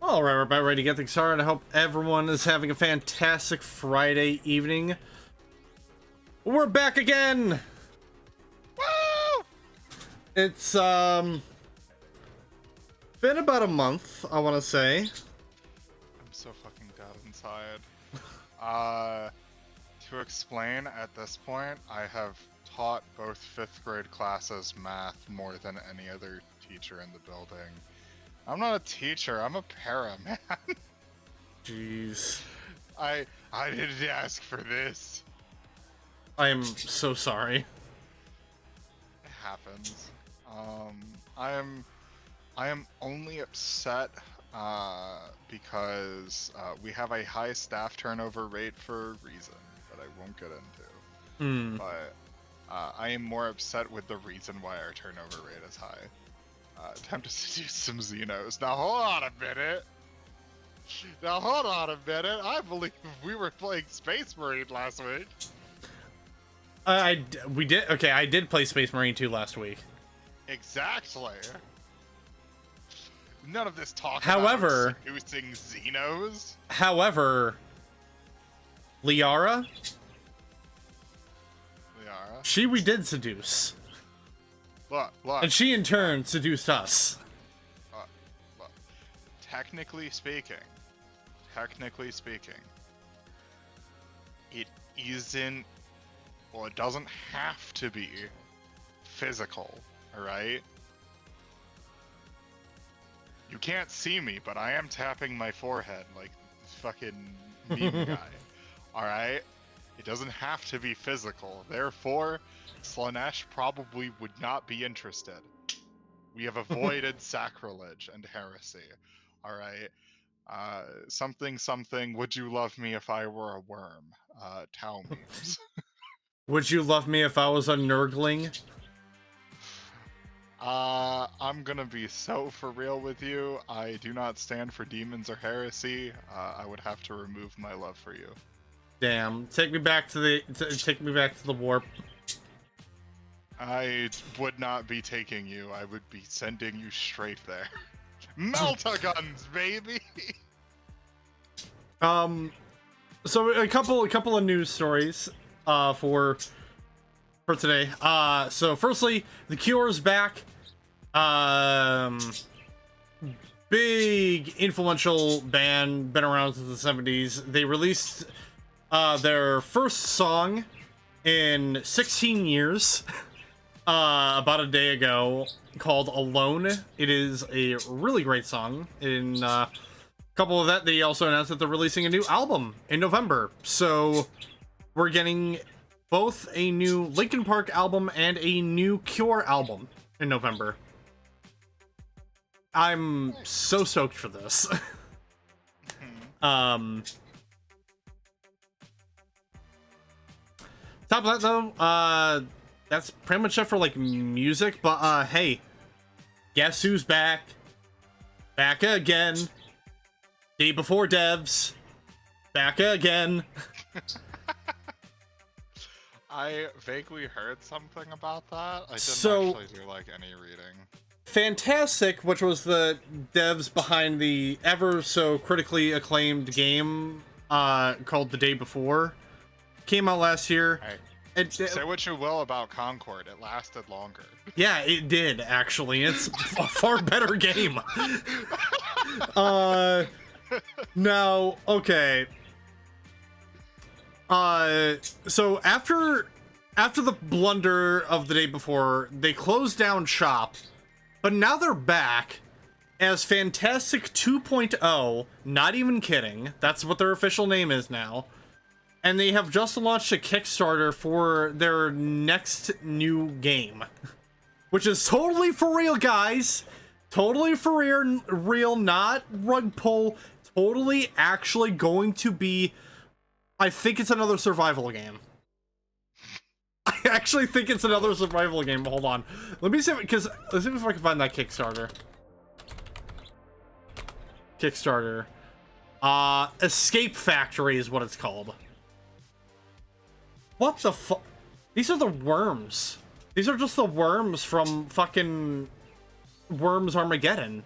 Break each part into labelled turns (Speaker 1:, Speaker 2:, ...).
Speaker 1: All right, we're about ready to get things started. I hope everyone is having a fantastic Friday evening. We're back again.
Speaker 2: Woo!
Speaker 1: It's been about a month, I want to say.
Speaker 2: I'm so fucking dead inside. To explain, at this point, I have taught both 5th grade classes math more than any other teacher in the building. I'm not a teacher, I'm a para, man.
Speaker 1: Jeez.
Speaker 2: I didn't ask for this.
Speaker 1: I am so sorry.
Speaker 2: It happens. I am only upset because we have a high staff turnover rate for a reason that I won't get into. But I am more upset with the reason why our turnover rate is high. Time to seduce some Xenos. Now hold on a minute. I believe we were playing Space Marine last week.
Speaker 1: We did. Okay, I did play Space Marine 2 last week.
Speaker 2: Exactly. None of this talk
Speaker 1: However,
Speaker 2: about seducing Xenos.
Speaker 1: However, Liara, she we did seduce.
Speaker 2: Look.
Speaker 1: And she in turn seduced us.
Speaker 2: Look. Technically speaking, it isn't, well, it doesn't have to be physical, alright? You can't see me, but I am tapping my forehead like this fucking meme guy, alright? It doesn't have to be physical, therefore, Slanesh probably would not be interested. We have avoided sacrilege and heresy, alright? Something, would you love me if I were a worm? Tau memes.
Speaker 1: Would you love me if I was a nurgling?
Speaker 2: I'm gonna be so for real with you. I do not stand for demons or heresy. I would have to remove my love for you.
Speaker 1: Damn, take me back to the warp.
Speaker 2: I would not be taking you. I would be sending you straight there. Melta guns, baby.
Speaker 1: So a couple of news stories for today. So firstly, The Cure's back. Big influential band, been around since the 70s. They released their first song in 16 years about a day ago, called Alone. It is a really great song. In couple of that, they also announced that they're releasing a new album in November. So we're getting both a new Linkin Park album and a new Cure album in November. I'm so stoked for this. Top of that though, that's pretty much it for like music, but hey, guess who's back? Back again. Day before devs. Back again.
Speaker 2: I vaguely heard something about that. I didn't actually do like any reading.
Speaker 1: Fantastic, which was the devs behind the ever so critically acclaimed game called The Day Before, came out last year.
Speaker 2: Hey, say what you will about Concord, it lasted longer.
Speaker 1: Yeah, it did, actually. It's a far better game. Now, okay. So after the blunder of The Day Before, they closed down shop, but now they're back as Fantastic 2.0, not even kidding. That's what their official name is now. And they have just launched a Kickstarter for their next new game, which is totally for real, guys. Totally for real, not rug pull. Totally actually going to be, I think it's another survival game. I actually think it's another survival game. Hold on. Let's see if I can find that Kickstarter. Escape Factory is what it's called. What the fuck? These are the worms. These are just the worms from fucking Worms Armageddon.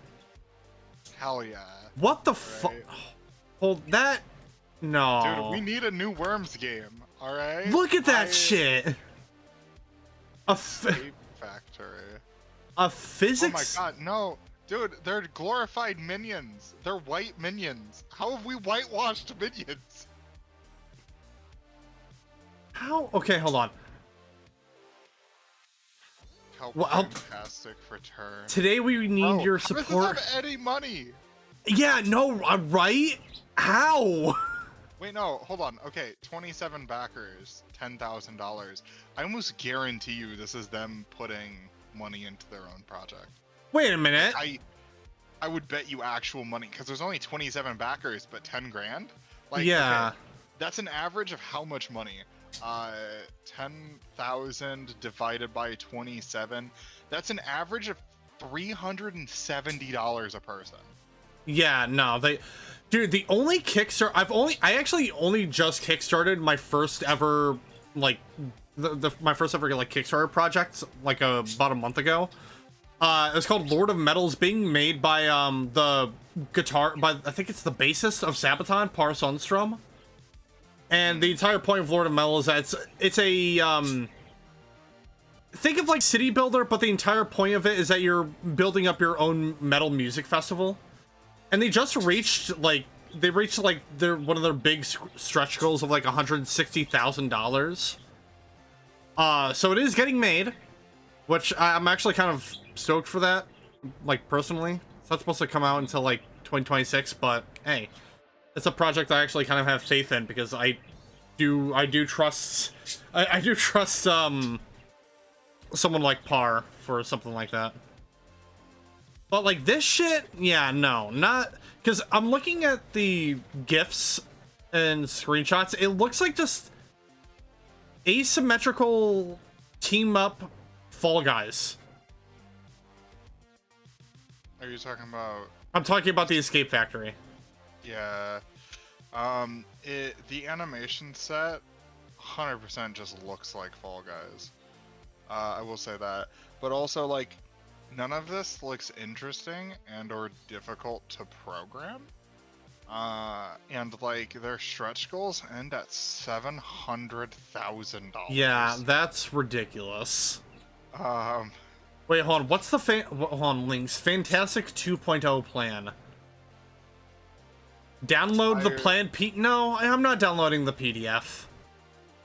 Speaker 2: Hell yeah.
Speaker 1: What the fuck?
Speaker 2: Right.
Speaker 1: Hold that. No.
Speaker 2: Dude, we need a new Worms game. All right.
Speaker 1: Look at that shit. A
Speaker 2: Escape Factory.
Speaker 1: a physics.
Speaker 2: Oh my god, no. Dude, they're glorified minions. They're white minions. How have we whitewashed minions?
Speaker 1: How? Okay, hold on.
Speaker 2: How
Speaker 1: Well,
Speaker 2: fantastic return.
Speaker 1: Today we need your
Speaker 2: How does
Speaker 1: support.
Speaker 2: this have any money?
Speaker 1: Yeah, no, right? How?
Speaker 2: Wait, no, hold on. Okay, 27 backers, $10,000. I almost guarantee you this is them putting money into their own project.
Speaker 1: Wait a minute.
Speaker 2: I would bet you actual money because there's only 27 backers, but 10 grand. Like,
Speaker 1: Yeah.
Speaker 2: okay, that's an average of how much money? 10,000 divided by 27. That's an average of $370 a person.
Speaker 1: Yeah, no, dude, the only Kickstarter I actually only just kickstarted my first ever like my first ever like Kickstarter project like about a month ago. It's called Lord of Metals, being made by the I think it's the bassist of Sabaton, Par Sundstrom. And the entire point of Lord of Metal is that it's a think of like City Builder, but the entire point of it is that you're building up your own metal music festival. And they just reached one of their big stretch goals of like $160,000. So it is getting made, which I'm actually kind of stoked for that, like personally. It's not supposed to come out until like 2026, but hey. It's a project I actually kind of have faith in because I do trust someone like Par for something like that. But like this shit, yeah, no, not because I'm looking at the GIFs and screenshots. It looks like just asymmetrical team up Fall Guys.
Speaker 2: Are you talking about?
Speaker 1: I'm talking about the Escape Factory.
Speaker 2: Yeah. The animation set 100% just looks like Fall Guys. I will say that. But also, like, none of this looks interesting and or difficult to program. And, like, their stretch goals end at $700,000.
Speaker 1: Yeah, that's ridiculous.
Speaker 2: Wait,
Speaker 1: hold on. What's the hold on, Links? Fantastic 2.0 plan. Download the plan No, I'm not downloading the PDF.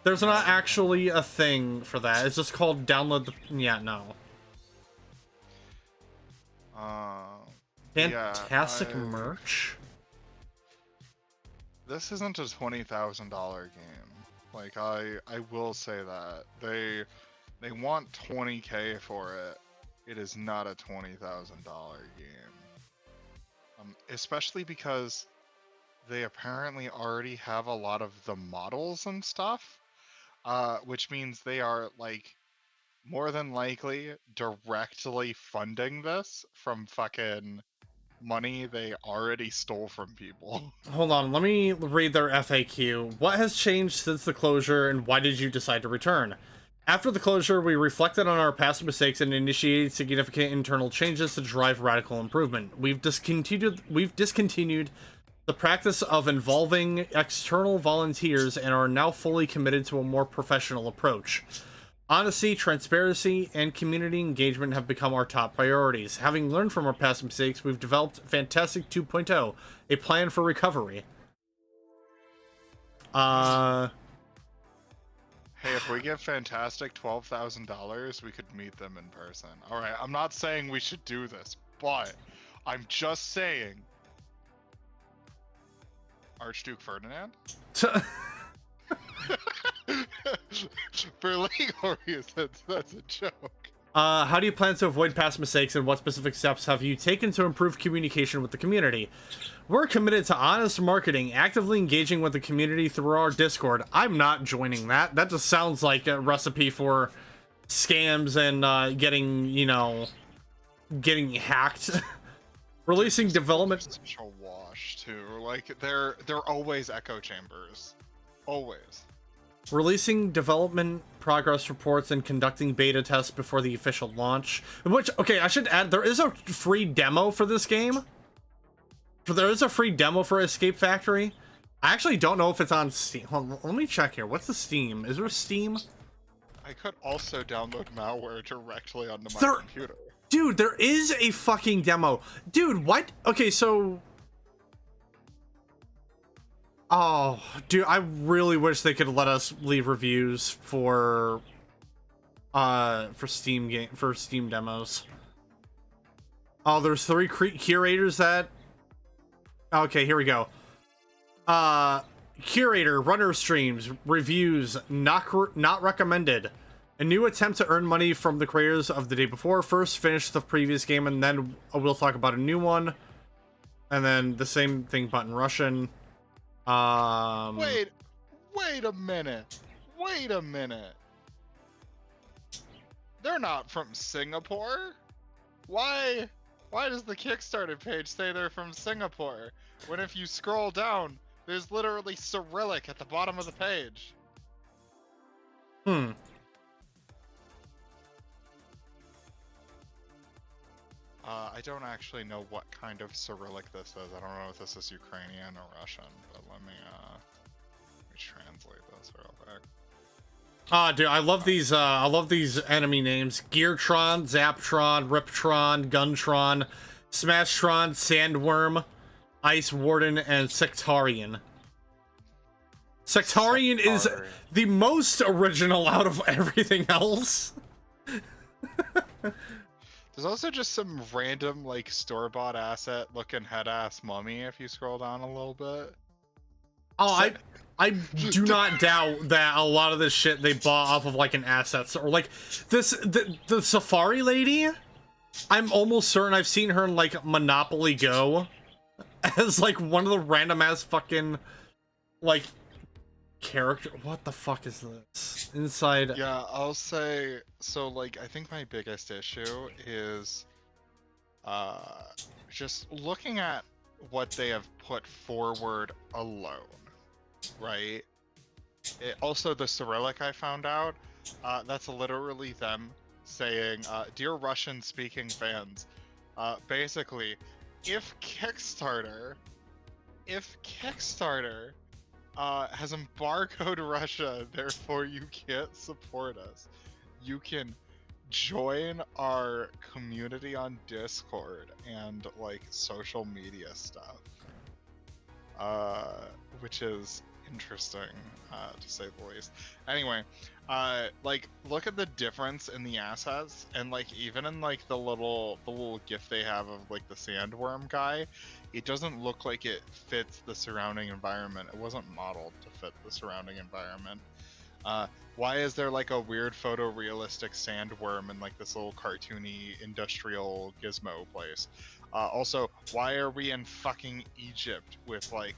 Speaker 1: There's not actually a thing for that. It's just called download the... Yeah, no. Fantastic merch?
Speaker 2: This isn't a $20,000 game. Like, I will say that. They want $20K for it. It is not a $20,000 game. Especially because they apparently already have a lot of the models and stuff, which means they are, like, more than likely directly funding this from fucking money they already stole from people.
Speaker 1: Hold on, let me read their FAQ. What has changed since the closure, and why did you decide to return? After the closure, we reflected on our past mistakes and initiated significant internal changes to drive radical improvement. We've discontinued the practice of involving external volunteers and are now fully committed to a more professional approach. Honesty, transparency, and community engagement have become our top priorities. Having learned from our past mistakes, we've developed Fantastic 2.0, a plan for recovery.
Speaker 2: Hey, if we give Fantastic $12,000, we could meet them in person. Alright, I'm not saying we should do this, but I'm just saying... Archduke Ferdinand? For legal reasons, that's a joke.
Speaker 1: How do you plan to avoid past mistakes, and what specific steps have you taken to improve communication with the community? We're committed to honest marketing, actively engaging with the community through our Discord. I'm not joining that. That just sounds like a recipe for scams and getting hacked. Releasing development.
Speaker 2: Such a wash too. Like they're always echo chambers, always.
Speaker 1: Releasing development progress reports and conducting beta tests before the official launch. Which, okay, I should add, there is a free demo for this game. there is a free demo for Escape Factory. I actually don't know if it's on Steam. Hold on, let me check here. What's the Steam? Is there a Steam?
Speaker 2: I could also download malware directly onto my
Speaker 1: There-
Speaker 2: computer.
Speaker 1: Dude, there is a fucking demo. Dude, what? Okay, so... Oh, dude, I really wish they could let us leave reviews for Steam demos. Oh, there's 3 curators that... Okay, here we go. Curator, runner streams, reviews, not recommended. A new attempt to earn money from the creators of the day before. First, finish the previous game, and then we'll talk about a new one. And then the same thing, but in Russian.
Speaker 2: Wait a minute. Wait a minute. They're not from Singapore? Why does the Kickstarter page say they're from Singapore? When if you scroll down, there's literally Cyrillic at the bottom of the page. I don't actually know what kind of Cyrillic this is. I don't know if this is Ukrainian or Russian, but let me translate this real quick.
Speaker 1: Dude, I love these enemy names. Geartron, Zaptron, Riptron, Guntron, Smashtron, Sandworm, Ice Warden, and Sectarian. Sectarian is the most original out of everything else.
Speaker 2: There's also just some random, like, store-bought asset looking head-ass mummy if you scroll down a little bit.
Speaker 1: Oh, I do not doubt that a lot of this shit they bought off of, like, an assets or, like, the Safari lady. I'm almost certain I've seen her in, like, Monopoly Go as, like, one of the random-ass fucking, like, character. What the fuck is this? Inside.
Speaker 2: Yeah, I'll say, so, like, I think my biggest issue is, just looking at what they have put forward alone, right? Also, the Cyrillic I found out, that's literally them saying, Dear Russian-speaking fans, basically, if Kickstarter has embargoed Russia, therefore you can't support us, you can join our community on Discord and, like, social media stuff. Which is interesting, to say the least. Anyway, like, look at the difference in the assets, and, like, even in, like, the little gif they have of, like, the sandworm guy, it doesn't look like it fits the surrounding environment. It wasn't modeled to fit the surrounding environment. Why is there, like, a weird photorealistic sandworm in, like, this little cartoony industrial gizmo place? Also, why are we in fucking Egypt with, like,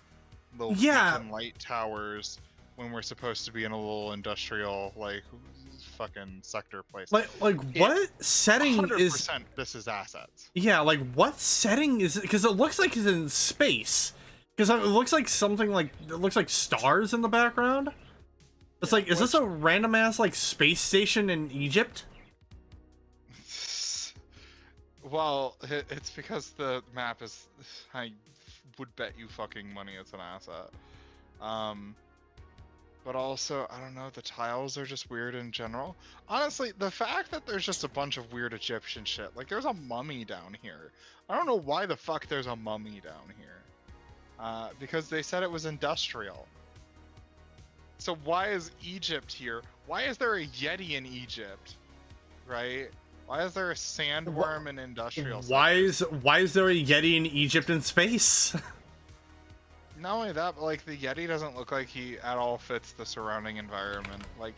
Speaker 2: little fucking light towers when we're supposed to be in a little industrial, like, fucking sector place?
Speaker 1: Like what setting
Speaker 2: 100%
Speaker 1: is
Speaker 2: this is assets.
Speaker 1: Yeah, like what setting is it? Because it looks like it's in space. Because it looks like something like it looks like stars in the background. It's like, is this a random ass like space station in Egypt?
Speaker 2: Well, it's because the map is. I would bet you fucking money it's an asset. But also, I don't know, the tiles are just weird in general. Honestly, the fact that there's just a bunch of weird Egyptian shit, like there's a mummy down here. I don't know why the fuck there's a mummy down here. Because they said it was industrial. So why is Egypt here? Why is there a Yeti in Egypt? Right? Why is there a sandworm in industrial?
Speaker 1: Why is there a Yeti in Egypt in space?
Speaker 2: Not only that, but like the Yeti doesn't look like he at all fits the surrounding environment. Like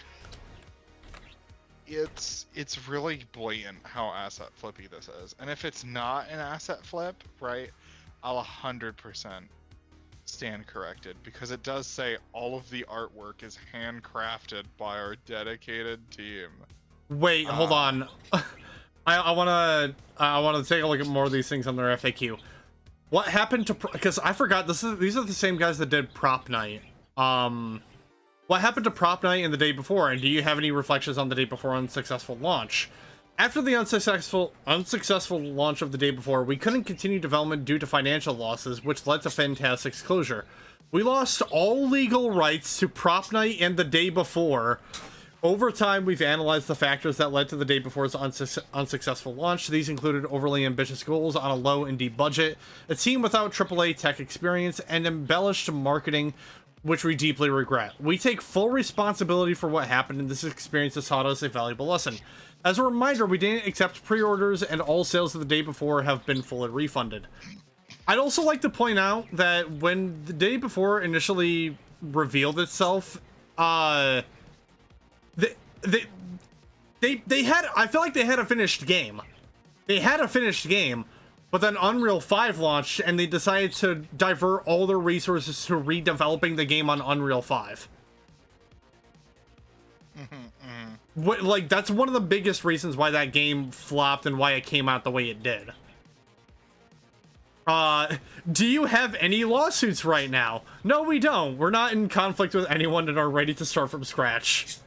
Speaker 2: it's really blatant how asset flippy this is. And if it's not an asset flip, right, I'll 100% stand corrected, because it does say all of the artwork is handcrafted by our dedicated team.
Speaker 1: Wait, hold on. I wanna take a look at more of these things on their FAQ. What happened to, because I forgot, these are the same guys that did Prop Night. What happened to Prop Night in the day before, and do you have any reflections on the day before on successful launch? After the unsuccessful launch of the day before, we couldn't continue development due to financial losses, which led to Fantastic's closure. We lost all legal rights to Prop Night and the day before. Over time, we've analyzed the factors that led to the day before's unsuccessful launch. These included overly ambitious goals on a low and deep budget, a team without AAA tech experience, and embellished marketing, which we deeply regret. We take full responsibility for what happened, and this experience has taught us a valuable lesson. As a reminder, we didn't accept pre-orders, and all sales of the day before have been fully refunded. I'd also like to point out that when the day before initially revealed itself, they had, I feel like they had a finished game. They had a finished game, but then Unreal 5 launched, and they decided to divert all their resources to redeveloping the game on Unreal 5. What, like, that's one of the biggest reasons why that game flopped and why it came out the way it did. Do you have any lawsuits right now? No, we don't. We're not in conflict with anyone and are ready to start from scratch.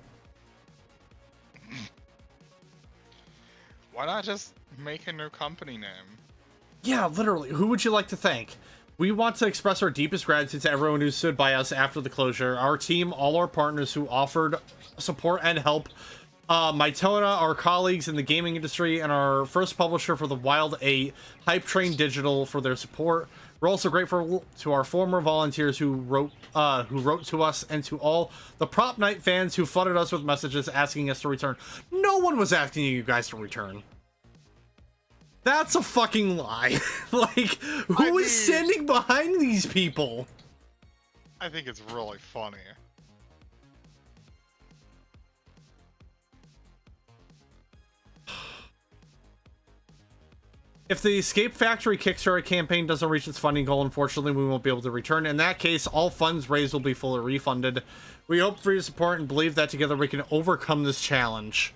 Speaker 2: Why not just make a new company name?
Speaker 1: Yeah, literally. Who would you like to thank? We want to express our deepest gratitude to everyone who stood by us after the closure. Our team, all our partners who offered support and help. Mytona, our colleagues in the gaming industry, and our first publisher for the Wild 8, Hype Train Digital, for their support. We're also grateful to our former volunteers who wrote to us, and to all the Prop Night fans who flooded us with messages asking us to return. No one was asking you guys to return. That's a fucking lie. Like, who is standing behind these people?
Speaker 2: I think it's really funny.
Speaker 1: If the Escape Factory Kickstarter campaign doesn't reach its funding goal, unfortunately, we won't be able to return. In that case, all funds raised will be fully refunded. We hope for your support and believe that together we can overcome this challenge.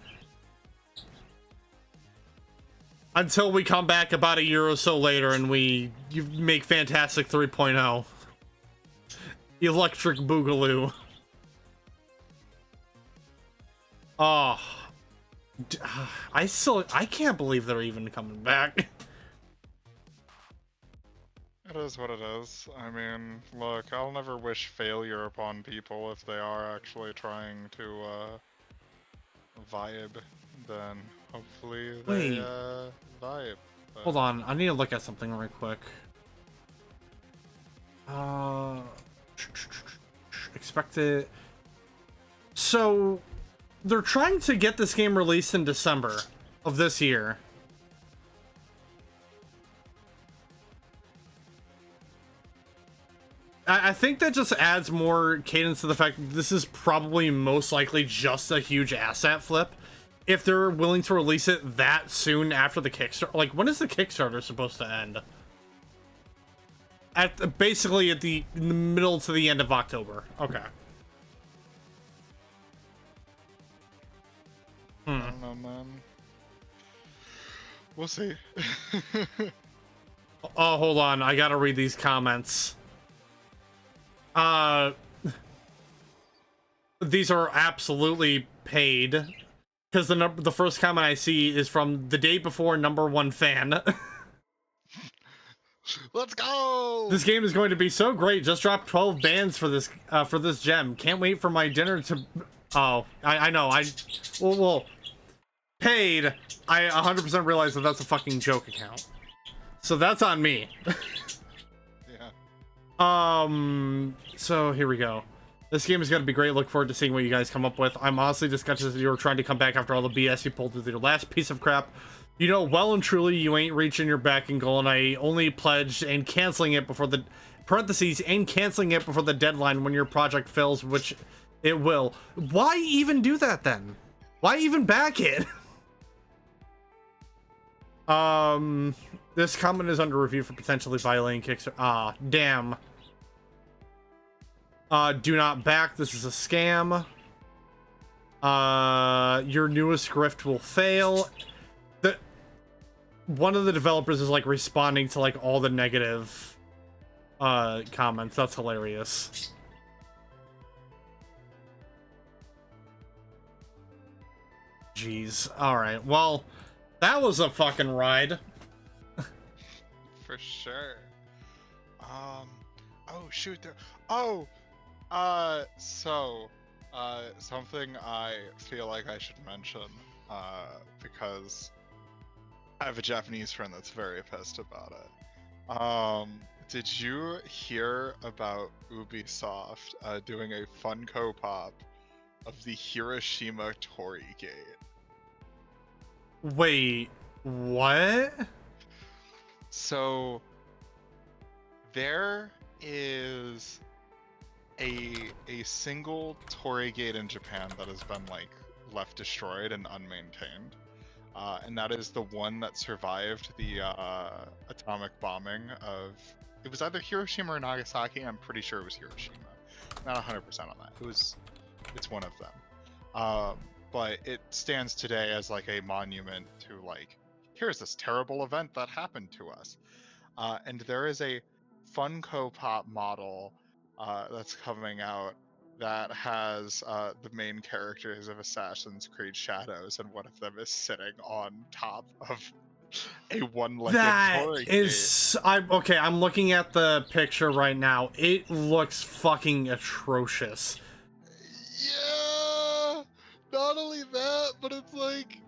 Speaker 1: Until we come back about a year or so later and you make Fantastic 3.0. Electric Boogaloo. Oh. I can't believe they're even coming back.
Speaker 2: It is what it is. I mean, look, I'll never wish failure upon people. If they are actually trying to vibe, then hopefully they vibe. But...
Speaker 1: Hold on, I need to look at something real quick. Expected. So they're trying to get this game released in December of this year. I think that just adds more cadence to the fact that this is probably most likely just a huge asset flip. If they're willing to release it that soon after the Kickstarter. Like, when is the Kickstarter supposed to end? Basically in the middle to the end of October. Okay.
Speaker 2: I don't know, man. We'll see.
Speaker 1: Oh, hold on. I gotta read these comments. These are absolutely paid. Because the first comment I see is from the day before #1 fan.
Speaker 2: Let's go!
Speaker 1: This game is going to be so great. Just dropped 12 bands for this gem. Can't wait for my dinner to... Oh, I know. Well, paid. I 100% realize that that's a fucking joke account. So that's on me.
Speaker 2: Yeah.
Speaker 1: So here we go. This game is going to be great. Look forward to seeing what you guys come up with. I'm honestly disgusted that you were trying to come back after all the BS you pulled with your last piece of crap. You know well and truly you ain't reaching your backing goal, and I only pledged and canceling it before the parentheses and canceling it before the deadline when your project fails, which it will. Why even do that then? Why even back it? This comment is under review for potentially violating Kickstarter. Ah, damn. Do not back. This is a scam. Your newest grift will fail. One of the developers is like responding to like all the negative comments. That's hilarious. Jeez. All right. Well, That was a fucking ride.
Speaker 2: For sure. Oh shoot, there. Oh, something I feel like I should mention, because I have a Japanese friend that's very pissed about it. Did you hear about Ubisoft doing a Funko Pop of the Hiroshima Torii Gate?
Speaker 1: Wait, what?
Speaker 2: So there is a single Torii Gate in Japan that has been like left destroyed and unmaintained. And that is the one that survived the atomic bombing of, it was either Hiroshima or Nagasaki. I'm pretty sure it was Hiroshima. Not 100% on that. It's one of them. But it stands today as like a monument to like, here's this terrible event that happened to us. And there is a Funko Pop model that's coming out that has the main characters of Assassin's Creed Shadows, and one of them is sitting on top of a one-legged
Speaker 1: That
Speaker 2: Torii Gate.
Speaker 1: is... I'm looking at the picture right now. It looks fucking atrocious.
Speaker 2: Yeah! Not only that, but it's like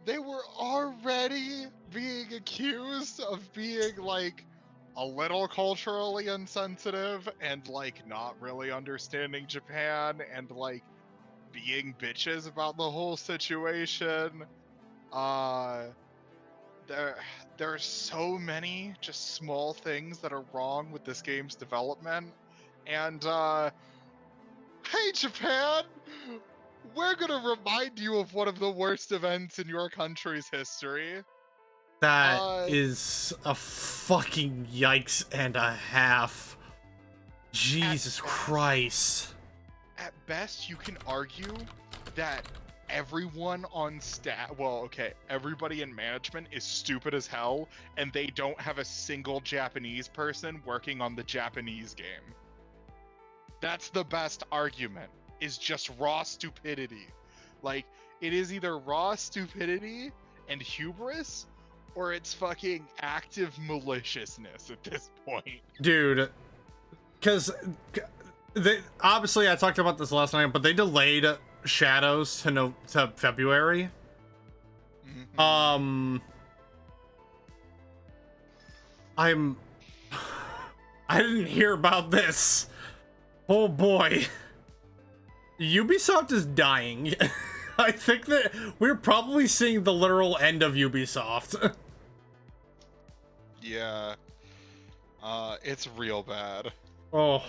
Speaker 2: they were already being accused of being like a little culturally insensitive and like not really understanding Japan and like being bitches about the whole situation. Uh there's so many just small things that are wrong with this game's development. And hey Japan, we're gonna remind you of one of the worst events in your country's history.
Speaker 1: That
Speaker 2: Uh,
Speaker 1: is a fucking yikes and a half. Jesus Christ.
Speaker 2: At best, you can argue that everyone on staff, well, okay, everybody in management is stupid as hell, and they don't have a single Japanese person working on the Japanese game. That's the best argument, is just raw stupidity. Like, it is either raw stupidity and hubris, or it's fucking active maliciousness at this point.
Speaker 1: Dude, because obviously I talked about this last night, but they delayed Shadows to February.
Speaker 2: Mm-hmm.
Speaker 1: I didn't hear about this. Oh boy. Ubisoft is dying. I think that we're probably seeing the literal end of Ubisoft.
Speaker 2: Yeah. It's real bad.
Speaker 1: Oh.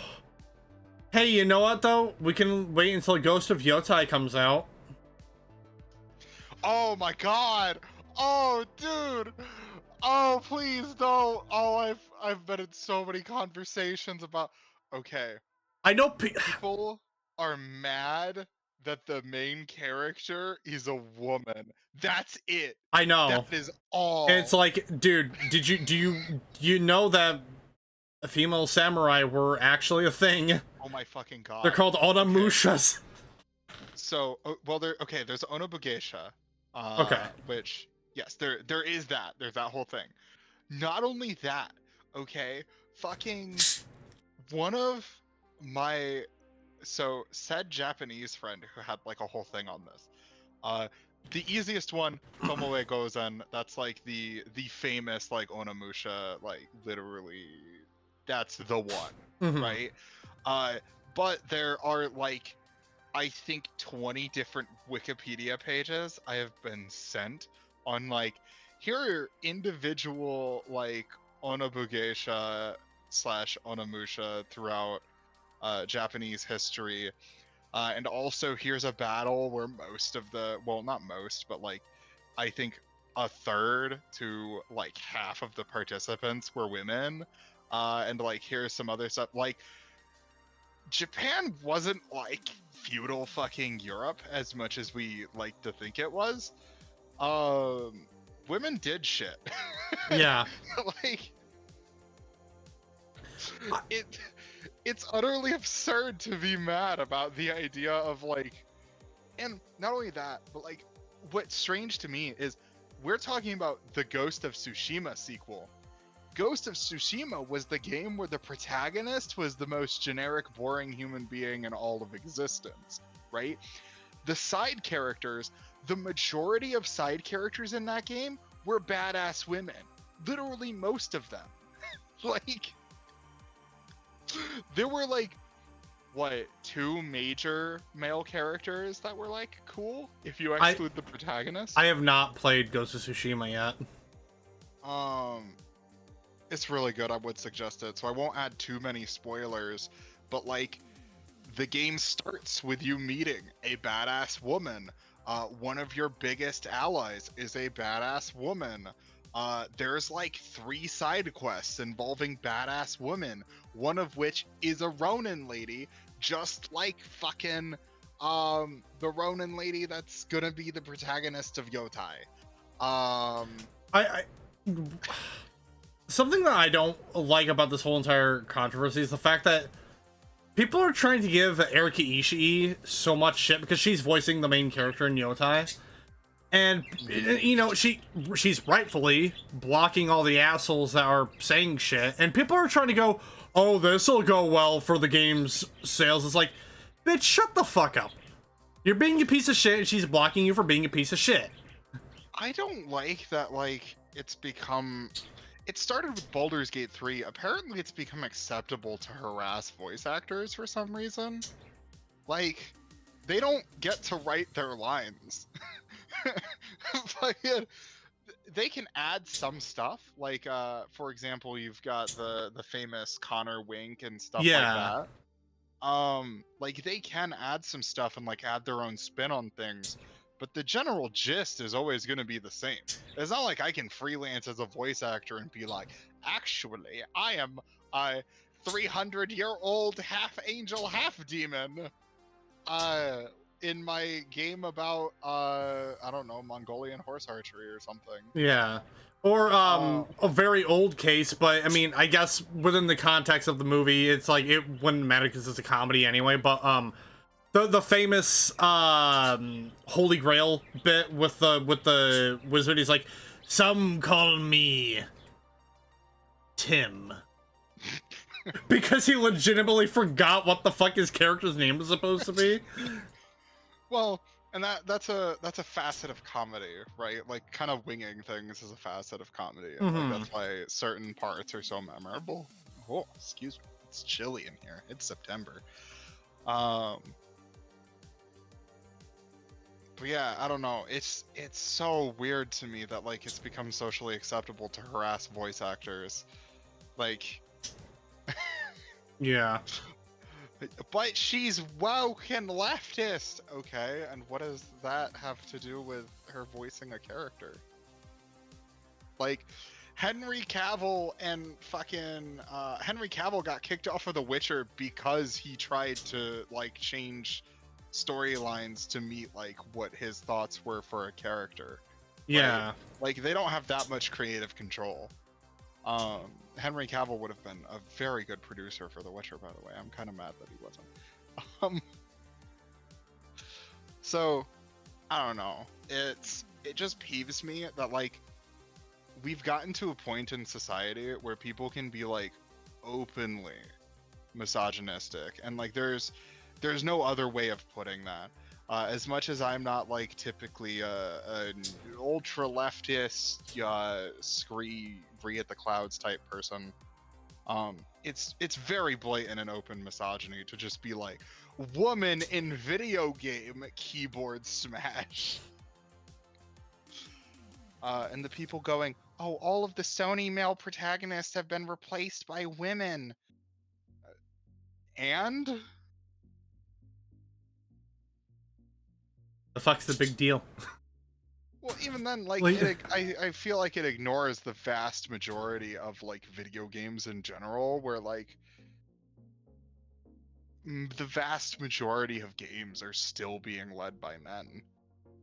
Speaker 1: Hey, you know what though? We can wait until Ghost of Yotai comes out.
Speaker 2: Oh my god! Oh, dude! Oh, please don't! Oh, I've been in so many conversations about. Okay,
Speaker 1: I know
Speaker 2: people are mad that the main character is a woman. That's it.
Speaker 1: I know.
Speaker 2: That is all.
Speaker 1: It's like, dude, do you know that female samurai were actually a thing?
Speaker 2: Oh my fucking god!
Speaker 1: They're called onamushas.
Speaker 2: So, well, there's Onobugeisha,
Speaker 1: Okay.
Speaker 2: which, yes, there is that. There's that whole thing. Not only that, okay, fucking one of my, so said Japanese friend who had like a whole thing on this. The easiest one, Tomoe Gozen, that's like the famous like Onimusha, like literally, that's the one,
Speaker 1: Mhm.
Speaker 2: right? But there are like, I think 20 different Wikipedia pages I have been sent on like, here are individual like Onobugeisha / Onimusha throughout Japanese history. And also here's a battle where most of the, well, not most, but like, I think a third to like half of the participants were women. And like, here's some other stuff. Like, Japan wasn't like feudal fucking Europe as much as we like to think it was. Women did shit.
Speaker 1: Yeah.
Speaker 2: Like, it's utterly absurd to be mad about the idea of like, and not only that, but like, what's strange to me is we're talking about the Ghost of Tsushima sequel. Ghost of Tsushima was the game where the protagonist was the most generic, boring human being in all of existence, right? The side characters, the majority of side characters in that game were badass women. Literally most of them. Like, there were like, what, 2 major male characters that were like cool if you exclude the protagonist.
Speaker 1: I have not played Ghost of Tsushima yet.
Speaker 2: It's really good. I would suggest it. So I won't add too many spoilers, but like, the game starts with you meeting a badass woman. One of your biggest allies is a badass woman. There's like 3 side quests involving badass women, one of which is a Ronin lady, just like fucking the Ronin lady that's gonna be the protagonist of Yotai.
Speaker 1: I something that I don't like about this whole entire controversy is the fact that people are trying to give Erika Ishii so much shit because she's voicing the main character in Yotai. And, you know, she's rightfully blocking all the assholes that are saying shit. And people are trying to go, oh, this'll go well for the game's sales. It's like, bitch, shut the fuck up. You're being a piece of shit and she's blocking you for being a piece of shit.
Speaker 2: I don't like that, like, it's become... It started with Baldur's Gate 3. Apparently it's become acceptable to harass voice actors for some reason. Like, they don't get to write their lines. Like, they can add some stuff. Like, for example, you've got the famous Connor Wink and stuff like that. Like, they can add some stuff and, like, add their own spin on things. But the general gist is always going to be the same. It's not like I can freelance as a voice actor and be like, actually, I am a 300-year-old half angel, half demon. In my game about, I don't know, Mongolian horse archery or something.
Speaker 1: Yeah. Or, a very old case, but, I mean, I guess within the context of the movie, it's like, it wouldn't matter because it's a comedy anyway, but, the famous Holy Grail bit with the wizard, he's like, some call me Tim. Because he legitimately forgot what the fuck his character's name was supposed to be.
Speaker 2: Well, and that's a facet of comedy, right? Like, kind of winging things is a facet of comedy. And like, that's why certain parts are so memorable. Oh, excuse me. It's chilly in here. It's September. But yeah, I don't know. It's so weird to me that, like, it's become socially acceptable to harass voice actors. Like,
Speaker 1: yeah.
Speaker 2: But she's woke and leftist. Okay, and what does that have to do with her voicing a character? Like, Henry Cavill and fucking Henry Cavill got kicked off of The Witcher because he tried to, like, change storylines to meet, like, what his thoughts were for a character.
Speaker 1: Yeah.
Speaker 2: Right? Like, they don't have that much creative control. Henry Cavill would have been a very good producer for The Witcher, by the way. I'm kind of mad that he wasn't. So, I don't know. It just peeves me that, like, we've gotten to a point in society where people can be, like, openly misogynistic, and, like, there's no other way of putting that. As much as I'm not, like, typically an ultra leftist, scree at the clouds type person, it's very blatant and open misogyny to just be like, woman in video game keyboard smash. And the people going, oh, all of the Sony male protagonists have been replaced by women. And?
Speaker 1: The fuck's the big deal?
Speaker 2: Well, even then, like, I feel like it ignores the vast majority of, like, video games in general, where, like, the vast majority of games are still being led by men.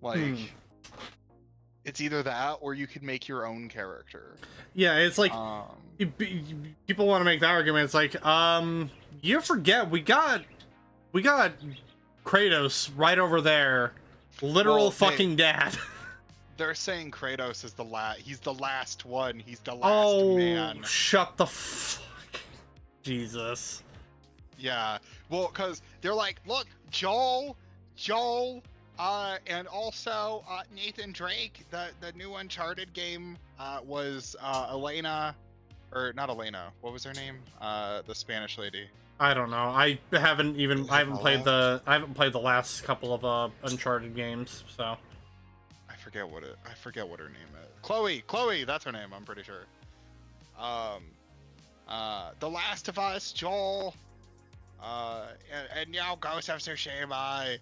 Speaker 2: Like, it's either that or you could make your own character.
Speaker 1: Yeah, it's like, people want to make the argument. It's like, you forget we got Kratos right over there, literal fucking dad.
Speaker 2: They're saying Kratos is he's the last one. He's the last
Speaker 1: Oh,
Speaker 2: man.
Speaker 1: shut the fuck. Jesus.
Speaker 2: Yeah. Well, because they're like, look, Joel, and also Nathan Drake, the new Uncharted game was Elena, or not Elena. What was her name? The Spanish lady.
Speaker 1: I don't know. I haven't played
Speaker 2: Isabella?
Speaker 1: I haven't played the last couple of Uncharted games, so.
Speaker 2: I forget what her name is. Chloe, that's her name. I'm pretty sure. Um, The Last of Us, Joel, and now Ghost of Tsushima.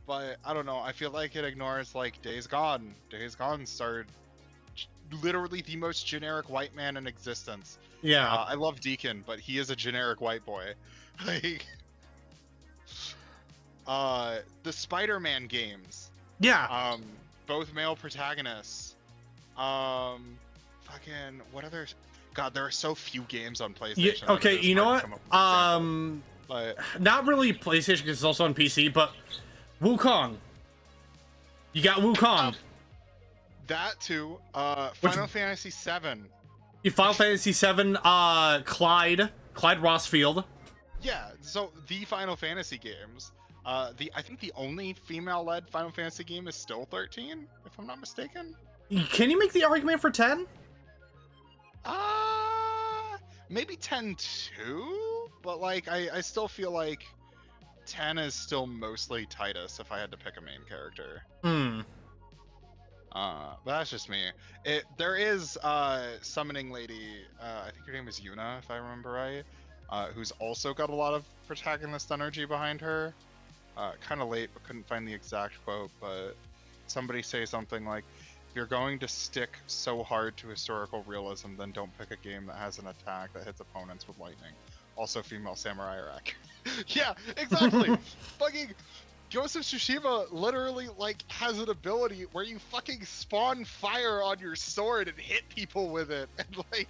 Speaker 2: But I don't know. I feel like it ignores like Days Gone. Days Gone started literally the most generic white man in existence.
Speaker 1: Yeah.
Speaker 2: I love Deacon, but he is a generic white boy. Like, the Spider-Man games.
Speaker 1: Yeah.
Speaker 2: Both male protagonists. Fucking what other? God, there are so few games on PlayStation.
Speaker 1: Yeah, okay, you know what?
Speaker 2: But
Speaker 1: Not really PlayStation because it's also on PC, but Wukong. You got Wukong.
Speaker 2: That too. Final Fantasy VII.
Speaker 1: You Final Fantasy VII. Clyde Rossfield.
Speaker 2: Yeah. So the Final Fantasy games. I think the only female-led Final Fantasy game is still 13, if I'm not mistaken.
Speaker 1: Can you make the argument for 10?
Speaker 2: Maybe 10 too, but like I still feel like 10 is still mostly Titus if I had to pick a main character. But that's just me. There is summoning lady, I think her name is Yuna if I remember right, who's also got a lot of protagonist energy behind her. Kind of late, but couldn't find the exact quote, but somebody say something like, if you're going to stick so hard to historical realism, then don't pick a game that has an attack that hits opponents with lightning. Also, female samurai are accurate. Yeah, exactly. Fucking Ghost of Tsushima literally like has an ability where you fucking spawn fire on your sword and hit people with it, and like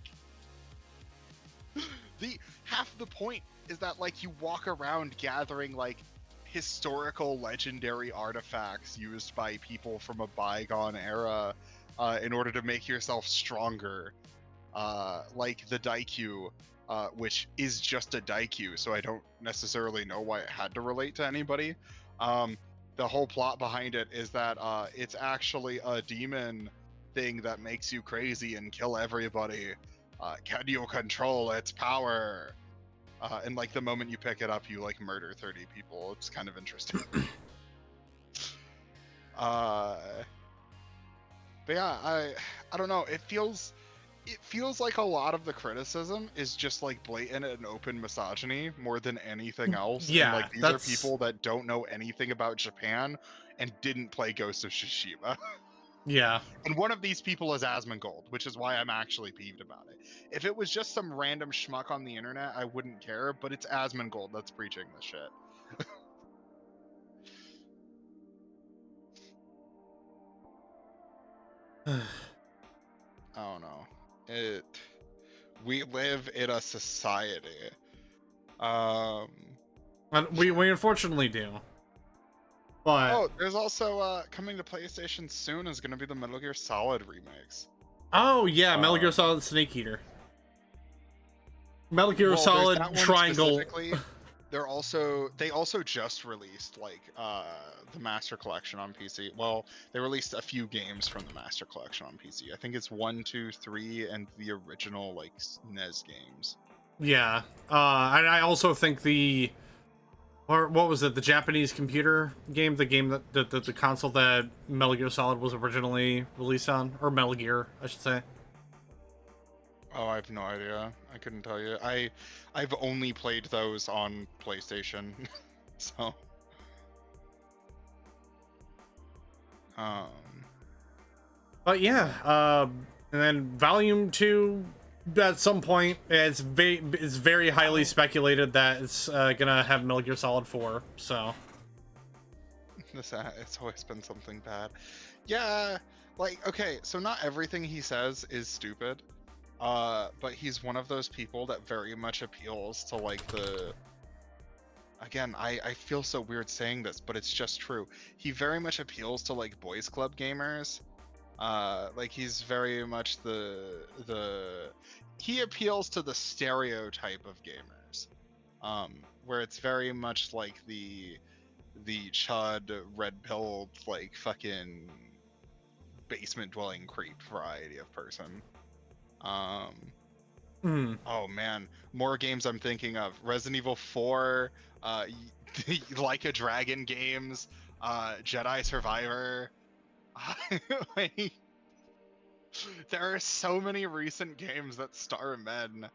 Speaker 2: half the point is that like you walk around gathering like historical legendary artifacts used by people from a bygone era in order to make yourself stronger, like the Daikyu, which is just a Daikyu, so I don't necessarily know why it had to relate to anybody. The whole plot behind it is that it's actually a demon thing that makes you crazy and kill everybody. Can you control its power? And like the moment you pick it up, you like murder 30 people. It's kind of interesting. But yeah, I don't know. It feels like a lot of the criticism is just like blatant and open misogyny more than anything else.
Speaker 1: Yeah,
Speaker 2: and, like these are people that don't know anything about Japan and didn't play Ghost of Tsushima.
Speaker 1: Yeah.
Speaker 2: And one of these people is Asmongold, which is why I'm actually peeved about it. If it was just some random schmuck on the internet, I wouldn't care, but it's Asmongold that's preaching this shit. I don't know. We live in a society.
Speaker 1: We unfortunately do. But
Speaker 2: oh, there's also coming to PlayStation soon is going to be the Metal Gear Solid remakes.
Speaker 1: Oh yeah, Metal Gear Solid Snake Eater. Metal Gear Solid Triangle.
Speaker 2: They also just released like the Master Collection on PC. Well, they released a few games from the Master Collection on PC. I think it's 1, 2, 3, and the original like NES games.
Speaker 1: Yeah, and I also think or what was it? The Japanese computer game, the game that the console that Metal Gear Solid was originally released on, or Metal Gear, I should say.
Speaker 2: Oh, I have no idea. I couldn't tell you. I've only played those on PlayStation, so.
Speaker 1: But yeah, and then Volume 2. At some point, it's very highly speculated that it's gonna have Metal Gear Solid 4. So
Speaker 2: it's always been something bad. Yeah, like okay, so not everything he says is stupid, but he's one of those people that very much appeals to like the. Again, I feel so weird saying this, but it's just true. He very much appeals to like boys club gamers. Like he's very much the he appeals to the stereotype of gamers. Where it's very much like the chud red pilled like fucking basement dwelling creep variety of person. Um
Speaker 1: Mm.
Speaker 2: oh man, more games I'm thinking of. Resident Evil 4, Like a Dragon games, Jedi Survivor. Like, there are so many recent games that star men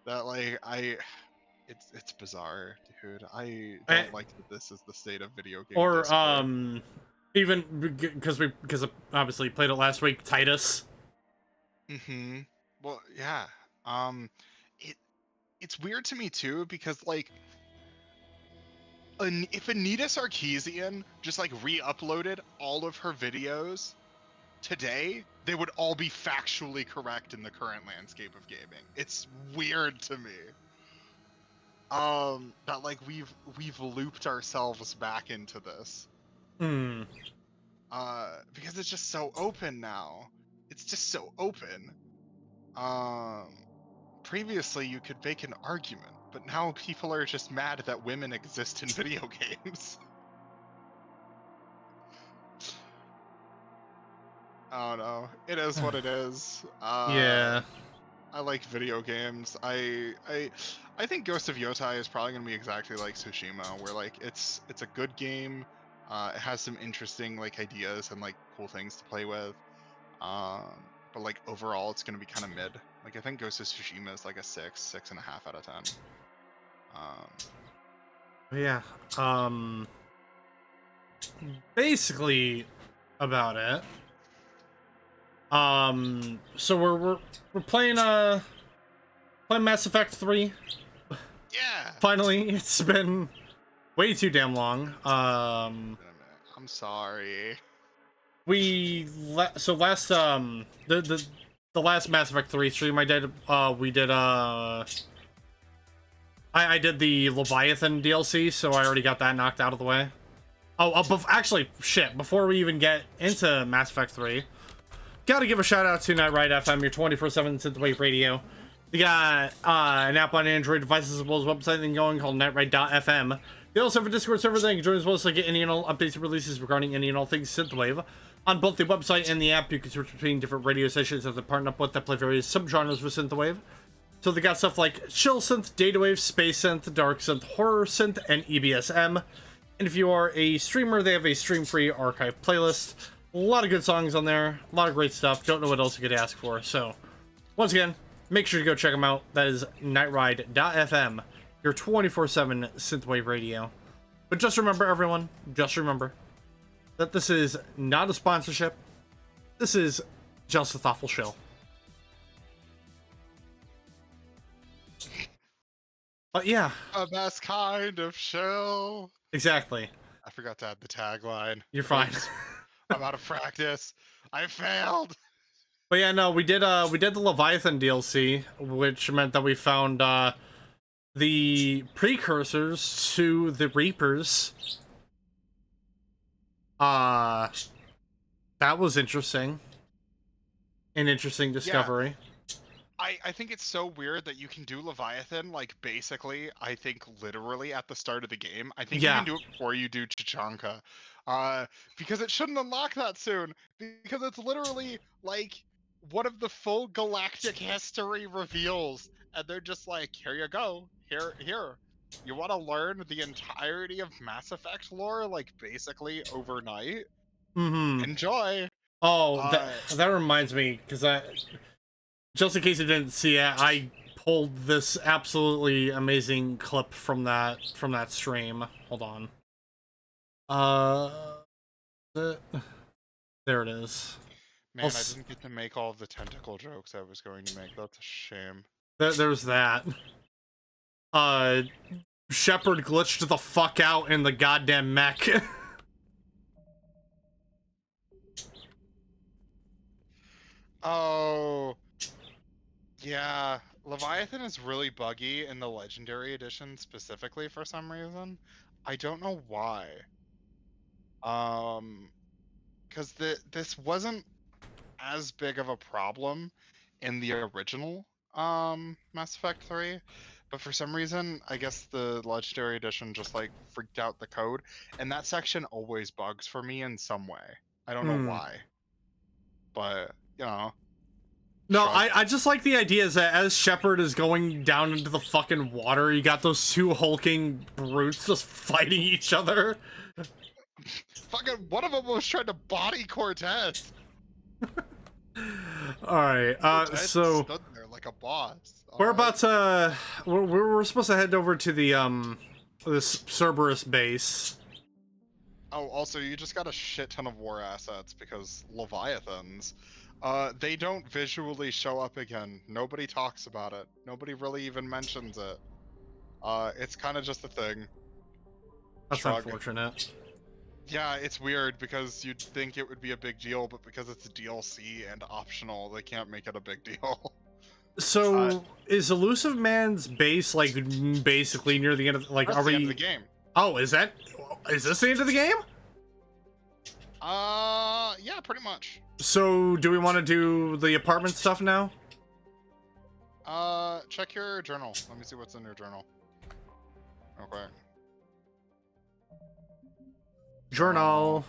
Speaker 2: that like it's bizarre, dude. I
Speaker 1: Eh,
Speaker 2: don't like that this is the state of video game
Speaker 1: or
Speaker 2: discourse.
Speaker 1: even because obviously played it last week, Titus.
Speaker 2: Mm-hmm. Well, yeah. Um, it it's weird to me too because like if Anita Sarkeesian just like re-uploaded all of her videos today, they would all be factually correct in the current landscape of gaming. It's weird to me. That like we've looped ourselves back into this.
Speaker 1: Mm.
Speaker 2: Because it's just so open now. It's just so open. Um Previously you could make an argument, but now people are just mad that women exist in video games. I don't know. It is what it is.
Speaker 1: Yeah.
Speaker 2: I like video games. I think Ghost of Yotai is probably gonna be exactly like Tsushima, where like it's a good game. It has some interesting like ideas and like cool things to play with. But like overall, it's gonna be kind of mid. Like I think Ghost of Tsushima is like a 6.5 out of 10. Um,
Speaker 1: Yeah. Um. Basically, about it. So we're playing Mass Effect 3.
Speaker 2: yeah.
Speaker 1: Finally, it's been way too damn long.
Speaker 2: I'm sorry.
Speaker 1: So last the last Mass Effect 3 stream I did, we did I did the Leviathan DLC, so I already got that knocked out of the way. Oh, actually, shit. Before we even get into Mass Effect 3, gotta give a shout out to Nightride FM, your 24/7 synthwave radio. They got an app on Android devices as well as a website thing going called Nightride.fm. They also have a Discord server that you can join as well, so get any and all updates and releases regarding any and all things synthwave. On both the website and the app, you can switch between different radio stations that they partner up with that play various subgenres of synthwave. So they got stuff like chill synth, data wave, space synth, dark synth, horror synth, and EBSM. And if you are a streamer, they have a stream-free archive playlist. A lot of good songs on there, a lot of great stuff. Don't know what else you could ask for. So, once again, make sure to go check them out. That is nightride.fm, your 24/7 synthwave radio. But just remember, everyone, just remember that this is not a sponsorship. This is just a thoughtful show. But yeah,
Speaker 2: A best kind of show.
Speaker 1: exactly.
Speaker 2: I forgot to add the tagline.
Speaker 1: You're fine.
Speaker 2: Oops. I'm out of practice. I failed.
Speaker 1: But yeah, no, we did the Leviathan DLC, which meant that we found the precursors to the Reapers. That was interesting. An interesting discovery.
Speaker 2: I think it's so weird that you can do Leviathan, like, basically, I think literally at the start of the game. I think you
Speaker 1: Yeah.
Speaker 2: can do it before you do Chichanka. Because it shouldn't unlock that soon. Because it's literally, like, one of the full galactic history reveals. And they're just like, here you go. Here. You want to learn the entirety of Mass Effect lore, like, basically overnight?
Speaker 1: Mm-hmm.
Speaker 2: Enjoy!
Speaker 1: Oh,
Speaker 2: Uh,
Speaker 1: that reminds me, because just in case you didn't see it, I pulled this absolutely amazing clip from that stream. Hold on. There it is.
Speaker 2: Man, I didn't get to make all of the tentacle jokes I was going to make. That's a shame.
Speaker 1: There's that. Shepard glitched the fuck out in the goddamn mech.
Speaker 2: Oh, yeah. Leviathan is really buggy in the Legendary Edition specifically for some reason. I don't know why. Because this wasn't. as big of a problem in the original Mass Effect 3, but for some reason, I guess the Legendary Edition just like freaked out the code, and that section always bugs for me in some way. I don't know why, but you know.
Speaker 1: No,
Speaker 2: Shrug.
Speaker 1: I just like the idea is that as Shepard is going down into the fucking water, you got those two hulking brutes just fighting each other.
Speaker 2: Fucking one of them was trying to body Cortez.
Speaker 1: Alright,
Speaker 2: Cortez
Speaker 1: so
Speaker 2: stood there like a boss.
Speaker 1: we're
Speaker 2: Alright.
Speaker 1: about to we're supposed to head over to the this Cerberus base.
Speaker 2: Oh, also, you just got a shit ton of war assets because Leviathans. They don't visually show up again. Nobody talks about it. Nobody really even mentions it. It's kind of just a thing.
Speaker 1: That's
Speaker 2: Shrug.
Speaker 1: unfortunate.
Speaker 2: Yeah, it's weird because you'd think it would be a big deal, but because it's DLC and optional, they can't make it a big deal.
Speaker 1: So is Elusive Man's base like basically near the end of like
Speaker 2: That's
Speaker 1: are
Speaker 2: the
Speaker 1: we
Speaker 2: end of the game.
Speaker 1: Oh, is this the end of the game?
Speaker 2: Yeah, pretty much.
Speaker 1: So do we want to do the apartment stuff now?
Speaker 2: Check your journal. Let me see what's in your journal. Okay.
Speaker 1: Journal.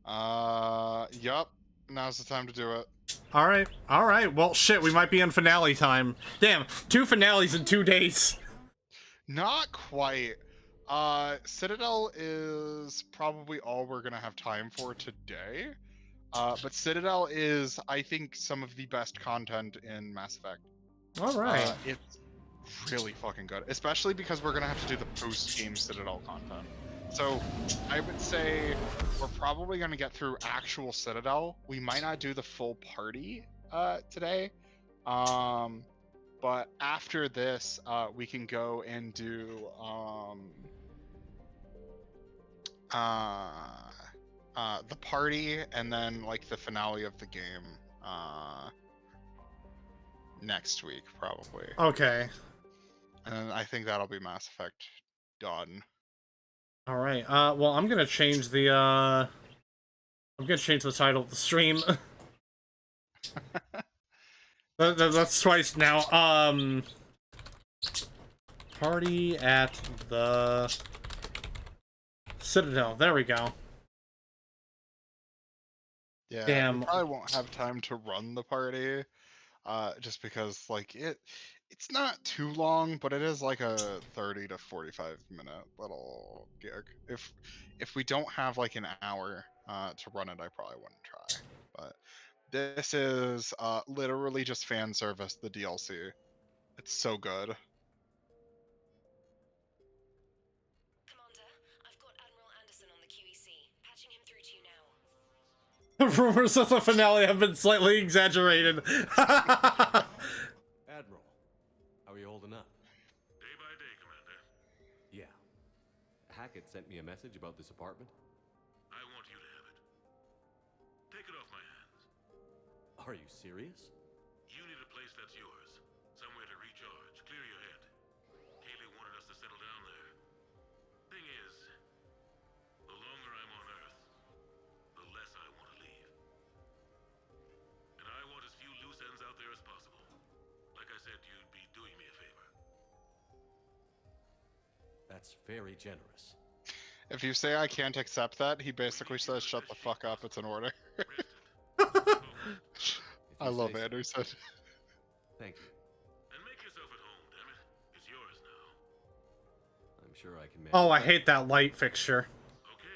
Speaker 2: Yup. Now's the time to do it.
Speaker 1: All right. Well, shit, we might be in finale time. Damn, 2 finales in 2 days.
Speaker 2: Not quite. Citadel is probably all we're gonna have time for today. But Citadel is, I think, some of the best content in Mass Effect.
Speaker 1: All right.
Speaker 2: It's really fucking good, especially because we're gonna have to do the post-game Citadel content. So I would say we're probably gonna get through actual Citadel. We might not do the full party today. But after this, we can go and do the party and then like the finale of the game next week probably.
Speaker 1: Okay.
Speaker 2: And I think that'll be Mass Effect done.
Speaker 1: All right. Well, I'm gonna change the title of the stream. That's twice now. Party at the Citadel. There we go.
Speaker 2: Yeah,
Speaker 1: Damn.
Speaker 2: we probably won't have time to run the party, just because like it's not too long, but it is like a 30 to 45 minute little gig. If we don't have like an hour to run it, I probably wouldn't try. But this is literally just fan service, the DLC. It's so good.
Speaker 3: Commander, I've got Admiral Anderson on the QEC. Patching him through to you now.
Speaker 1: The rumors of the finale have been slightly exaggerated.
Speaker 4: Admiral, how are you holding up?
Speaker 5: Day by day, Commander.
Speaker 4: Yeah. Hackett sent me a message about this apartment.
Speaker 5: I want you to have it. Take it off my hands.
Speaker 4: Are you serious?
Speaker 5: You need a place that's yours. Somewhere to recharge, clear your head. Kaylee wanted us to settle down there. Thing is, the longer I'm on Earth, the less I want to leave. And I want as few loose ends out there as possible. Like I said, you'd be doing me a favor.
Speaker 4: That's very generous.
Speaker 2: If you say I can't accept that, he basically says, "Shut the fuck up, it's an order."
Speaker 4: If
Speaker 2: I
Speaker 4: you
Speaker 2: love
Speaker 4: say so.
Speaker 2: Anderson.
Speaker 4: Thank you.
Speaker 5: And make yourself at home, damn it. It's yours now.
Speaker 4: I'm sure I can manage.
Speaker 1: Oh, I hate that light fixture.
Speaker 5: Okay.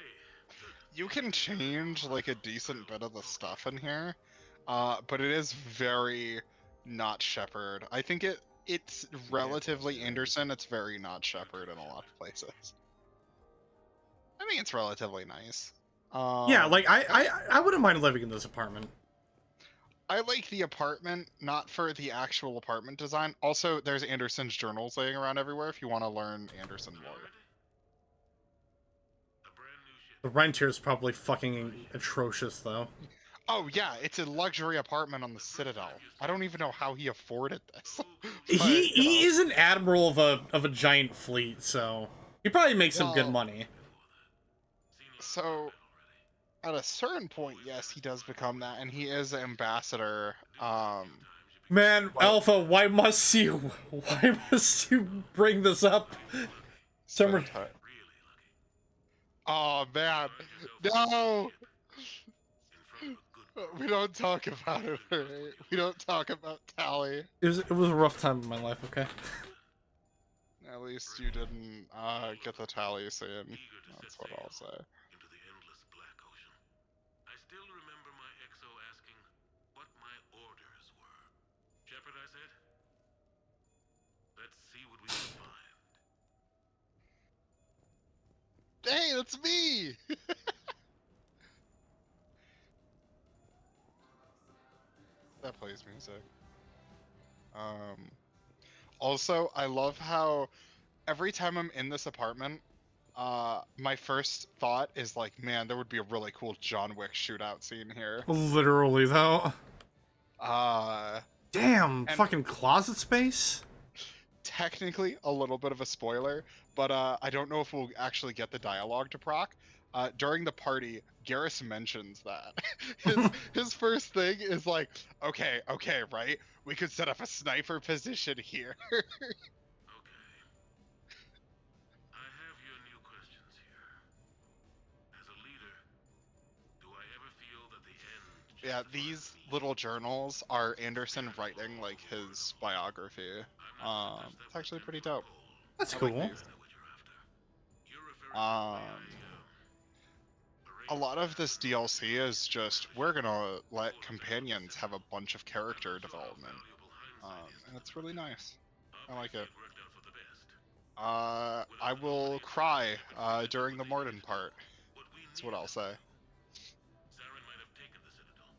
Speaker 5: Good.
Speaker 2: You can change like a decent bit of the stuff in here, but it is very not Shepard. I think it's relatively Anderson. It's very not Shepard in a lot of places. I think it's relatively nice.
Speaker 1: Yeah, like I wouldn't mind living in this apartment.
Speaker 2: I like the apartment, not for the actual apartment design. Also, there's Anderson's journals laying around everywhere if you want to learn Anderson lore.
Speaker 5: Ready? A brand new ship.
Speaker 1: The rent here is probably fucking atrocious, though.
Speaker 2: Oh yeah, it's a luxury apartment on the Citadel. I don't even know how he afforded this.
Speaker 1: He is an admiral of a giant fleet, so he probably makes some good
Speaker 2: Well,
Speaker 1: money.
Speaker 2: So, at a certain point, yes, he does become that, and he is ambassador.
Speaker 1: Man,
Speaker 2: But
Speaker 1: Alpha, why must you bring this up? Summer.
Speaker 2: spend time. Oh man, no! We don't talk about it. Right? We don't talk about Tally.
Speaker 1: It was a rough time in my life, okay?
Speaker 2: At least you didn't get the Tally scene. That's what I'll say.
Speaker 5: Into the endless black ocean. I still remember my XO asking what my orders were. Shepard, I said. Let's see what we can find.
Speaker 2: Hey, that's me! That plays music. Also, I love how every time I'm in this apartment, my first thought is like, man, there would be a really cool John Wick shootout scene here.
Speaker 1: Literally, though. Damn,
Speaker 2: And
Speaker 1: fucking closet space?
Speaker 2: technically a little bit of a spoiler, but I don't know if we'll actually get the dialogue to proc. During the party, Garrus mentions that. his first thing is like, okay, right? We could set up a sniper position here.
Speaker 5: Okay. I have your new questions here. As a leader, do I ever feel that the end
Speaker 2: Yeah, these little journals are Anderson writing like his biography. It's actually pretty dope.
Speaker 1: That's
Speaker 2: I
Speaker 1: cool.
Speaker 2: like these. A lot of this DLC is just we're gonna let companions have a bunch of character development, and it's really nice. I like it. I will cry during the Morden part. That's what I'll say.
Speaker 5: Saren might have taken the Citadel.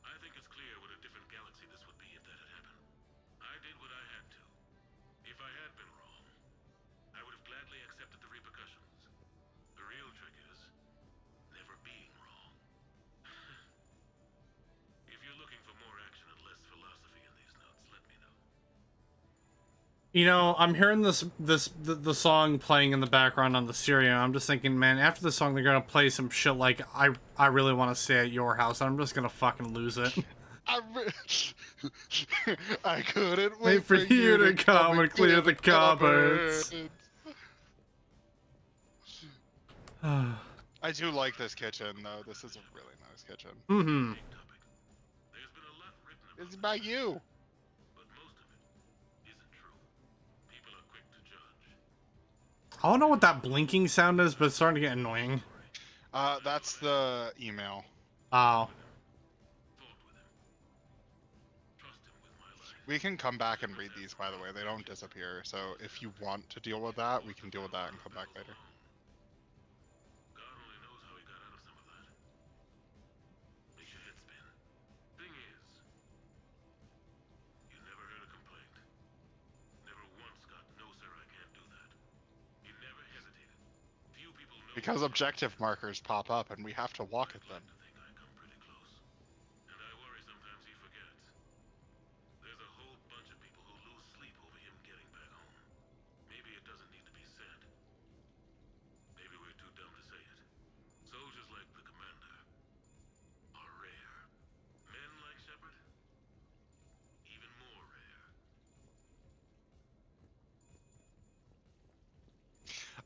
Speaker 5: I think it's clear what a different galaxy this would be if that had happened. I did what I had to. If I had been wrong, I would have gladly accepted the repercussions. The real trick is never being wrong. If you're looking for more action and less philosophy in these notes, let me know.
Speaker 1: You know, I'm hearing the song playing in the background on the stereo. I'm just thinking, man, after the song, they're gonna play some shit like I really want to stay at your house. And I'm just gonna fucking lose it.
Speaker 2: I couldn't
Speaker 1: Wait for you to come and clear the cupboards.
Speaker 2: I do like this kitchen, though. This is a really nice kitchen.
Speaker 1: Mm-hmm.
Speaker 5: There's been a lot written about
Speaker 2: It's about you.
Speaker 5: but most of it isn't true. People are quick to judge.
Speaker 1: I don't know what that blinking sound is, but it's starting to get annoying.
Speaker 2: That's the email.
Speaker 1: Oh.
Speaker 2: We can come back and read these, by the way. They don't disappear. So if you want to deal with that, we can deal with that and come back later.
Speaker 5: God only knows how he got out of some of that. Makes your head spin. Thing is, you never heard a complaint. Never once got, no sir, I can't do that. You never hesitated. Few people know.
Speaker 2: Because objective markers pop up and we have to walk at them.
Speaker 5: I think I come pretty close. And I worry sometimes he forgets. There's a whole bunch of people who lose sleep over him getting back home. Maybe it doesn't need to be said. Maybe we're too dumb to say it. Soldiers like the commander are rare. Men like Shepard, even more rare.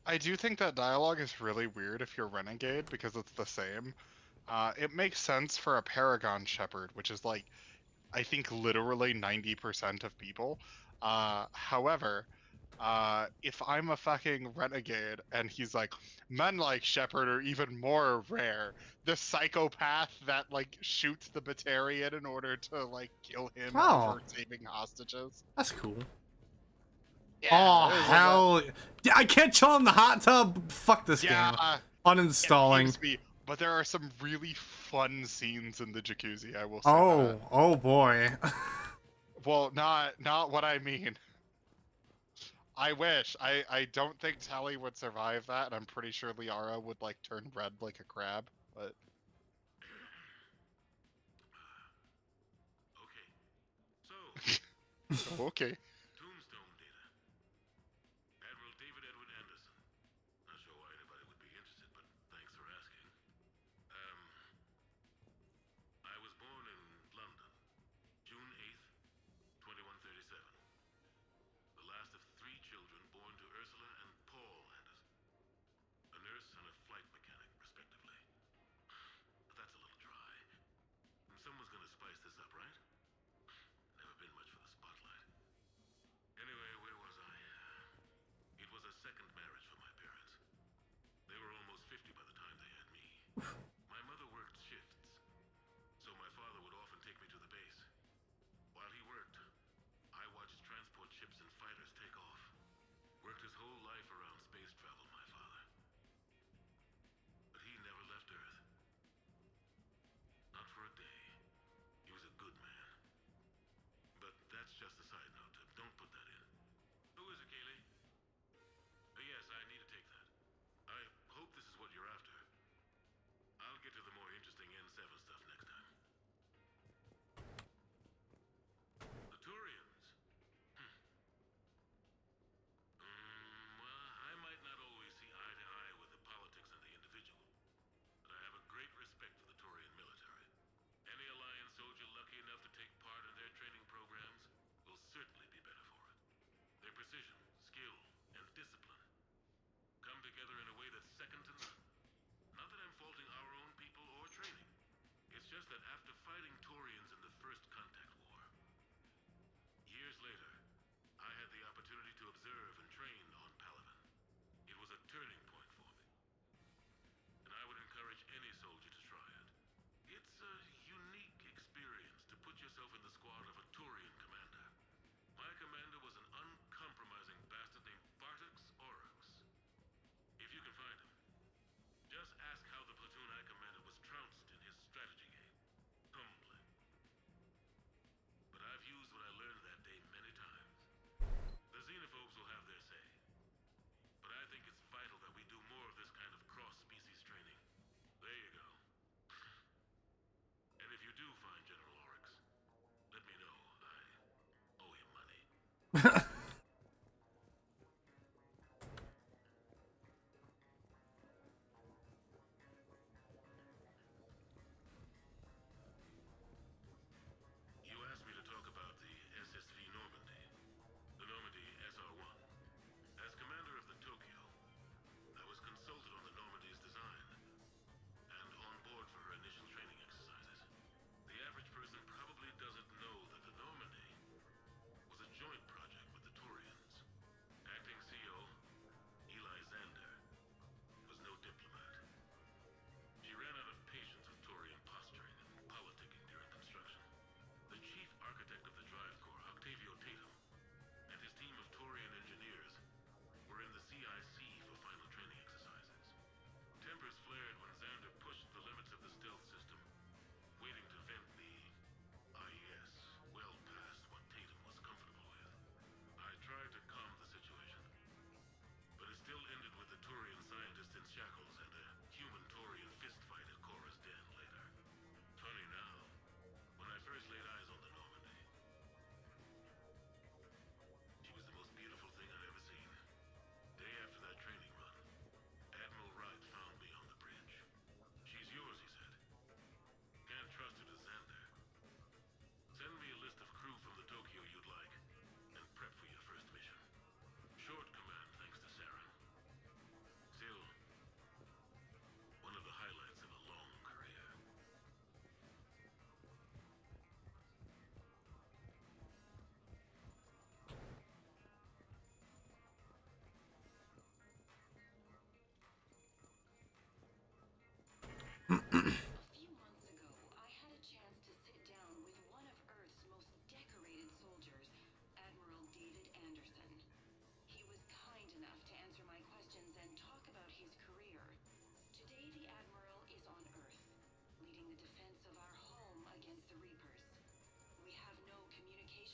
Speaker 2: I do think that dialogue is really weird if you're Renegade because it's the same. It makes sense for a Paragon Shepherd, which is like, I think literally 90% of people. However, if I'm a fucking Renegade and he's like, men like Shepard are even more rare, the psychopath that like shoots the Batarian in order to like kill him
Speaker 1: Oh.
Speaker 2: over saving hostages.
Speaker 1: That's cool.
Speaker 2: Yeah,
Speaker 1: Oh,
Speaker 2: there's a lot-
Speaker 1: hell. Yeah, I can't chill in the hot tub. Fuck this
Speaker 2: Yeah,
Speaker 1: game. Uninstalling.
Speaker 2: Excuse me, but there are some really fun scenes in the jacuzzi, I will say
Speaker 1: Oh,
Speaker 2: that.
Speaker 1: oh boy.
Speaker 2: Well, not what I mean. I wish. I don't think Tally would survive that, and I'm pretty sure Liara would like turn red like a crab, but
Speaker 5: Okay. So,
Speaker 2: okay.
Speaker 5: Tombstone data. Admiral David Edward Anderson. Not sure why anybody would be interested, but thanks for asking.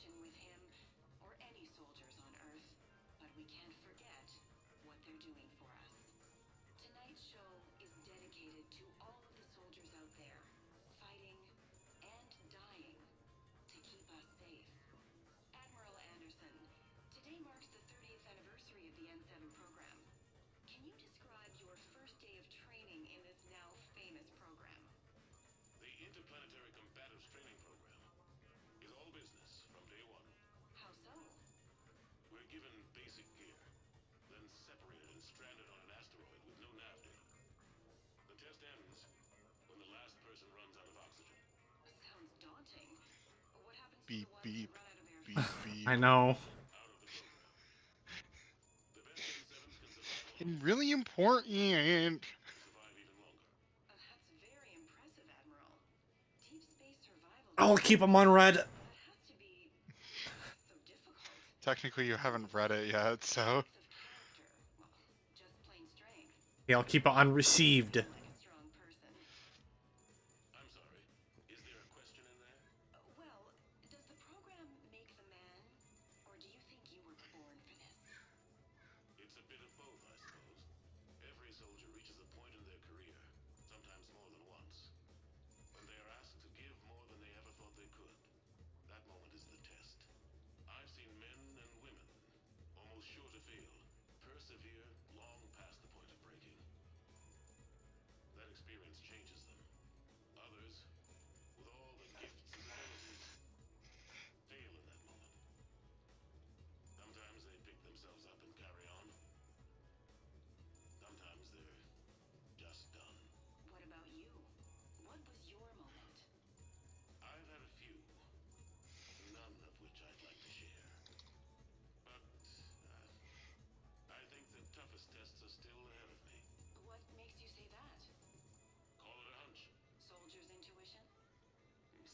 Speaker 6: mission with him or any soldiers on Earth, but we can't forget what they're doing for us. Tonight's show is dedicated to all of the soldiers out there, fighting and dying to keep us safe. Admiral Anderson, today marks the 30th anniversary of the N7 program. Can you describe your first day of training in this now famous program?
Speaker 5: The Interplanetary Combatives Training Program is all business from day one.
Speaker 6: How so?
Speaker 5: We're given basic gear, then separated and stranded on an asteroid with no nav data. The test ends when the last person runs out of oxygen.
Speaker 6: Sounds daunting. What happens
Speaker 2: Beep,
Speaker 6: to the ones
Speaker 2: beep,
Speaker 6: who run out of air
Speaker 2: beep,
Speaker 6: fuel?
Speaker 2: beep.
Speaker 1: I know.
Speaker 5: Out of the program. The best N7s can survive
Speaker 2: And really important.
Speaker 5: survive even longer.
Speaker 6: That's very impressive, Admiral. Deep space survival.
Speaker 1: I'll keep them on red.
Speaker 6: That has to be so difficult.
Speaker 2: Technically, you haven't read it yet, so.
Speaker 6: Strength of character. Well, just plain strength.
Speaker 1: Yeah, I'll keep it on received.
Speaker 6: Like a strong person.
Speaker 5: I'm sorry. Is there a question in there?
Speaker 6: Well, does the program make the man, or do you think you were born for this?
Speaker 5: It's a bit of both, I suppose. Every soldier reaches a point in their career, sometimes more than once, when they are asked to give more than they ever thought they could. That moment is the test. I've seen men and women, almost sure to fail, persevere long past the point of breaking. That experience changes them. Others, with all the gifts and abilities, fail in that moment. Sometimes they pick themselves up and carry on. Sometimes they're just done.
Speaker 6: What about you? What was your moment?
Speaker 5: I've had a few, none of which I'd like to share. But I think the toughest tests are still ahead of me.
Speaker 6: What makes you say that?
Speaker 5: Call it a hunch,
Speaker 6: Soldier's intuition?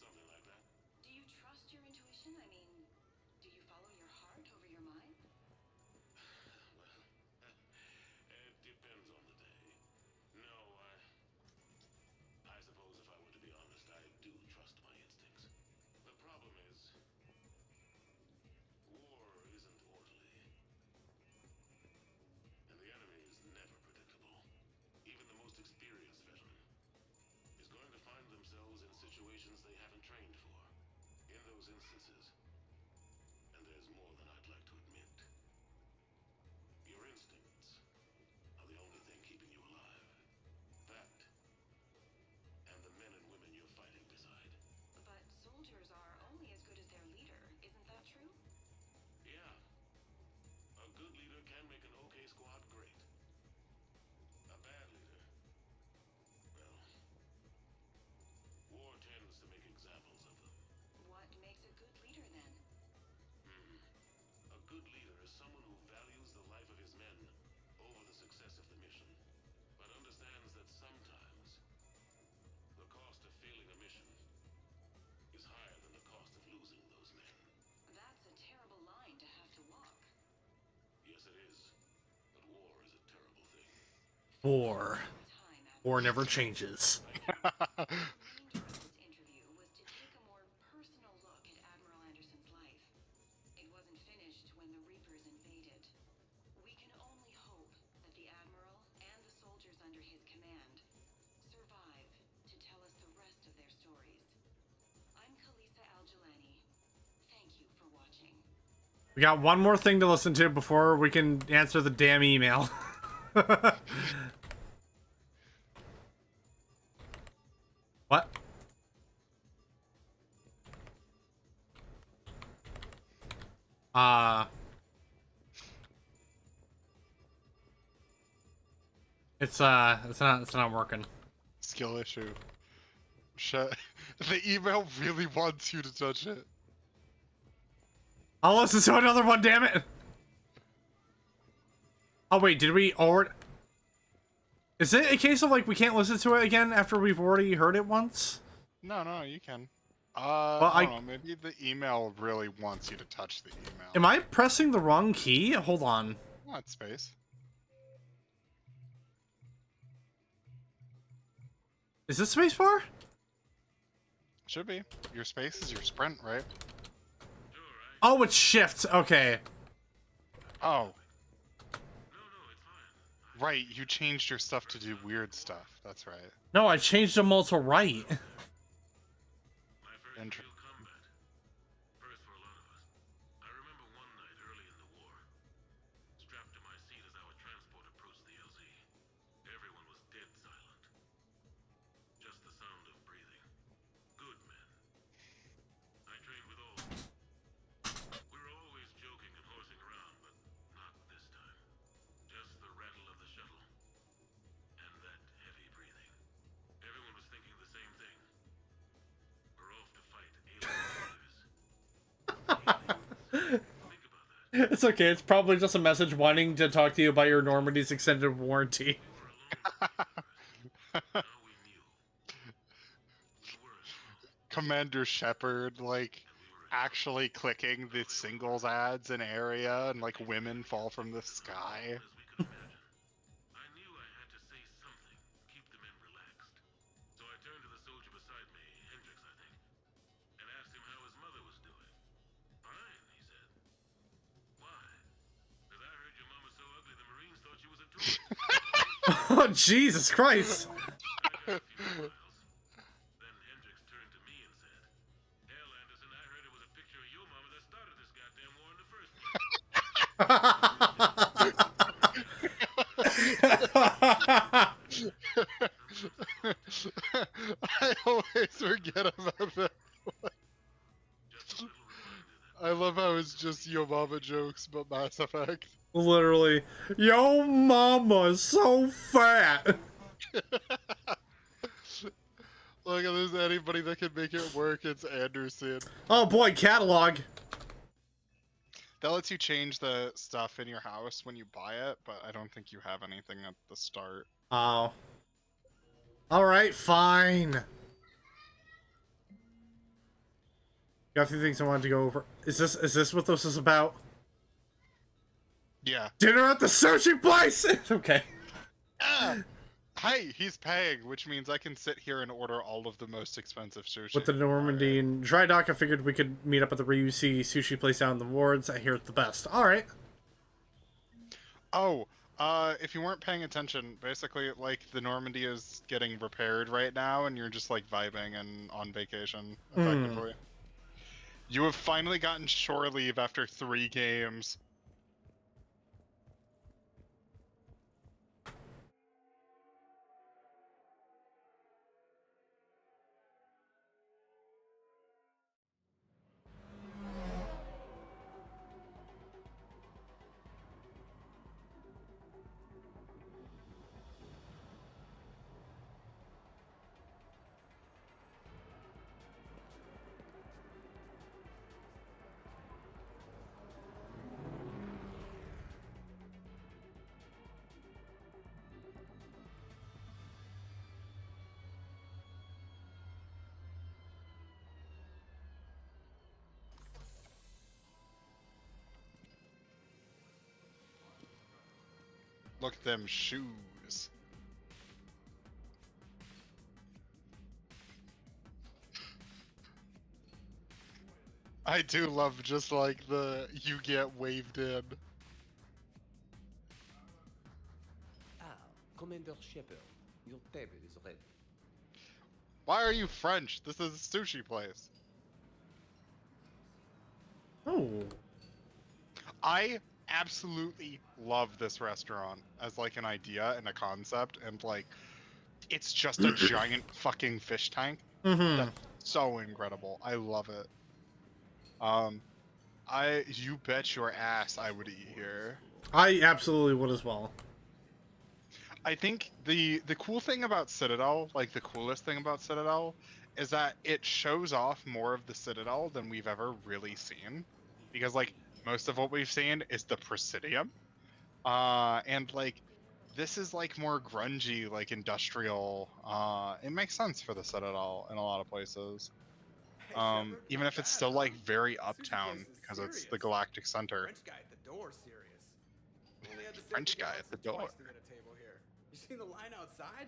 Speaker 5: something like that.
Speaker 6: Do you trust your intuition? I mean, do you follow your heart over your mind?
Speaker 5: Well, it depends on the day. No, I suppose if I were to be honest, I do trust my instincts. The problem is, war isn't orderly. And the enemy is never predictable. Even the most experienced veteran is going to find themselves in situations they haven't trained for. In those instances, and there's more than I'd like to admit, your instincts are the only thing keeping you alive. That, and the men and women you're fighting beside.
Speaker 6: But soldiers are only as good as their leader, isn't that true?
Speaker 5: Yeah. A good leader can make an okay squad great. A bad leader, well, war tends to make examples of them.
Speaker 6: What makes a good leader then?
Speaker 5: A good leader is someone who values the life of his men over the success of the mission, but understands that sometimes the cost of failing a mission is higher than the cost of losing those men.
Speaker 6: That's a terrible line to have to walk.
Speaker 5: Yes, it is. But war is a terrible thing.
Speaker 1: War.
Speaker 6: Time at
Speaker 1: War never changes.
Speaker 6: the main draw of this interview was to take a more personal look at Admiral Anderson's life. It wasn't finished when the Reapers invaded. We can only hope that the Admiral and the soldiers under his command survive to tell us the rest of their stories. I'm Kalisa Al-Jalani. Thank you for watching.
Speaker 1: We got one more thing to listen to before we can answer the damn email. What? It's not working.
Speaker 2: Skill issue. Shit. The email really wants you to touch it.
Speaker 1: I'll listen to another one, damn it! Oh wait, did we already... Is it a case of like we can't listen to it again after we've already heard it once?
Speaker 2: No, you can.
Speaker 1: Well,
Speaker 2: I don't know, maybe the email really wants you to touch the email.
Speaker 1: Am I pressing the wrong key? Hold on.
Speaker 2: Not space.
Speaker 1: Is this spacebar?
Speaker 2: Should be. Your space is your sprint, right?
Speaker 5: Sure,
Speaker 1: Oh, it's shift. Okay.
Speaker 2: Oh. Right, you changed your stuff to do weird stuff. That's right.
Speaker 1: No, I changed them all to right.
Speaker 5: My first
Speaker 2: Inter-
Speaker 5: real combat. First for a lot of us. I remember one night early in the war, strapped to my seat as our transport approached the LZ. Everyone was dead silent. Just the sound of breathing. Good men. I trained with all of them. We were always joking and horsing around, but not this time. Just the rattle of the shuttle. And that heavy breathing. Everyone was thinking the same thing. We're off to fight alien killers. Aliens. Think about that.
Speaker 1: It's okay. It's probably just a message wanting to talk to you about your Normandy's extended warranty.
Speaker 5: Now we knew. We weren't alone.
Speaker 2: Commander Shepard, like, actually clicking the singles ads in area and, like, women fall from the sky.
Speaker 5: As we could imagine. I knew I had to say something, keep the men relaxed. So I turned to the soldier beside me, Hendrix, I think, and asked him how his mother was doing. Fine, he said. Why? Because I heard your mama's so ugly the Marines thought she was a tourist.
Speaker 1: Oh, Jesus Christ.
Speaker 5: I got a few miles. Then Hendrix turned to me and said, Hell, Anderson, I heard it was a picture of your mama that started this goddamn war in the first place.
Speaker 2: I always forget about that.
Speaker 5: Just a little reminder that
Speaker 2: I love how it's just Yo Mama jokes, but Mass Effect.
Speaker 1: Literally. Yo mama's so fat.
Speaker 2: Look, if there's anybody that can make it work, it's Anderson.
Speaker 1: Oh boy, catalog.
Speaker 2: That lets you change the stuff in your house when you buy it, but I don't think you have anything at the start.
Speaker 1: Oh. Alright, fine. Got a few things I wanted to go over. Is this what this is about?
Speaker 2: Yeah.
Speaker 1: Dinner at the sushi place! Okay.
Speaker 2: Ah! Hey, he's paying, which means I can sit here and order all of the most expensive sushi.
Speaker 1: With the Normandy and Dry Dock, I figured we could meet up at the Ryusui sushi place down in the wards. I hear it's the best. Alright.
Speaker 2: Oh, if you weren't paying attention, basically, like, the Normandy is getting repaired right now, and you're just, like, vibing and on vacation, effectively. You have finally gotten shore leave after 3 games. Look at them shoes. I do love just like the you get waved in.
Speaker 4: Ah, Commander Shepard, your table is ready.
Speaker 2: Why are you French? This is a sushi place.
Speaker 1: Oh.
Speaker 2: I absolutely love this restaurant as like an idea and a concept, and like it's just a giant fucking fish tank.
Speaker 1: Mm-hmm.
Speaker 2: That's so incredible. I love it. You bet your ass I would eat here.
Speaker 1: I absolutely would as well.
Speaker 2: I think the cool thing about Citadel, like the coolest thing about Citadel, is that it shows off more of the Citadel than we've ever really seen. Because like most of what we've seen is the Presidium. And like this is like more grungy, like industrial. It makes sense for the Citadel in a lot of places. Even if it's still like very uptown because it's the galactic center.
Speaker 7: French guy at the door, serious. Only had to say
Speaker 2: French
Speaker 7: to get
Speaker 2: guy at the door.
Speaker 7: twice to get a table here. You seen the line outside?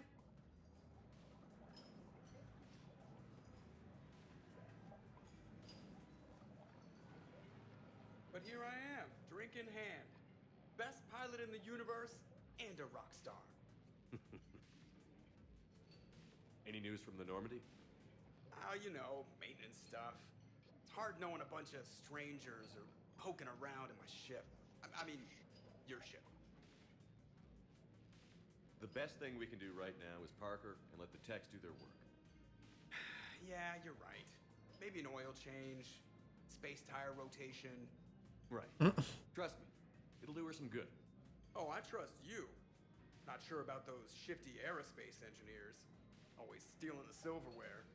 Speaker 7: But here I am, drink in hand. Best pilot in the universe and a rock star.
Speaker 8: Any news from the Normandy?
Speaker 7: You know, maintenance stuff. It's hard knowing a bunch of strangers or poking around in my ship. I mean, your ship.
Speaker 8: The best thing we can do right now is Parker and let the techs do their work.
Speaker 7: Yeah, you're right. Maybe an oil change, space tire rotation.
Speaker 8: Right. Trust me, it'll do her some good.
Speaker 7: Oh, I trust you. Not sure about those shifty aerospace engineers. Always stealing the silverware.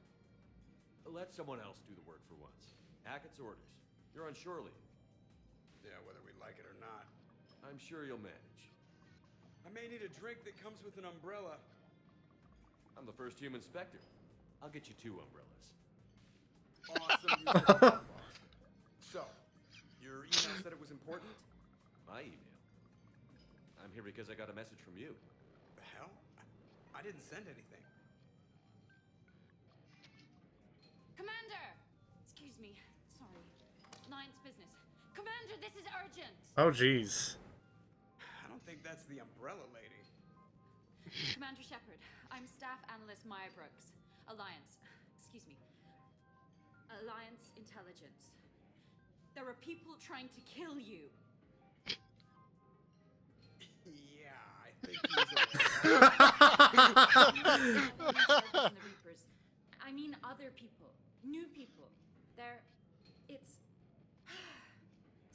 Speaker 8: Let someone else do the work for once. Hackett's orders. You're on shore leave.
Speaker 7: Yeah, whether we like it or not.
Speaker 8: I'm sure you'll manage.
Speaker 7: I may need a drink that comes with an umbrella.
Speaker 8: I'm the first human Spectre. I'll get you 2 umbrellas.
Speaker 7: Awesome. use of the boss. So, your email said it was important?
Speaker 8: My email. I'm here because I got a message from you.
Speaker 7: The hell? I didn't send anything.
Speaker 9: Commander! Excuse me. Sorry. Nine's business. Commander, this is urgent!
Speaker 1: Oh, jeez.
Speaker 7: I don't think that's the umbrella lady.
Speaker 9: Commander Shepard, I'm Staff Analyst Maya Brooks. Alliance. Excuse me. Alliance Intelligence. There are people trying to kill you.
Speaker 7: Yeah, I think he's
Speaker 9: The Reapers. I mean other people. New people.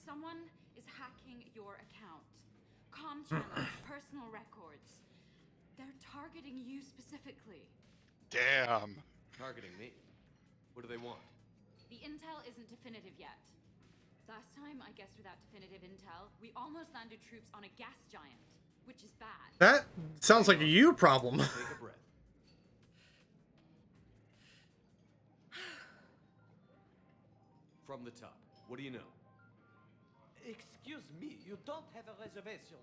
Speaker 9: Someone is hacking your account. Comm channels, personal records. They're targeting you specifically.
Speaker 2: Damn.
Speaker 8: Targeting me. What do they want?
Speaker 9: The intel isn't definitive yet. Last time, I guess without definitive intel, we almost landed troops on a gas giant, which is bad.
Speaker 1: That sounds like a you problem.
Speaker 8: Take a breath. From the top, what do you know?
Speaker 4: Excuse me, you don't have a reservation.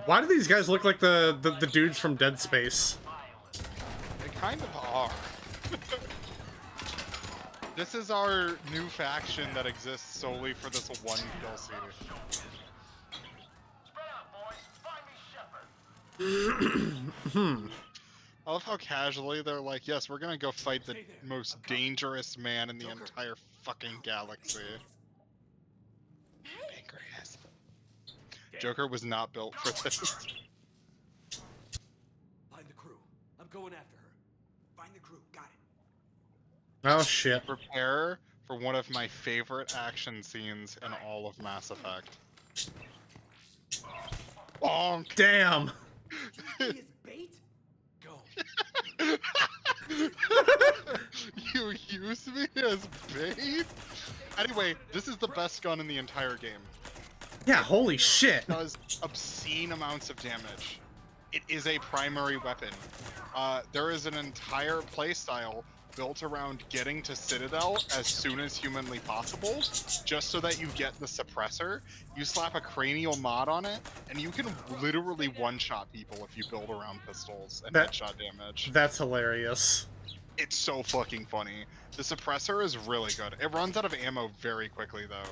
Speaker 1: Why do these guys look like the dudes from Dead Space?
Speaker 2: They kind of are. This is our new faction that exists solely for this one DLC. I love how casually they're like, yes, we're gonna go fight the most dangerous man in the entire fucking galaxy. Pancreas. Joker was not built for this.
Speaker 8: Find the crew. I'm going after her.
Speaker 7: Find the crew. Got it.
Speaker 1: Oh shit.
Speaker 2: Prepare for one of my favorite action scenes in all of Mass Effect. Bonk!
Speaker 1: Damn.
Speaker 7: He is bait? Go.
Speaker 2: You use me as bait? Anyway, this is the best gun in the entire game.
Speaker 1: Yeah, holy shit.
Speaker 2: It does obscene amounts of damage. It is a primary weapon. There is an entire playstyle built around getting to Citadel as soon as humanly possible, just so that you get the suppressor. You slap a cranial mod on it, and you can literally one-shot people if you build around pistols and headshot damage.
Speaker 1: That's hilarious.
Speaker 2: It's so fucking funny. The suppressor is really good. It runs out of ammo very quickly, though,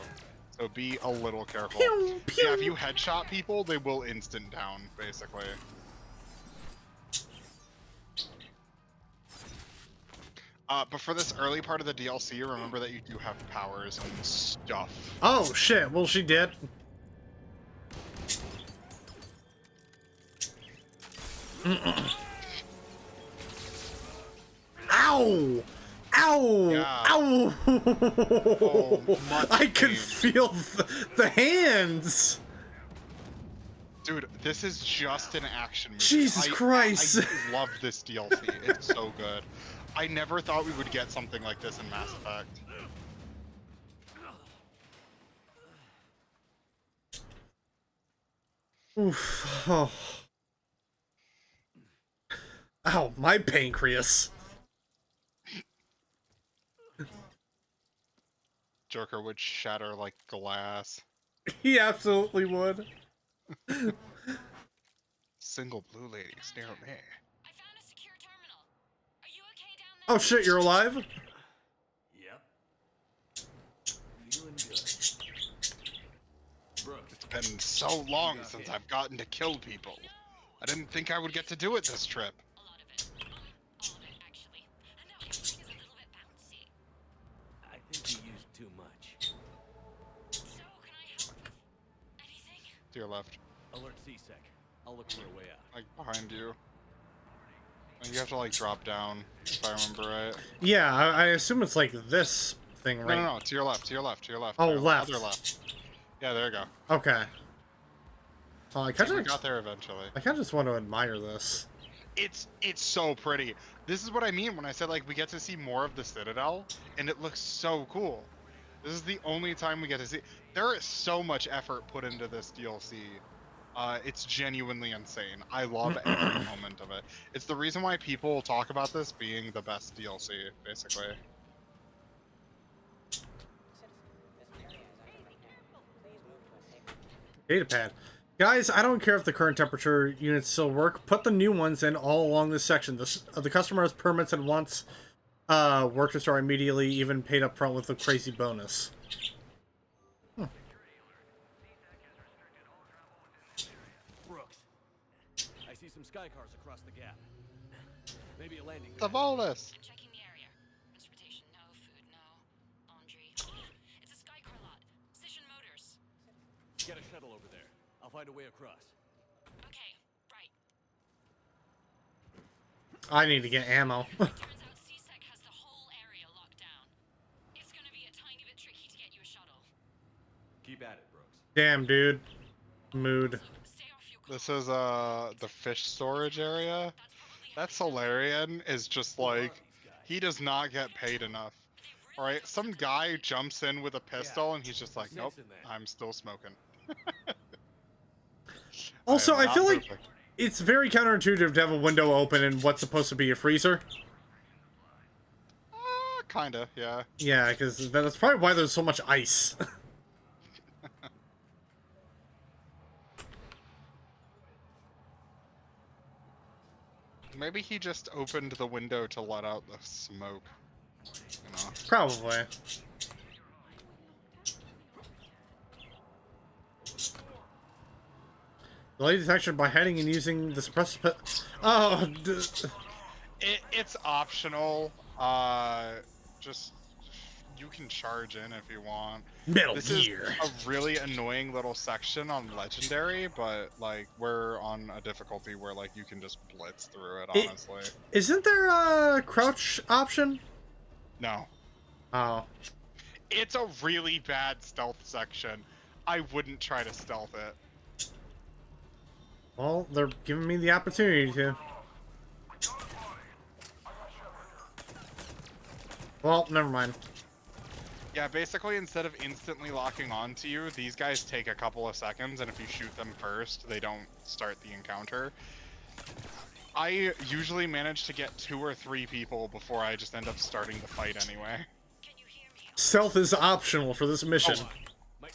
Speaker 2: so be a little careful.
Speaker 1: Pew, pew.
Speaker 2: Yeah, if you headshot people, they will instant down, basically. But for this early part of the DLC, remember that you do have powers and stuff.
Speaker 1: Oh shit, well she did. Ow! Ow!
Speaker 2: Yeah.
Speaker 1: Ow!
Speaker 2: Oh, much
Speaker 1: I could
Speaker 2: pain.
Speaker 1: feel the hands!
Speaker 2: Dude, this is just an action movie.
Speaker 1: Jesus Christ.
Speaker 2: I love this DLC. It's so good. I never thought we would get something like this in Mass Effect.
Speaker 1: Oof. Oh. Ow, my pancreas.
Speaker 2: Joker would shatter like glass.
Speaker 1: He absolutely would.
Speaker 2: Single blue ladies near me.
Speaker 3: I found a secure terminal. Are you okay down there?
Speaker 1: Oh shit, you're alive?
Speaker 8: Yeah.
Speaker 2: been so long since I've gotten to kill people. I didn't think I would get to do it this trip.
Speaker 3: A lot of it. All of it, actually. And now everything is a little bit bouncy.
Speaker 8: I think you used too much.
Speaker 3: So, can I help with anything?
Speaker 2: To your left,
Speaker 8: Alert C-Sec. I'll look for a way out.
Speaker 2: like behind you. And you have to like drop down, if I remember right.
Speaker 1: Yeah, I assume it's like this thing, right?
Speaker 2: No, to your left, to your left, to your left.
Speaker 1: Oh,
Speaker 2: to your
Speaker 1: left.
Speaker 2: Other left. Yeah, there you go.
Speaker 1: Okay. Oh, I
Speaker 2: We
Speaker 1: kind of
Speaker 2: got there eventually.
Speaker 1: just want to admire this.
Speaker 2: It's so pretty. This is what I mean when I said like we get to see more of the Citadel, and it looks so cool. This is the only time we get to see. There is so much effort put into this DLC. It's genuinely insane. I love every moment of it. It's the reason why people talk about this being the best DLC, basically.
Speaker 1: Data pad. Guys, I don't care if the current temperature units still work. Put the new ones in all along this section. The customer has permits and wants work to start immediately, even paid up front with a crazy bonus.
Speaker 8: Brooks. I see some sky cars across the gap. Maybe a landing.
Speaker 2: The bolus.
Speaker 3: I'm checking the area. Transportation, no. Food, no. Laundry. It's a Skycar lot. Cision Motors.
Speaker 8: Get a shuttle over there. I'll find a way across.
Speaker 3: Okay, right.
Speaker 1: I need to get ammo.
Speaker 3: Turns out C-Sec has the whole area locked down. It's gonna be a tiny bit tricky to get you a shuttle.
Speaker 8: Keep at it, Brooks.
Speaker 1: Damn, dude. Mood.
Speaker 3: Stay off your
Speaker 2: This is the fish storage area. That Solarian is just like, he does not get paid enough. All right, some guy jumps in with a pistol and he's just like, nope, I'm still smoking.
Speaker 1: Also, I
Speaker 2: not
Speaker 1: feel like
Speaker 2: perfect.
Speaker 1: it's very counterintuitive to have a window open in what's supposed to be a freezer.
Speaker 2: Kinda, yeah.
Speaker 1: Yeah, because that's probably why there's so much ice.
Speaker 2: Maybe he just opened the window to let out the smoke. You know?
Speaker 1: Probably. Delay detection by hiding and using the suppressor. Oh,
Speaker 2: It's optional. Just you can charge in if you want.
Speaker 1: Metal
Speaker 2: This
Speaker 1: Gear.
Speaker 2: is a really annoying little section on Legendary, but like we're on a difficulty where like you can just blitz through it. Honestly,
Speaker 1: Isn't there a crouch option?
Speaker 2: no.
Speaker 1: Oh.
Speaker 2: It's a really bad stealth section. I wouldn't try to stealth it.
Speaker 1: Well, they're giving me the opportunity to. Well, never mind.
Speaker 2: Yeah, basically instead of instantly locking onto you, these guys take a couple of seconds, and if you shoot them first, they don't start the encounter. I usually manage to get 2 or 3 people before I just end up starting the fight anyway.
Speaker 1: Stealth is optional for this mission.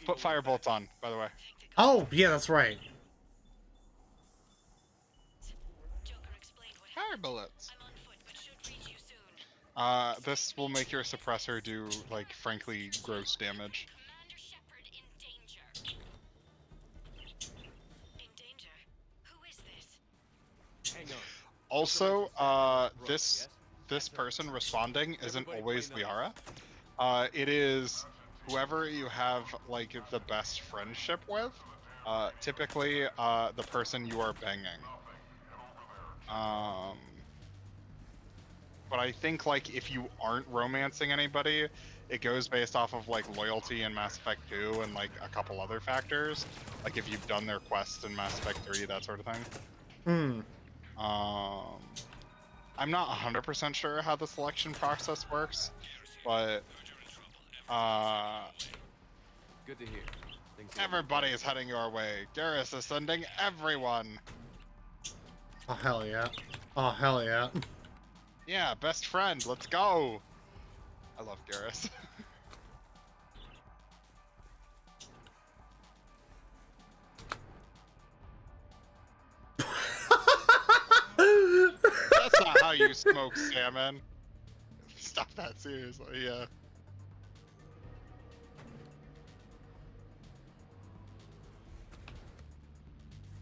Speaker 2: Put fire bolts on, by the way.
Speaker 1: Oh, yeah, that's right.
Speaker 2: Fire bullets.
Speaker 3: I'm on foot, but should reach you soon.
Speaker 2: This will make your suppressor do, like, frankly, gross damage.
Speaker 3: Commander Shepard in danger. In danger? Who is this?
Speaker 8: Hang on.
Speaker 2: Also, this person responding isn't always Liara. It is whoever you have, like, the best friendship with. Typically, the person you are banging. But I think, like, if you aren't romancing anybody, it goes based off of, like, loyalty in Mass Effect 2 and, like, a couple other factors. Like, if you've done their quests in Mass Effect 3, that sort of thing. I'm not 100% sure how the selection process works, but,
Speaker 8: Good to hear. Things
Speaker 2: everybody is heading your way. Garrus is sending everyone.
Speaker 1: Oh, hell yeah. Oh, hell yeah.
Speaker 2: Yeah, best friend, let's go. I love Garrus. That's not how you smoke salmon. Stop that, seriously, yeah.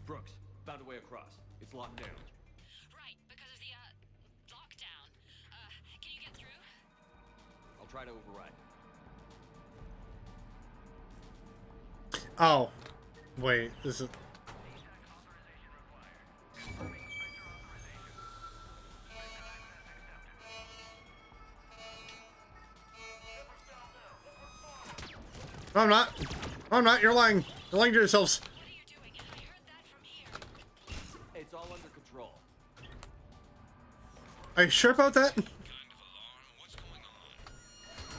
Speaker 8: Brooks, found a way across. It's locked down.
Speaker 3: Right, because of the, lockdown. Can you get through?
Speaker 8: I'll try to override.
Speaker 1: Oh, wait, this is... No, I'm not. No, I'm not. You're lying. You're lying to yourselves.
Speaker 3: What are you doing? I heard that from here.
Speaker 8: It's all under control.
Speaker 1: Are you sure about that?
Speaker 5: Kind of alarm. What's going on?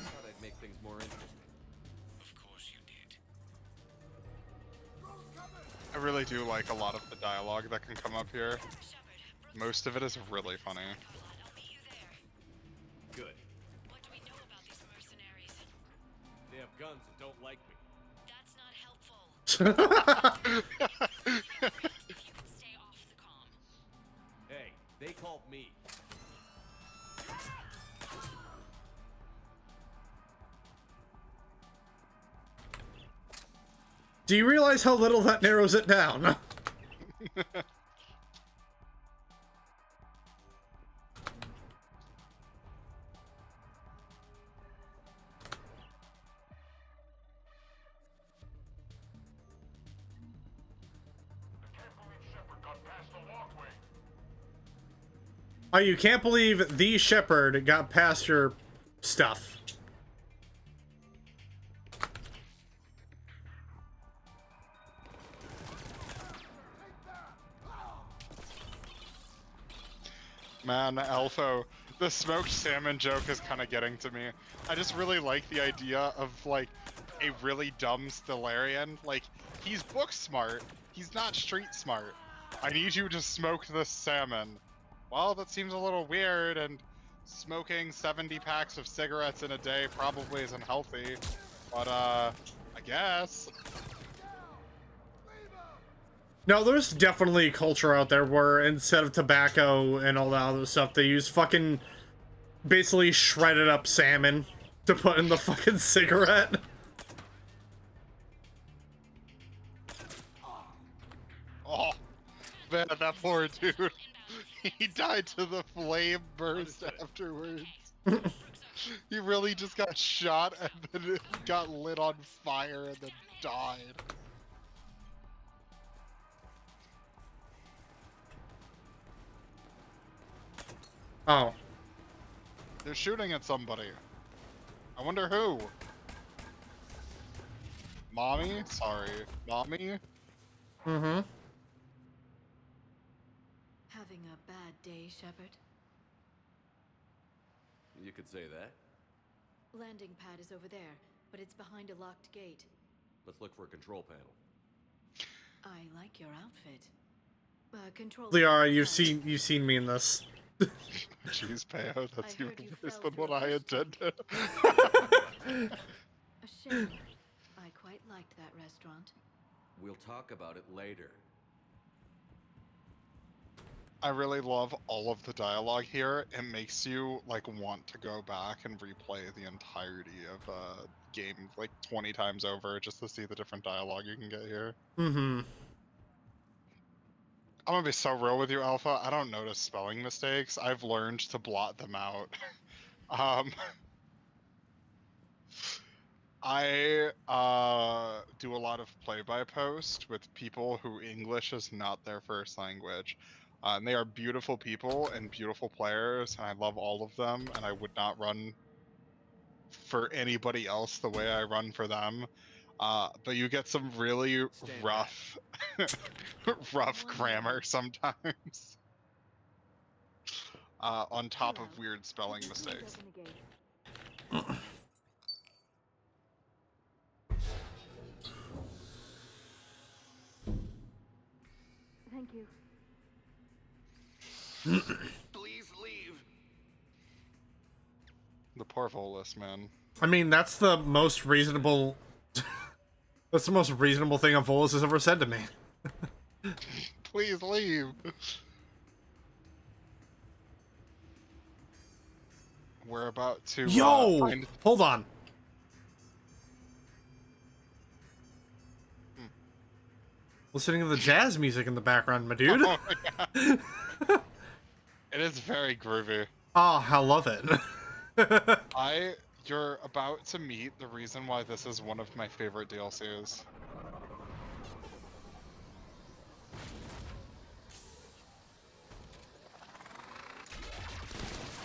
Speaker 8: Thought I'd make things more interesting.
Speaker 5: Of course you did.
Speaker 2: I really do like a lot of the dialogue that can come up here.
Speaker 3: Shepard, Brooks,
Speaker 2: Most of it is really funny.
Speaker 3: I'll meet you there.
Speaker 8: Good.
Speaker 3: What do we know about these mercenaries?
Speaker 8: They have guns and don't like me.
Speaker 3: That's not helpful. If you can stay off the comm.
Speaker 8: Hey, they called me.
Speaker 1: Do you realize how little that narrows it down? Oh, you can't believe the Shepherd got past your stuff.
Speaker 2: Man, Elfo, the smoked salmon joke is kind of getting to me. I just really like the idea of, like, a really dumb Stellarian. Like, he's book smart, he's not street smart. I need you to smoke this salmon. Well, that seems a little weird, and smoking 70 packs of cigarettes in a day probably isn't healthy. But, I guess.
Speaker 1: No, there's definitely a culture out there where instead of tobacco and all that other stuff, they use fucking basically shredded up salmon to put in the fucking cigarette.
Speaker 2: Oh, man, that poor dude. He died to the flame burst afterwards. He really just got shot and then it got lit on fire and then died.
Speaker 1: Oh.
Speaker 2: They're shooting at somebody. I wonder who. Mommy? Sorry. Mommy?
Speaker 1: Mm-hmm.
Speaker 3: Having a bad day, Shepard?
Speaker 8: You could say that.
Speaker 3: Landing pad is over there, but it's behind a locked gate.
Speaker 8: Let's look for a control panel.
Speaker 3: I like your outfit. Control.
Speaker 1: Liara, you've seen me in this.
Speaker 2: Jeez, Peo, that's
Speaker 3: I
Speaker 2: even
Speaker 3: heard you
Speaker 2: worse
Speaker 3: fell
Speaker 2: than
Speaker 3: through
Speaker 2: what
Speaker 3: a
Speaker 2: I
Speaker 3: restaurant.
Speaker 2: intended.
Speaker 3: A shame. I quite liked that restaurant.
Speaker 8: We'll talk about it later.
Speaker 2: I really love all of the dialogue here. It makes you, like, want to go back and replay the entirety of game, like, 20 times over just to see the different dialogue you can get here.
Speaker 1: Mm-hmm.
Speaker 2: I'm gonna be so real with you, Alpha. I don't notice spelling mistakes. I've learned to blot them out. I do a lot of play-by-post with people who English is not their first language. And they are beautiful people and beautiful players, and I love all of them, and I would not run for anybody else the way I run for them. But you get some really rough, rough grammar sometimes. On top of weird spelling mistakes.
Speaker 3: Thank you.
Speaker 8: Please leave.
Speaker 2: The poor Volus, man.
Speaker 1: I mean, that's the most reasonable... that's the most reasonable thing a Volus has ever said to me.
Speaker 2: Please leave. We're about to
Speaker 1: Yo! Hold on. Listening to the jazz music in the background, my dude.
Speaker 2: Oh, yeah. It is very groovy.
Speaker 1: Oh, I love it.
Speaker 2: You're about to meet the reason why this is one of my favorite DLCs.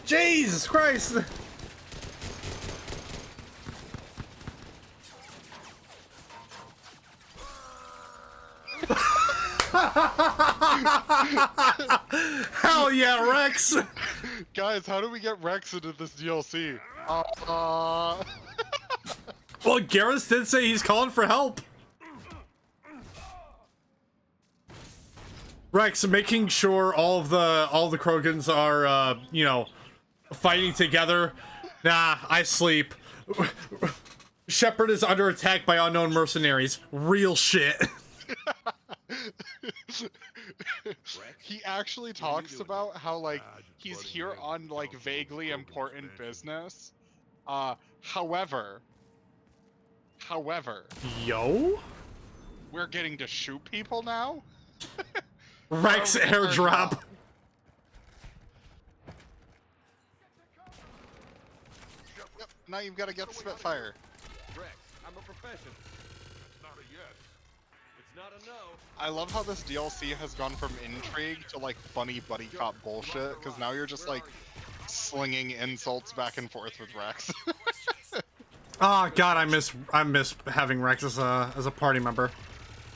Speaker 1: Jesus Christ! Hell yeah, Rex!
Speaker 2: Guys, how do we get Rex into this DLC?
Speaker 1: Well, Garrus did say he's calling for help. Rex, making sure all the Krogans are, you know, fighting together. Nah, I sleep. Shepard is under attack by unknown mercenaries. Real shit.
Speaker 2: He actually talks about how, like, he's here on, like, vaguely important business. However,
Speaker 1: Yo?
Speaker 2: we're getting to shoot people now?
Speaker 1: Rex airdrop.
Speaker 2: Yep, now you've got to get the Spitfire.
Speaker 8: Rex, I'm a professional.
Speaker 5: That's not a yes.
Speaker 8: It's not a no.
Speaker 2: I love how this DLC has gone from intrigue to, like, funny buddy cop bullshit, because now you're just, like, slinging insults back and forth with Rex.
Speaker 1: Oh god, I miss having Rex as a party member.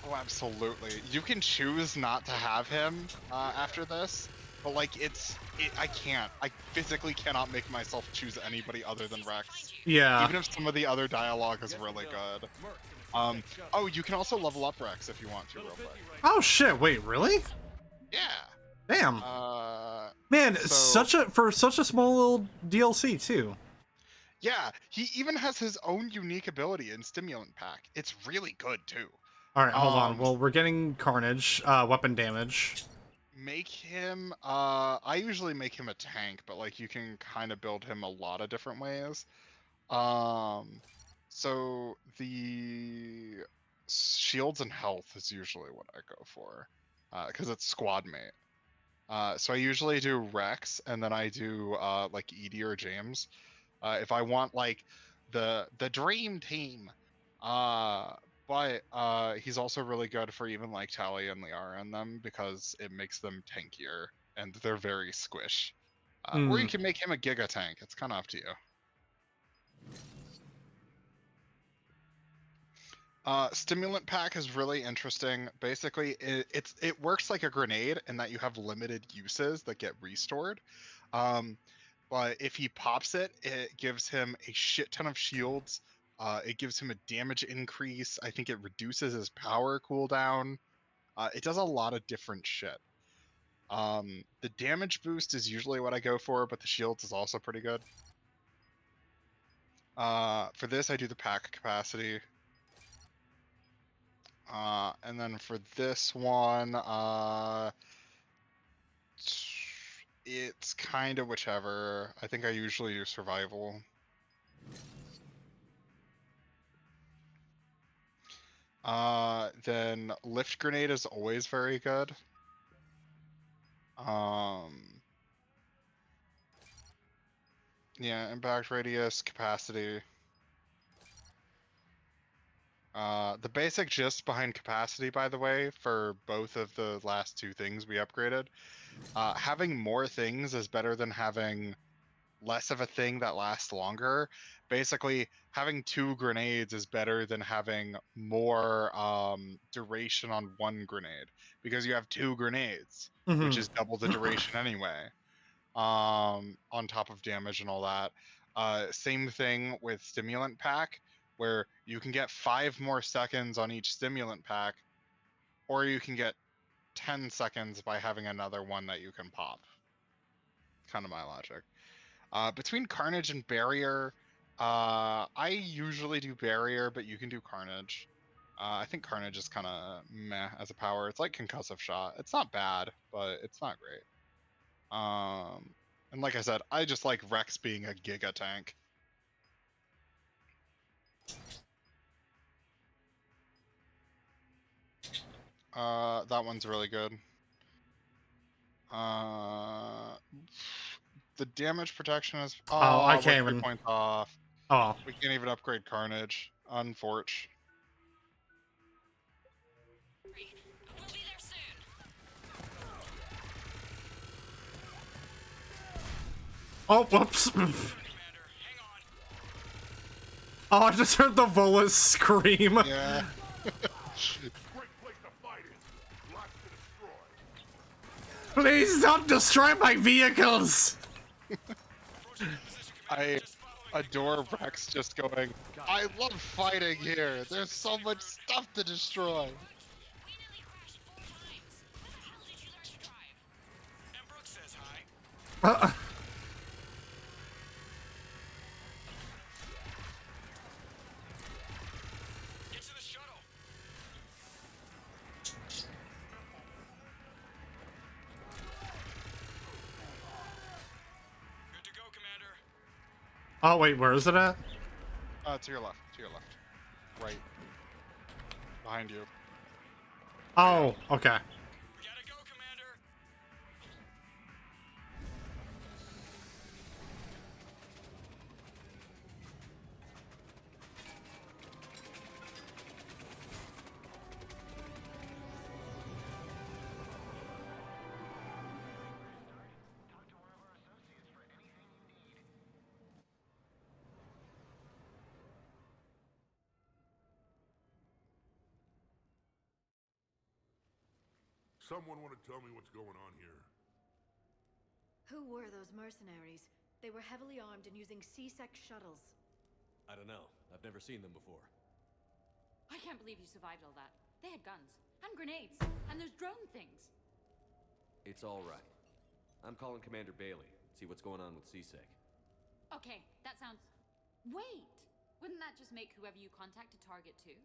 Speaker 2: Oh, absolutely. You can choose not to have him after this, but like I can't. I physically cannot make myself choose anybody other than Rex.
Speaker 1: Yeah.
Speaker 2: Even if some of the other dialogue is really good. Oh, you can also level up Rex if you want to real quick.
Speaker 1: Oh shit, wait, really?
Speaker 2: Yeah.
Speaker 1: Damn. Man,
Speaker 2: so-
Speaker 1: for such a small little DLC too.
Speaker 2: Yeah, he even has his own unique ability in Stimulant Pack. It's really good too.
Speaker 1: Alright, hold on. Well, we're getting Carnage, weapon damage.
Speaker 2: Make him I usually make him a tank, but like you can kind of build him a lot of different ways. So the shields and health is usually what I go for, because it's squad mate. So I usually do Rex, and then I do like Edie or James. If I want like the dream team, but he's also really good for even like Tally and Liara and them, because it makes them tankier and they're very squish. Or you can make him a Giga Tank. It's kind of up to you. Stimulant Pack is really interesting. Basically, it works like a grenade in that you have limited uses that get restored. But if he pops it, it gives him a shit ton of shields. It gives him a damage increase. I think it reduces his power cooldown. It does a lot of different shit. The damage boost is usually what I go for, but the shields is also pretty good. For this, I do the pack capacity. And then for this one, it's kind of whichever. I think I usually use survival. Then lift grenade is always very good. Yeah, impact radius, capacity. The basic gist behind capacity, by the way, for both of the last two things we upgraded, having more things is better than having less of a thing that lasts longer. Basically, having 2 grenades is better than having more duration on 1 grenade, because you have 2 grenades, which is double the duration anyway, on top of damage and all that. Same thing with Stimulant Pack, where you can get 5 more seconds on each Stimulant Pack, or you can get 10 seconds by having another one that you can pop. Kind of my logic. Between Carnage and Barrier, I usually do Barrier, but you can do Carnage. I think Carnage is kind of meh as a power. It's like Concussive Shot. It's not bad, but it's not great. And like I said, I just like Rex being a Giga Tank. That one's really good. The damage protection is.
Speaker 1: Oh, I
Speaker 2: We're
Speaker 1: can't
Speaker 2: 3
Speaker 1: even.
Speaker 2: points off.
Speaker 1: Oh,
Speaker 2: We can't even upgrade Carnage. Unfortunate.
Speaker 3: We'll be there soon.
Speaker 1: oh, whoops.
Speaker 8: Commander, hang on.
Speaker 1: Oh, I just heard the Volus scream.
Speaker 2: Yeah.
Speaker 5: Great place to fight in. Lots to destroy.
Speaker 1: Please don't destroy my vehicles.
Speaker 2: I adore Rex just going, I love fighting here. There's so much stuff to destroy.
Speaker 3: We nearly crashed 4 times. How the hell did you learn to drive?
Speaker 8: And Brooks says hi. Get to the shuttle. Good to go, Commander.
Speaker 1: Oh wait, where is it at?
Speaker 2: To your left. To your left. Right. Behind you.
Speaker 1: Oh, okay.
Speaker 8: We gotta go, Commander.
Speaker 5: Someone want to tell me what's going on here?
Speaker 10: Who were those mercenaries? They were heavily armed and using C-Sec shuttles.
Speaker 8: I don't know. I've never seen them before.
Speaker 9: I can't believe you survived all that. They had guns and grenades and those drone things.
Speaker 8: It's all right. I'm calling Commander Bailey. See what's going on with C-Sec.
Speaker 9: Okay, that sounds. Wait! Wouldn't that just make whoever you contact a target too?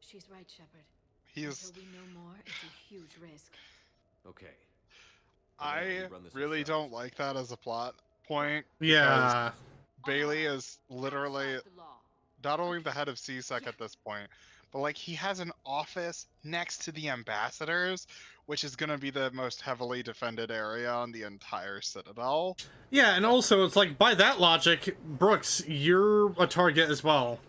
Speaker 10: She's right, Shepard.
Speaker 2: He's.
Speaker 10: Until we know more, it's a huge risk.
Speaker 8: Okay.
Speaker 2: I really don't like that as a plot point.
Speaker 1: Yeah.
Speaker 2: Bailey is literally
Speaker 9: Outside the law.
Speaker 2: not only the head of CSEC at this point, but like he has an office next to the ambassadors, which is going to be the most heavily defended area on the entire Citadel.
Speaker 1: Yeah, and also it's like by that logic, Brooks, you're a target as well.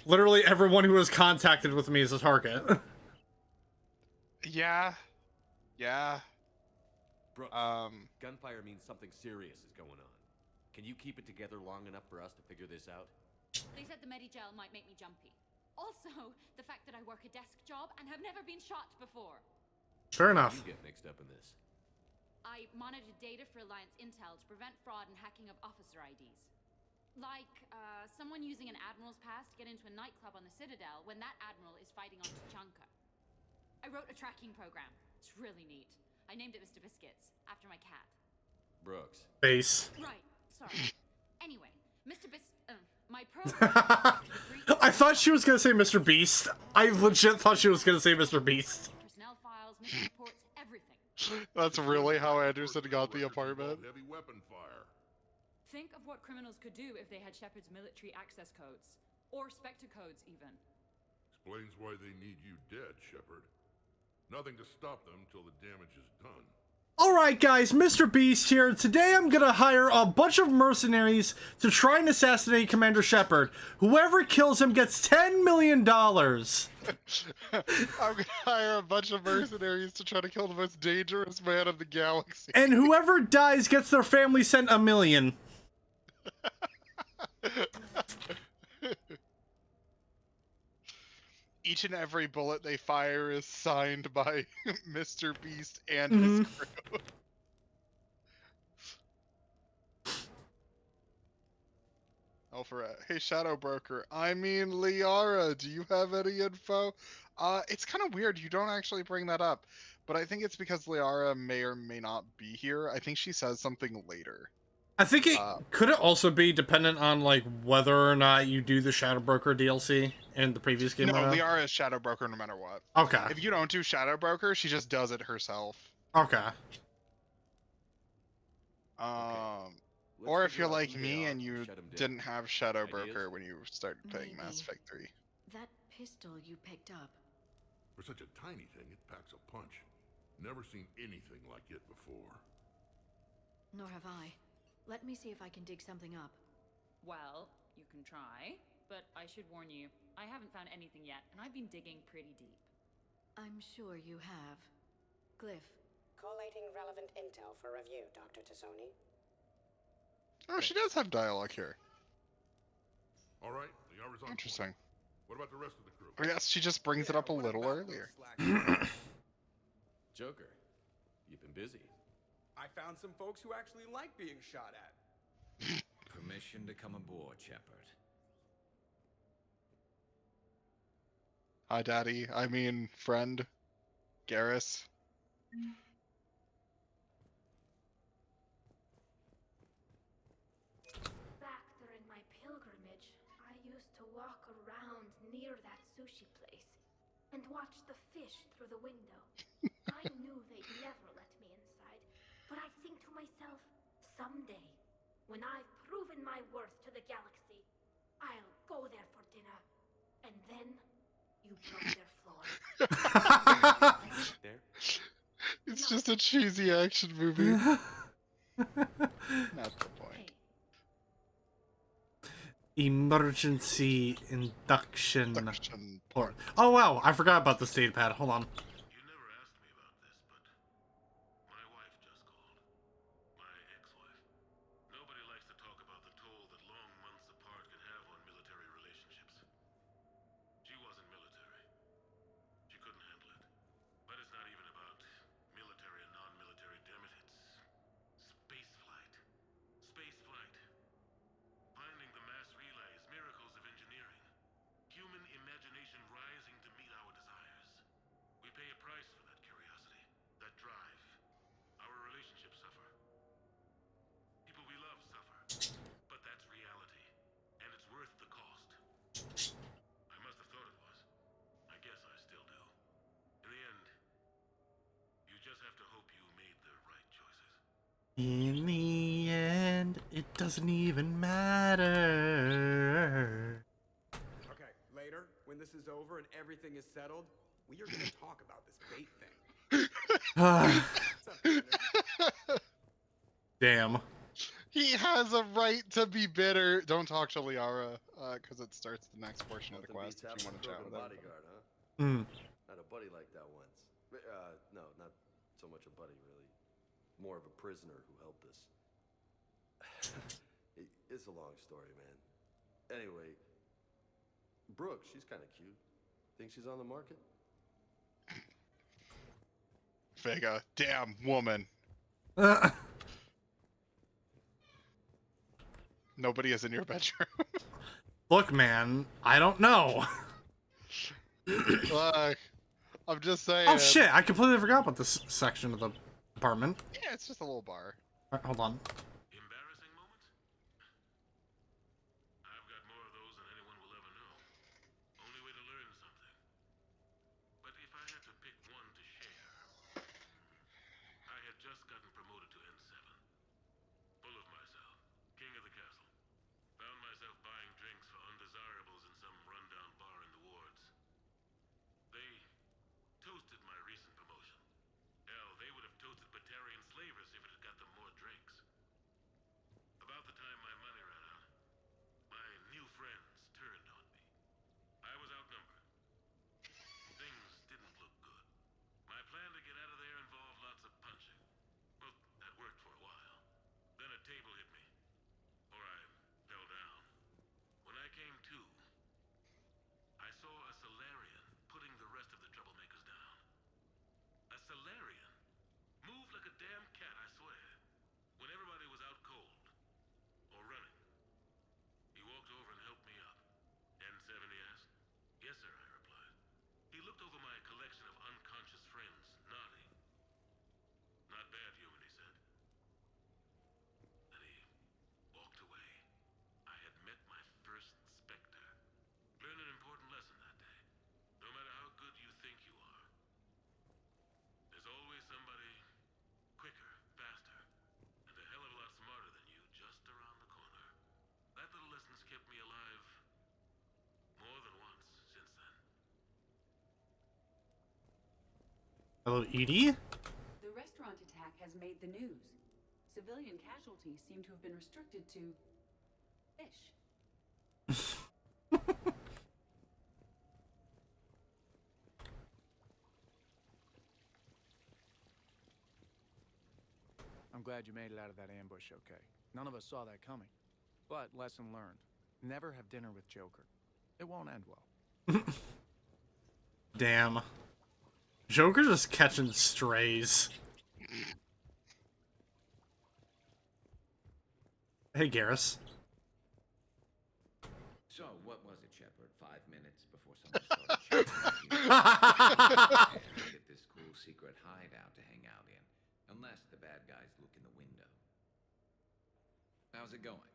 Speaker 1: Literally everyone who has contacted with me is a target.
Speaker 2: Yeah. Yeah.
Speaker 8: Brooks, gunfire means something serious is going on. Can you keep it together long enough for us to figure this out?
Speaker 9: They said the Medigel might make me jumpy. Also, the fact that I work a desk job and have never been shot before.
Speaker 1: Fair enough.
Speaker 8: You get mixed up in this.
Speaker 9: I monitored data for Alliance Intel to prevent fraud and hacking of officer IDs. Like, someone using an Admiral's pass to get into a nightclub on the Citadel when that Admiral is fighting on Tuchanka. I wrote a tracking program. It's really neat. I named it Mr. Biscuits, after my cat.
Speaker 8: Brooks.
Speaker 1: Base.
Speaker 9: Right, sorry. Anyway, my program...
Speaker 1: I thought she was gonna say Mr. Beast. I legit thought she was gonna say Mr. Beast.
Speaker 9: Personnel files, mission reports, everything.
Speaker 2: That's really how Anderson got the apartment.
Speaker 5: Heavy weapon fire.
Speaker 9: Think of what criminals could do if they had Shepard's military access codes. Or Spectre codes, even.
Speaker 5: Explains why they need you dead, Shepard. Nothing to stop them till the damage is done.
Speaker 1: Alright guys, Mr. Beast here. Today I'm gonna hire a bunch of mercenaries to try and assassinate Commander Shepard. Whoever kills him gets $10 million.
Speaker 2: I'm gonna hire a bunch of mercenaries to try to kill the most dangerous man of the galaxy.
Speaker 1: And whoever dies gets their family sent $1 million.
Speaker 2: Each and every bullet they fire is signed by Mr. Beast and his crew. Alpharette. Hey, Shadow Broker. I mean, Liara, do you have any info? It's kind of weird. You don't actually bring that up. But I think it's because Liara may or may not be here. I think she says something later.
Speaker 1: I think it could it also be dependent on like whether or not you do the Shadow Broker DLC in the previous game.
Speaker 2: No, Liara is Shadow Broker no matter what.
Speaker 1: Okay.
Speaker 2: If you don't do Shadow Broker, she just does it herself.
Speaker 1: Okay.
Speaker 2: Or if you're like me and you didn't have Shadow Broker when you started playing
Speaker 10: Maybe.
Speaker 2: Mass Effect 3.
Speaker 10: That pistol you picked up.
Speaker 11: For such a tiny thing, it packs a punch. Never seen anything like it before.
Speaker 10: Nor have I. Let me see if I can dig something up.
Speaker 12: Well, you can try, but I should warn you, I haven't found anything yet, and I've been digging pretty deep.
Speaker 10: I'm sure you have. Glyph.
Speaker 13: Collating relevant intel for review, Dr. Tassoni.
Speaker 2: Oh, she does have dialogue here.
Speaker 11: All right, the hour's on.
Speaker 2: Interesting.
Speaker 11: What about the rest of the crew?
Speaker 2: Oh, yes, she just brings it up a
Speaker 7: what
Speaker 2: little
Speaker 7: about
Speaker 2: earlier.
Speaker 7: those slack-
Speaker 8: Joker, you've been busy.
Speaker 7: I found some folks who actually like being shot at.
Speaker 14: Permission to come aboard, Shepard.
Speaker 2: Hi, Daddy. I mean, friend. Garrus.
Speaker 15: Back during my pilgrimage, I used to walk around near that sushi place and watch the fish through the window. I knew they'd never let me inside, but I think to myself, someday, when I've proven my worth to the galaxy, I'll go there for dinner. And then, you broke their floor.
Speaker 8: There?
Speaker 2: It's just a cheesy action movie. Not the point.
Speaker 1: Emergency induction
Speaker 2: Induction
Speaker 1: port. Oh wow, I forgot about the data pad. Hold on.
Speaker 5: You never asked me about this, but my wife just called. My ex-wife. Nobody likes to talk about the toll that long months apart can have on military relationships. She wasn't military. She couldn't handle it. But it's not even about military and non-military, damn it. It's space flight. Space flight. Finding the mass relays, miracles of engineering. Human imagination rising to meet our desires. We pay a price for that curiosity, that drive. Our relationships suffer. People we love suffer. But that's reality. And it's worth the cost. I must have thought it was. I guess I still do. In the end, you just have to hope you made the right choices.
Speaker 1: In the end, it doesn't even matter.
Speaker 7: Okay, later, when this is over and everything is settled, we are going to talk about this bait thing. What's up, Commander?
Speaker 1: Damn.
Speaker 2: He has a right to be bitter. Don't talk to Liara, because it starts the next portion of the
Speaker 8: Nothing
Speaker 2: quest
Speaker 8: beats
Speaker 2: if you
Speaker 8: having
Speaker 2: want to
Speaker 8: a
Speaker 2: chat
Speaker 8: crook
Speaker 2: with him.
Speaker 8: bodyguard, huh?
Speaker 1: Mm.
Speaker 8: Had a buddy like that once. No, not so much a buddy, really. More of a prisoner who helped us. It's a long story, man. Anyway, Brooke, she's kind of cute. Think she's on the market?
Speaker 2: Vega, damn woman. Nobody is in your bedroom.
Speaker 1: Look, man, I don't know.
Speaker 2: Look, I'm just saying.
Speaker 1: Oh shit, I completely forgot about this section of the apartment.
Speaker 2: Yeah, it's just a little bar.
Speaker 1: Alright, hold on.
Speaker 5: Embarrassing moments? I've got more of those than anyone will ever know. Only way to learn something. But if I had to pick one to share, I had just gotten promoted to N7. Full of myself. King of the castle. Found myself buying drinks for undesirables in some rundown bar in the wards. They toasted my recent promotion. Hell, they would have toasted Batarian slavers if it had got them more drinks.
Speaker 1: Hello, Edie?
Speaker 16: The restaurant attack has made the news. Civilian casualties seem to have been restricted to fish.
Speaker 17: I'm glad you made it out of that ambush okay. None of us saw that coming. But lesson learned. Never have dinner with Joker. It won't end well.
Speaker 1: Damn. Joker just catching strays. Hey, Garrus.
Speaker 14: So, what was it, Shepard? 5 minutes before someone started shooting? Get this cool secret hideout to hang out in. Unless the bad guys look in the window. How's it going?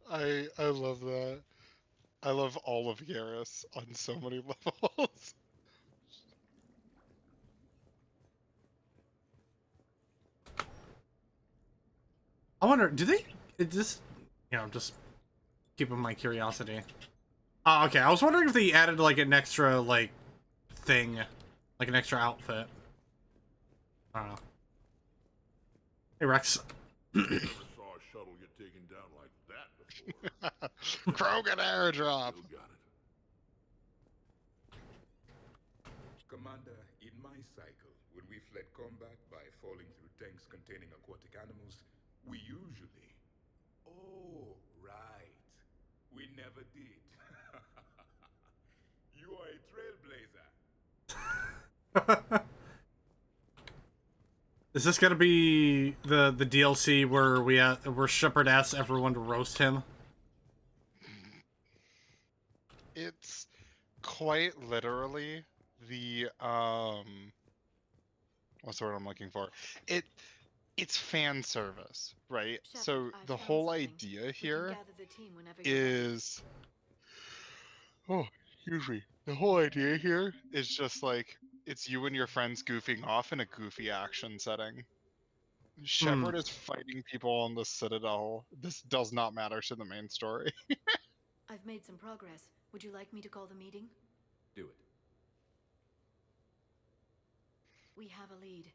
Speaker 2: I love that. I love all of Garrus on so many levels.
Speaker 1: I wonder, do they... just keeping my curiosity. Oh, okay. I was wondering if they added, like, an extra, like, thing. Like, an extra outfit. I don't know. Hey, Rex.
Speaker 11: Never saw a shuttle get taken down like that before.
Speaker 2: Krogan airdrop.
Speaker 11: Still got it.
Speaker 18: Commander, in my cycle, when we fled combat by falling through tanks containing aquatic animals, we usually... Oh, right. We never did. You are a trailblazer.
Speaker 1: Is this gonna be the DLC where Shepard asks everyone to roast him?
Speaker 2: It's quite literally the what's the word I'm looking for? It's fan service, right? So the whole idea here is excuse me. The whole idea here is just like it's you and your friends goofing off in a goofy action setting. Shepard is fighting people on the Citadel. This does not matter to the main story.
Speaker 10: I've made some progress. Would you like me to call the meeting?
Speaker 8: Do it.
Speaker 10: We have a lead.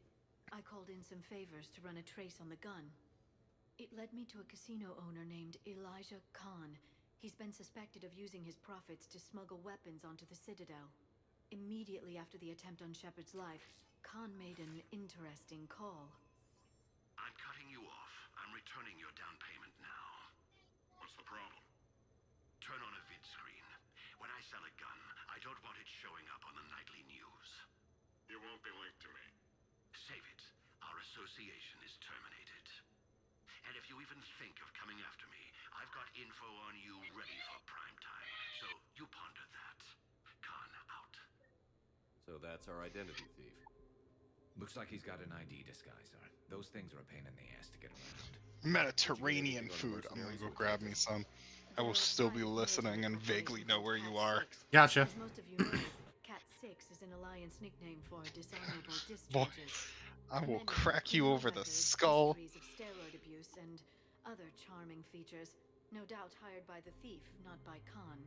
Speaker 10: I called in some favors to run a trace on the gun. It led me to a casino owner named Elijah Khan. He's been suspected of using his profits to smuggle weapons onto the Citadel. Immediately after the attempt on Shepard's life, Khan made an interesting call.
Speaker 5: I'm cutting you off. I'm returning your down payment now. What's the problem? Turn on a vid screen. When I sell a gun, I don't want it showing up on the nightly news. You won't be linked to me. Save it. Our association is terminated. And if you even think of coming after me, I've got info on you ready for prime time. So you ponder that. Khan out.
Speaker 14: So that's our identity thief. Looks like he's got an ID disguiser. Those things are a pain in the ass to get around.
Speaker 2: Mediterranean food. I'm gonna go grab me some. I will still be listening and vaguely know where you are.
Speaker 1: Gotcha.
Speaker 10: As most of you know, Cat 6 is an Alliance nickname for dishonorable discharges.
Speaker 2: I will crack you over the skull.
Speaker 10: Histories of steroid abuse and other charming features. No doubt hired by the thief, not by Khan.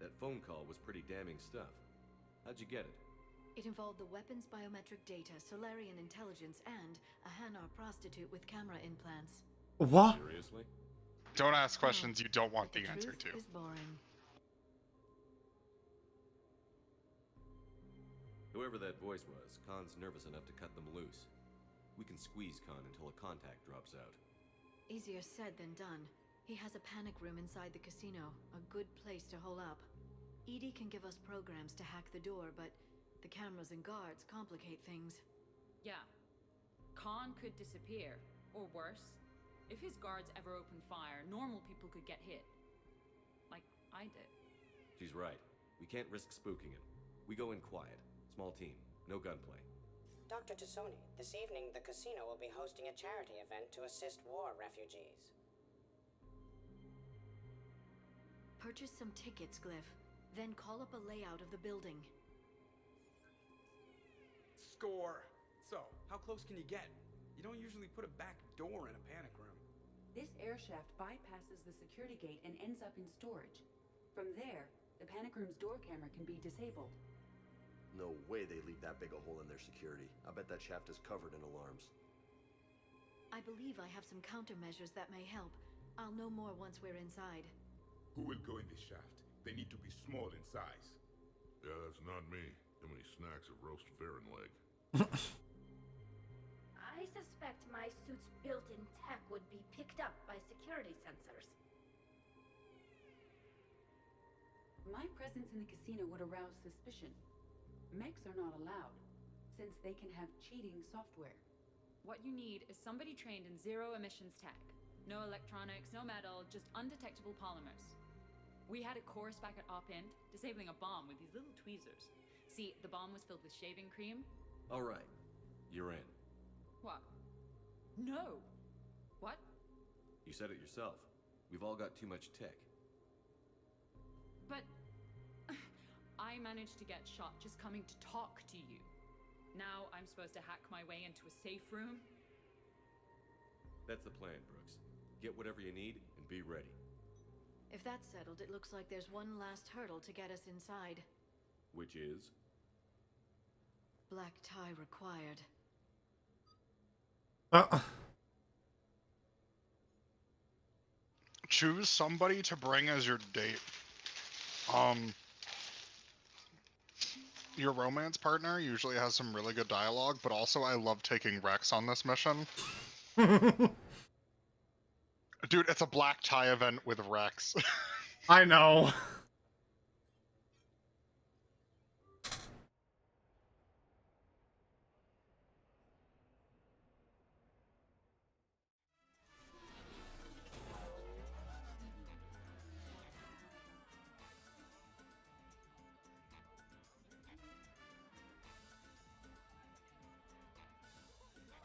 Speaker 8: That phone call was pretty damning stuff. How'd you get it?
Speaker 10: It involved the weapons biometric data, Solarian intelligence, and a Hanar prostitute with camera implants.
Speaker 1: What?
Speaker 8: Seriously?
Speaker 2: Don't ask questions you don't want the answer to.
Speaker 10: Is boring.
Speaker 8: Whoever that voice was, Khan's nervous enough to cut them loose. We can squeeze Khan until a contact drops out.
Speaker 10: Easier said than done. He has a panic room inside the casino, a good place to hole up. Edie can give us programs to hack the door, but the cameras and guards complicate things.
Speaker 12: Yeah. Khan could disappear, or worse. If his guards ever opened fire, normal people could get hit. Like I did.
Speaker 8: She's right. We can't risk spooking him. We go in quiet. Small team. No gunplay.
Speaker 13: Dr. Tassoni, this evening the casino will be hosting a charity event to assist war refugees.
Speaker 10: Purchase some tickets, Glyph. Then call up a layout of the building.
Speaker 7: Score. So, how close can you get? You don't usually put a back door in a panic room.
Speaker 16: This air shaft bypasses the security gate and ends up in storage. From there, the panic room's door camera can be disabled.
Speaker 19: No way they leave that big a hole in their security. I bet that shaft is covered in alarms.
Speaker 10: I believe I have some countermeasures that may help. I'll know more once we're inside.
Speaker 18: Who will go in this shaft? They need to be small in size.
Speaker 11: Yeah, that's not me. Too many snacks of roast Varen leg.
Speaker 15: I suspect my suit's built-in tech would be picked up by security sensors.
Speaker 16: My presence in the casino would arouse suspicion. Mechs are not allowed, since they can have cheating software.
Speaker 12: What you need is somebody trained in zero emissions tech. No electronics, no metal, just undetectable polymers. We had a course back at Op-Int, disabling a bomb with these little tweezers. See, the bomb was filled with shaving cream.
Speaker 19: All right, you're in.
Speaker 12: What? No! What?
Speaker 19: You said it yourself. We've all got too much tech.
Speaker 12: But I managed to get shot just coming to talk to you. Now I'm supposed to hack my way into a safe room?
Speaker 19: That's the plan, Brooks. Get whatever you need and be ready.
Speaker 10: If that's settled, it looks like there's one last hurdle to get us inside.
Speaker 19: Which is?
Speaker 10: Black tie required.
Speaker 2: Choose somebody to bring as your date. Your romance partner usually has some really good dialogue, but also I love taking Rex on this mission. Dude, it's a black tie event with Rex.
Speaker 1: I know.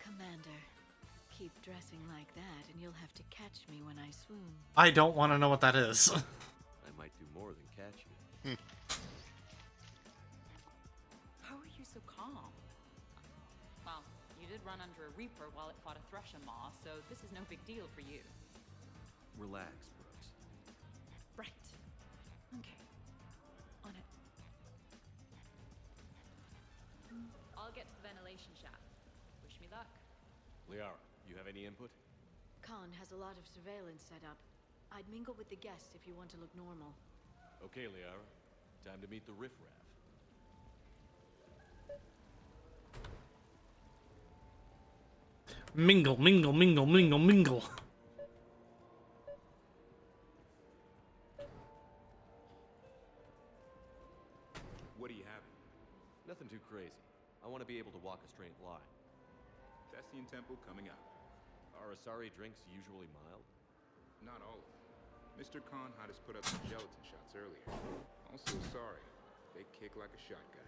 Speaker 10: Commander, keep dressing like that and you'll have to catch me when I swoon.
Speaker 1: I don't want to know what that is.
Speaker 19: I might do more than catch you.
Speaker 12: How are you so calm? Well, you did run under a Reaper while it fought a Thresher Maw, so this is no big deal for you.
Speaker 19: Relax, Brooks.
Speaker 12: Right. Okay. On it. I'll get to the ventilation shaft. Wish me luck.
Speaker 19: Liara, you have any input?
Speaker 10: Khan has a lot of surveillance set up. I'd mingle with the guests if you want to look normal.
Speaker 19: Okay, Liara. Time to meet the riffraff.
Speaker 1: Mingle, mingle, mingle, mingle, mingle.
Speaker 14: What are you having?
Speaker 19: Nothing too crazy. I want to be able to walk a straight line.
Speaker 18: Thessian Temple coming up.
Speaker 19: Are Asari drinks usually mild?
Speaker 18: Not all of them. Mr. Khan had us put up some gelatin shots earlier. Also sorry. They kick like a shotgun.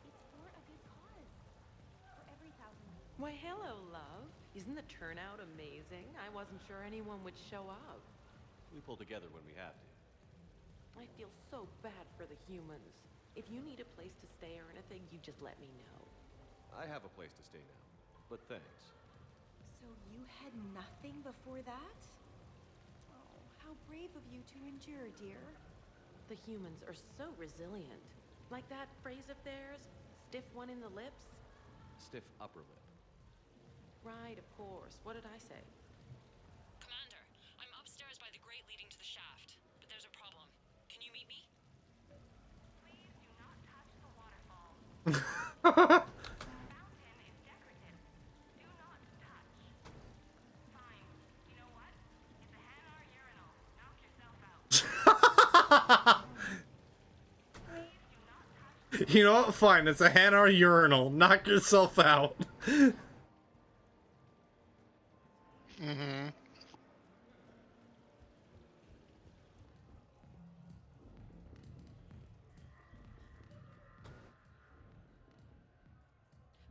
Speaker 20: It's for a good cause. For every thousand.
Speaker 21: Why, hello, love. Isn't the turnout amazing? I wasn't sure anyone would show up.
Speaker 19: We pull together when we have to.
Speaker 21: I feel so bad for the humans. If you need a place to stay or anything, you just let me know.
Speaker 19: I have a place to stay now, but thanks.
Speaker 20: So you had nothing before that? Oh, how brave of you to endure, dear.
Speaker 21: The humans are so resilient. Like that phrase of theirs, stiff one in the lips?
Speaker 19: Stiff upper lip.
Speaker 21: Right, of course. What did I say?
Speaker 3: Commander, I'm upstairs by the grate leading to the shaft, but there's a problem. Can you meet me?
Speaker 15: Please do not touch the waterfall. Fountain is decorative. Do not touch. Fine. You know what? It's a Hanar urinal. Knock yourself out.
Speaker 1: You know what? Fine, it's a Hanar urinal. Knock yourself out.
Speaker 2: Mm-hmm.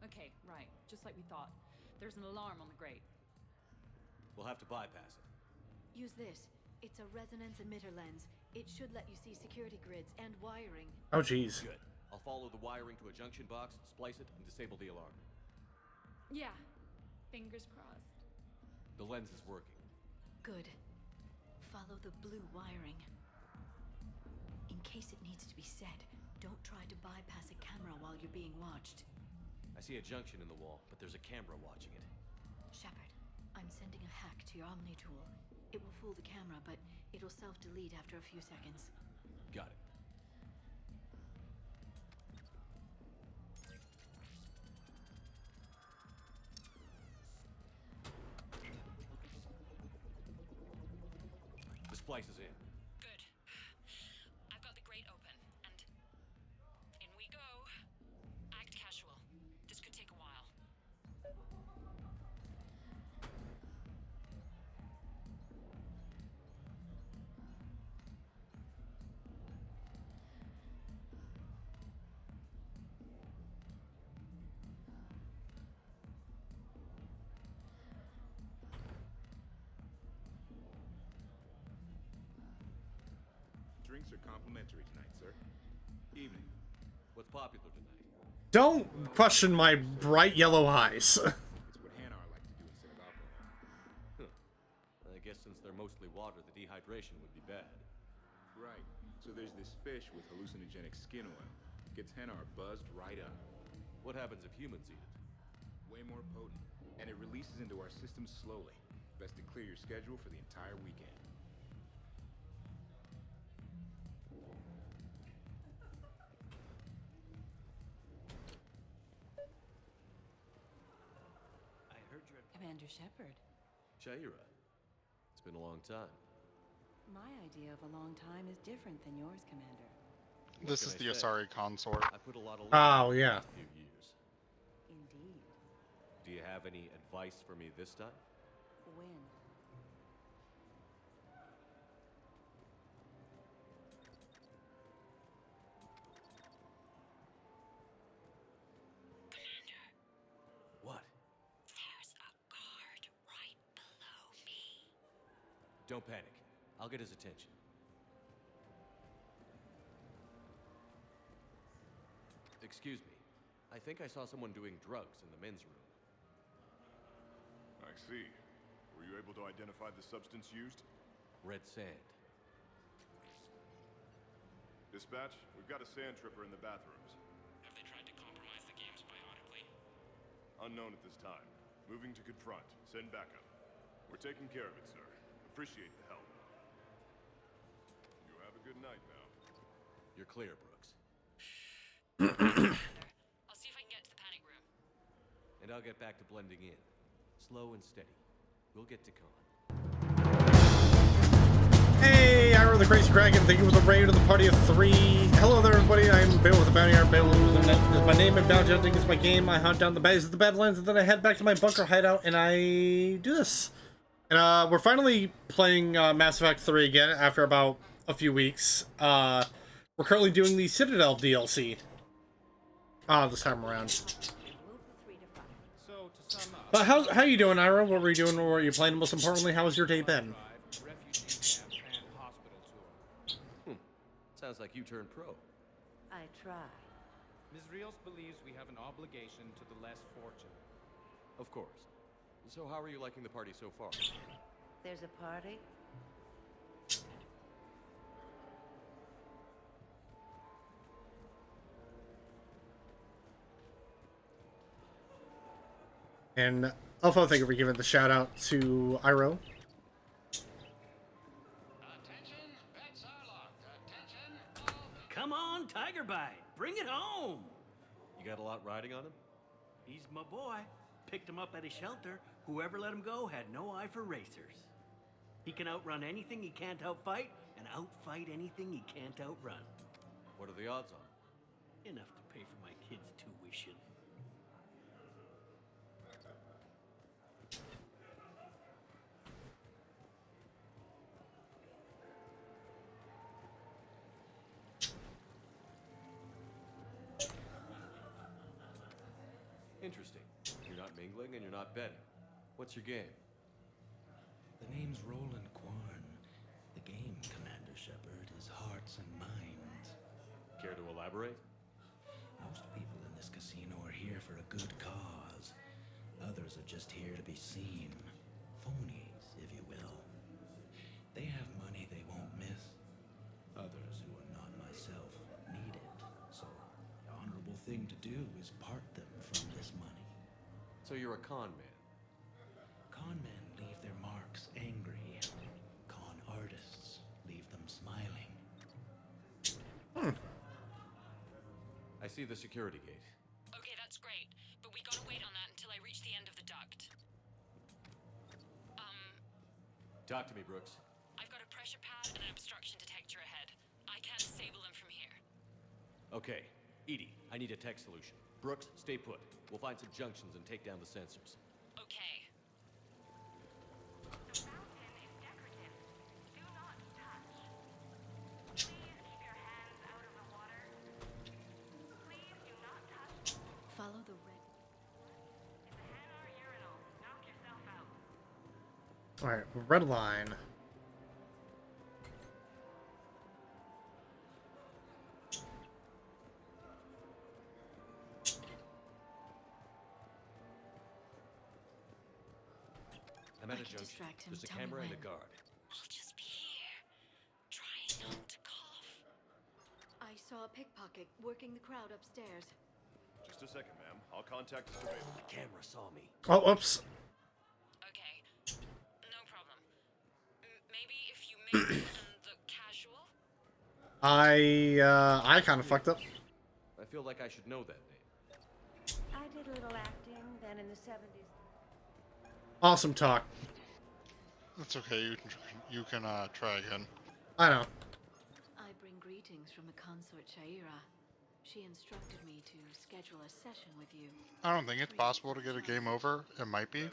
Speaker 12: Okay, right. Just like we thought. There's an alarm on the grate.
Speaker 19: We'll have to bypass it.
Speaker 10: Use this. It's a resonance emitter lens. It should let you see security grids and wiring.
Speaker 1: Oh, jeez.
Speaker 19: Good. I'll follow the wiring to a junction box, splice it, and disable the alarm.
Speaker 12: Yeah. Fingers crossed.
Speaker 19: The lens is working.
Speaker 10: Good. Fine. Follow the blue wiring. In case it needs to be said, don't try to bypass a camera while you're being watched.
Speaker 14: I see a junction in the wall, but there's a camera watching it.
Speaker 10: Shepard, I'm sending a hack to your Omni tool. It will fool the camera, but it'll self-delete after a few seconds.
Speaker 14: Got it. The splice is in.
Speaker 3: Good. I've got the grate open, and in we go. Act casual. This could take a while.
Speaker 18: Drinks are complimentary tonight, sir. Evening.
Speaker 14: What's popular tonight?
Speaker 1: Don't question my bright yellow eyes.
Speaker 18: It's what Hanar like to do instead of alcohol.
Speaker 14: I guess since they're mostly water, the dehydration would be bad.
Speaker 18: Right. So there's this fish with hallucinogenic skin oil. Gets Hanar buzzed right up.
Speaker 14: What happens if humans eat it?
Speaker 18: Way more potent. And it releases into our system slowly. Best to clear your schedule for the entire weekend.
Speaker 8: I heard you're
Speaker 21: Commander Shepard.
Speaker 14: Shaira. It's been a long time.
Speaker 21: My idea of a long time is different than yours, Commander.
Speaker 2: This is the Asari consort.
Speaker 14: I put a lot of
Speaker 1: Oh, yeah.
Speaker 14: last few years.
Speaker 21: Indeed.
Speaker 14: Do you have any advice for me this time?
Speaker 21: When?
Speaker 14: What?
Speaker 3: There's a guard right below me.
Speaker 14: Don't panic. I'll get his attention. Excuse me. I think I saw someone doing drugs in the men's room.
Speaker 6: I see. Were you able to identify the substance used?
Speaker 14: Red sand.
Speaker 6: Dispatch, we've got a sand tripper in the bathrooms.
Speaker 5: Have they tried to compromise the games biotically?
Speaker 6: Unknown at this time. Moving to confront. Send backup. We're taking care of it, sir. Appreciate the help. You have a good night now.
Speaker 14: You're clear, Brooks.
Speaker 3: I'll see if I can get to the panic room.
Speaker 14: And I'll get back to blending in. Slow and steady. We'll get to con.
Speaker 1: Hey, Ira the Crazy Dragon, thank you for the raid of the party of 3. Hello there, everybody. I'm Bill with the Bounty Hunter. Bill is my name, and Bounty Hunting is my game. I hunt down the baddies of the Badlands, and then I head back to my bunker hideout, and I do this. And we're finally playing Mass Effect 3 again after about a few weeks. We're currently doing the Citadel DLC. This time around. But how you doing, Ira? What were you doing? What were you playing? Most importantly, how has your day been?
Speaker 14: Sounds like you turned pro.
Speaker 21: I try.
Speaker 22: Ms. Rios believes we have an obligation to the less fortunate.
Speaker 14: Of course. So how are you liking the party so far?
Speaker 21: There's a party?
Speaker 1: And Alpha, thank you for giving the shout out to Iro.
Speaker 8: Come on, Tiger Bite. Bring it home.
Speaker 14: You got a lot riding on him?
Speaker 8: He's my boy. Picked him up at a shelter. Whoever let him go had no eye for racers. He can outrun anything he can't outfight, and outfight anything he can't outrun.
Speaker 14: What are the odds on?
Speaker 8: Enough to pay for my kids' tuition.
Speaker 14: Interesting. You're not mingling and you're not betting. What's your game?
Speaker 23: The name's Roland Quarn. The game, Commander Shepard, is hearts and minds.
Speaker 14: Care to elaborate?
Speaker 23: Most people in this casino are here for a good cause. Others are just here to be seen. Phonies, if you will. They have money do is part them from this money.
Speaker 19: So you're a con man?
Speaker 23: Con men leave their marks angry. Con artists leave them smiling.
Speaker 19: I see the security gate.
Speaker 3: Okay, that's great, but we gotta wait on that until I reach the end of the duct.
Speaker 19: Talk to me, Brooks.
Speaker 3: I've got a pressure pad and an obstruction detector ahead. I can't disable them from here.
Speaker 19: Okay, Edie, I need a tech solution. Brooks, stay put. We'll find some junctions and take down the sensors.
Speaker 3: Okay.
Speaker 10: Follow the red.
Speaker 1: Alright, red line.
Speaker 19: I'm at a junction. There's a camera and a guard.
Speaker 3: I'll just be here. Try not to cough.
Speaker 10: I saw a pickpocket working the crowd upstairs.
Speaker 6: Just a second, ma'am. I'll contact the surveillance.
Speaker 19: The camera saw me.
Speaker 1: Oh, oops.
Speaker 3: Okay. No problem. Maybe if you make them the casual?
Speaker 1: I kind of fucked up.
Speaker 19: I feel like I should know that name.
Speaker 4: I did a little acting then in the 70s.
Speaker 1: Awesome talk.
Speaker 2: That's okay. You can try again.
Speaker 1: I know.
Speaker 10: I bring greetings from the consort Shaira. She instructed me to schedule a session with you.
Speaker 2: I don't think it's possible to get a game over. It might be.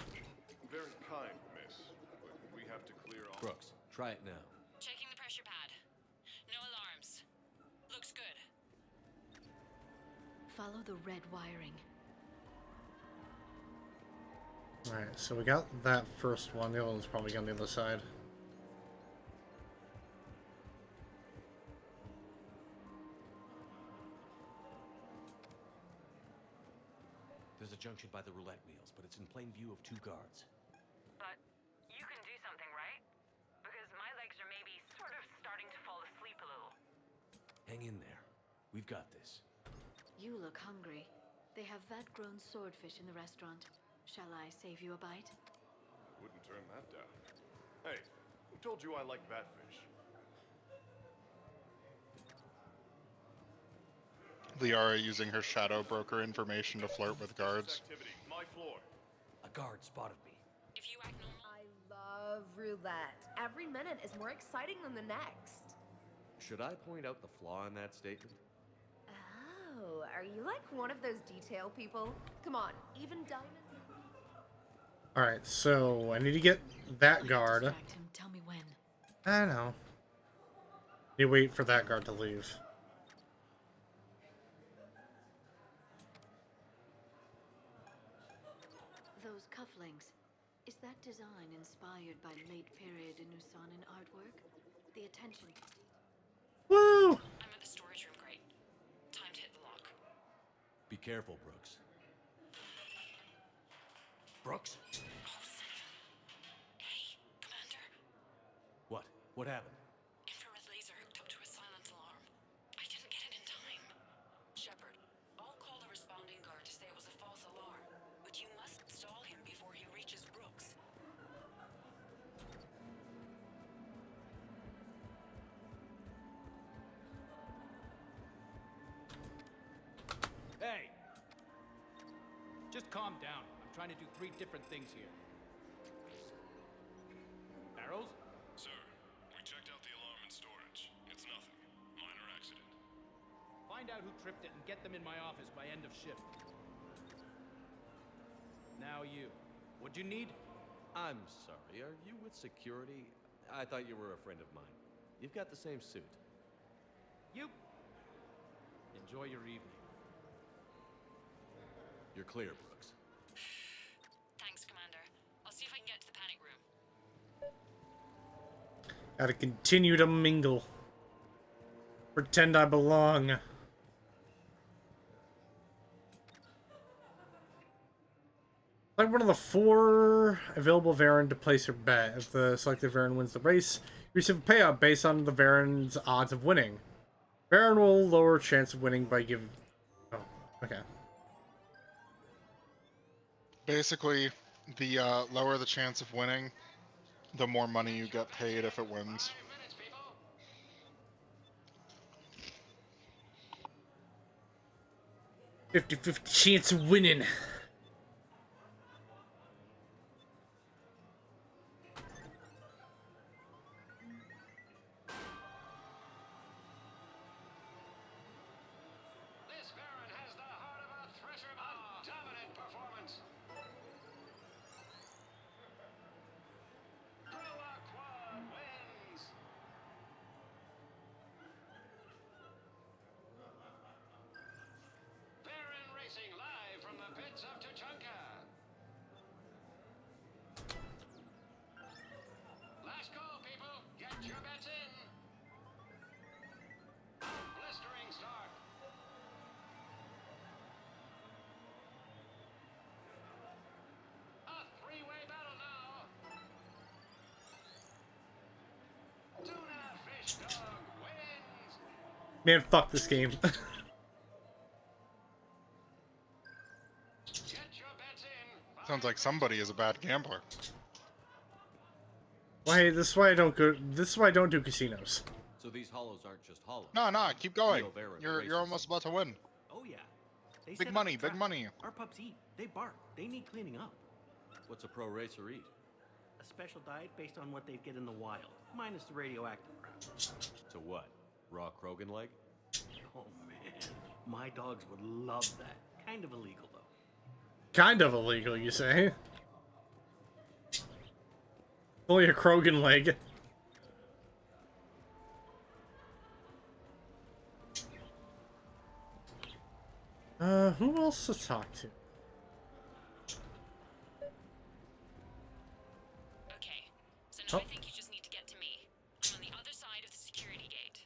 Speaker 6: Very kind, miss. But we have to clear all...
Speaker 19: Brooks, try it now.
Speaker 3: Checking the pressure pad. No alarms. Looks good.
Speaker 10: Follow the red wiring.
Speaker 1: Alright, so we got that first one. The other one's probably on the other side.
Speaker 19: There's a junction by the roulette wheels, but it's in plain view of two guards.
Speaker 3: But you can do something, right? Because my legs are maybe sort of starting to fall asleep a little.
Speaker 19: Hang in there. We've got this.
Speaker 10: You look hungry. They have vat-grown swordfish in the restaurant. Shall I save you a bite?
Speaker 6: Wouldn't turn that down. Hey, who told you I like batfish?
Speaker 2: Liara using her shadow broker information to flirt with guards.
Speaker 6: Activity, my floor.
Speaker 19: A guard spotted me.
Speaker 3: If you act normal...
Speaker 9: I love roulette. Every minute is more exciting than the next.
Speaker 19: Should I point out the flaw in that statement?
Speaker 9: Oh, are you like one of those detail people? Come on, even diamonds...
Speaker 1: Alright, so I need to get that guard.
Speaker 10: Distract him. Tell me when.
Speaker 1: I know. You wait for that guard to leave.
Speaker 10: Those cufflinks. Is that design inspired by late period Inusanan artwork? The attention to detail.
Speaker 1: Woo!
Speaker 3: I'm at the storage room, great. Time to hit the lock.
Speaker 19: Be careful, Brooks. Brooks?
Speaker 3: Hey, Commander.
Speaker 19: What? What happened?
Speaker 3: Infrared laser hooked up to a silent alarm. I didn't get it in time. Shepard, I'll call the responding guard to say it was a false alarm, but you must stall him before he reaches Brooks.
Speaker 22: Hey! Just calm down. I'm trying to do 3 different things here. Arrows?
Speaker 6: Sir, we checked out the alarm in storage. It's nothing. Minor accident.
Speaker 22: Find out who tripped it and get them in my office by end of shift. Now you. What'd you need?
Speaker 19: I'm sorry, are you with security? I thought you were a friend of mine. You've got the same suit.
Speaker 22: You. Enjoy your evening.
Speaker 19: You're clear, Brooks.
Speaker 3: Thanks, Commander. I'll see if I can get to the panic room.
Speaker 1: Gotta continue to mingle. Pretend I belong. Like one of the 4 available Varen to place your bet. If the selected Varen wins the race, you receive a payout based on the Varen's odds of winning. Varen will lower chance of winning by giving... Oh, okay.
Speaker 2: Basically, the lower the chance of winning, the more money you get paid if it wins.
Speaker 1: "50-50 chance of winning." Man, fuck this game.
Speaker 2: Sounds like somebody is a bad gambler.
Speaker 1: Why? This is why I don't go. This is why I don't do casinos.
Speaker 19: So these hollows aren't just hollows.
Speaker 2: No, keep going.
Speaker 19: Real Varen
Speaker 2: You're
Speaker 19: races.
Speaker 2: almost about to win.
Speaker 8: Oh yeah. They
Speaker 2: Big
Speaker 8: set up
Speaker 2: money,
Speaker 8: a
Speaker 2: big
Speaker 8: trap.
Speaker 2: money.
Speaker 8: Our pups eat. They bark. They need cleaning up.
Speaker 19: What's a pro racer eat?
Speaker 8: A special diet based on what they'd get in the wild, minus the radioactive crap.
Speaker 19: So what? Raw Krogan leg?
Speaker 8: Oh man, my dogs would love that. Kind of illegal though.
Speaker 1: Kind of illegal, you say? Only a Krogan leg. Who else to talk to?
Speaker 12: Okay, so now I think you just need to get to me. I'm on the other side of the security gate.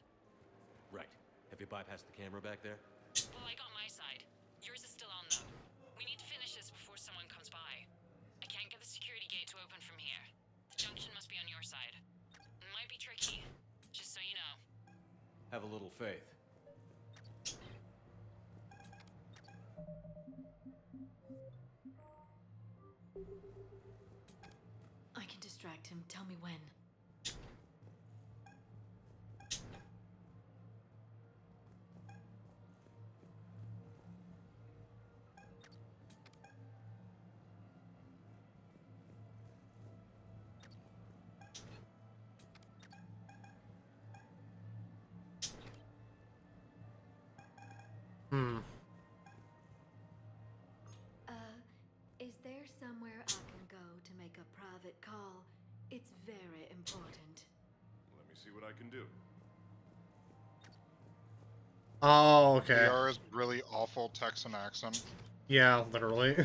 Speaker 19: Right. Have you bypassed the camera back there?
Speaker 12: Well, I got my side. Yours is still on, though. We need to finish this before someone comes by. I can't get the security gate to open from here. The junction must be on your side. It might be tricky, just so you know.
Speaker 19: Have a little faith.
Speaker 10: I can distract him. Tell me when. Is there somewhere I can go to make a private call? It's very important.
Speaker 6: Let me see what I can do.
Speaker 1: Oh, okay.
Speaker 2: VR's really awful Texan accent.
Speaker 1: Yeah, literally.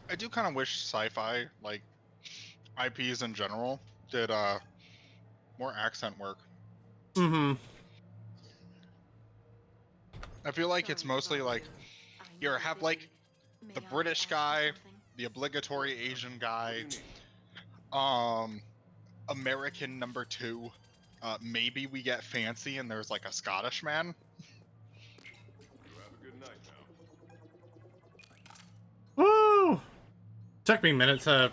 Speaker 2: I do kind of wish sci-fi, like IPs in general, did more accent work.
Speaker 1: Mm-hmm.
Speaker 2: I feel like it's mostly like you have like the British guy, the obligatory Asian guy, American number 2. Maybe we get fancy and there's like a Scottish man.
Speaker 6: You have a good night now.
Speaker 1: Woo! Took me a minute to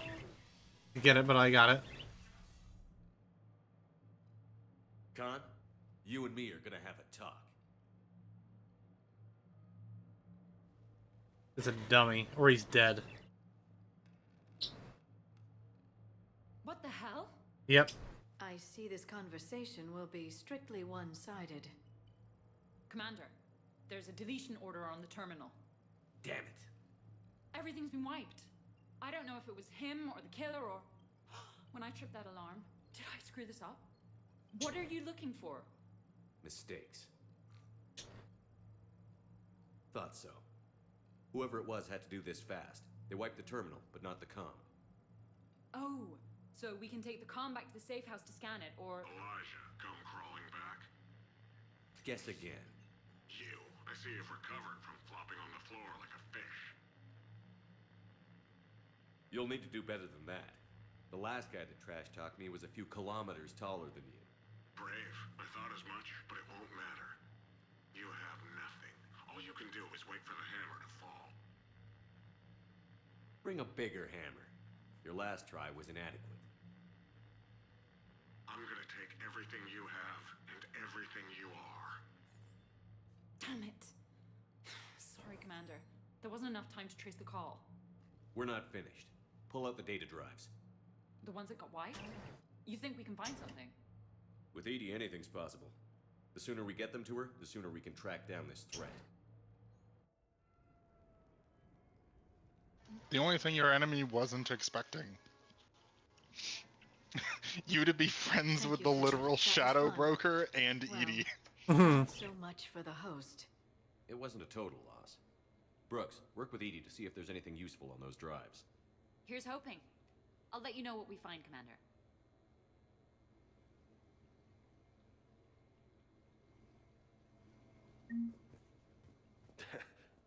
Speaker 1: get it, but I got it.
Speaker 19: Khan, you and me are gonna have a talk.
Speaker 1: It's a dummy, or he's dead.
Speaker 12: What the hell?
Speaker 1: Yep.
Speaker 10: I see this conversation will be strictly one-sided.
Speaker 12: Commander, there's a deletion order on the terminal.
Speaker 8: Damn it.
Speaker 12: Everything's been wiped. I don't know if it was him or the killer or... When I tripped that alarm, did I screw this up? What are you looking for?
Speaker 19: Mistakes. Thought so. Whoever it was had to do this fast. They wiped the terminal, but not the comm.
Speaker 12: Oh, so we can take the comm back to the safe house to scan it, or...
Speaker 5: Elijah, come crawling back.
Speaker 19: Guess again.
Speaker 5: You. I see you've recovered from flopping on the floor like a fish.
Speaker 19: You'll need to do better than that. The last guy that trash-talked me was a few kilometers taller than you.
Speaker 11: Brave. I thought as much, but it won't matter. You have nothing. All you can do is wait for the hammer to fall.
Speaker 19: Bring a bigger hammer. Your last try was inadequate.
Speaker 11: I'm gonna take everything you have and everything you are.
Speaker 12: Damn it. Sorry, Commander. There wasn't enough time to trace the call.
Speaker 19: We're not finished. Pull out the data drives.
Speaker 12: The ones that got wiped? You think we can find something?
Speaker 19: With Edie, anything's possible. The sooner we get them to her, the sooner we can track down this threat.
Speaker 2: The only thing your enemy wasn't expecting. You to be friends with the literal shadow broker and Edie.
Speaker 10: So much for the host.
Speaker 19: It wasn't a total loss. Brooks, work with Edie to see if there's anything useful on those drives.
Speaker 12: Here's hoping. I'll let you know what we find, Commander.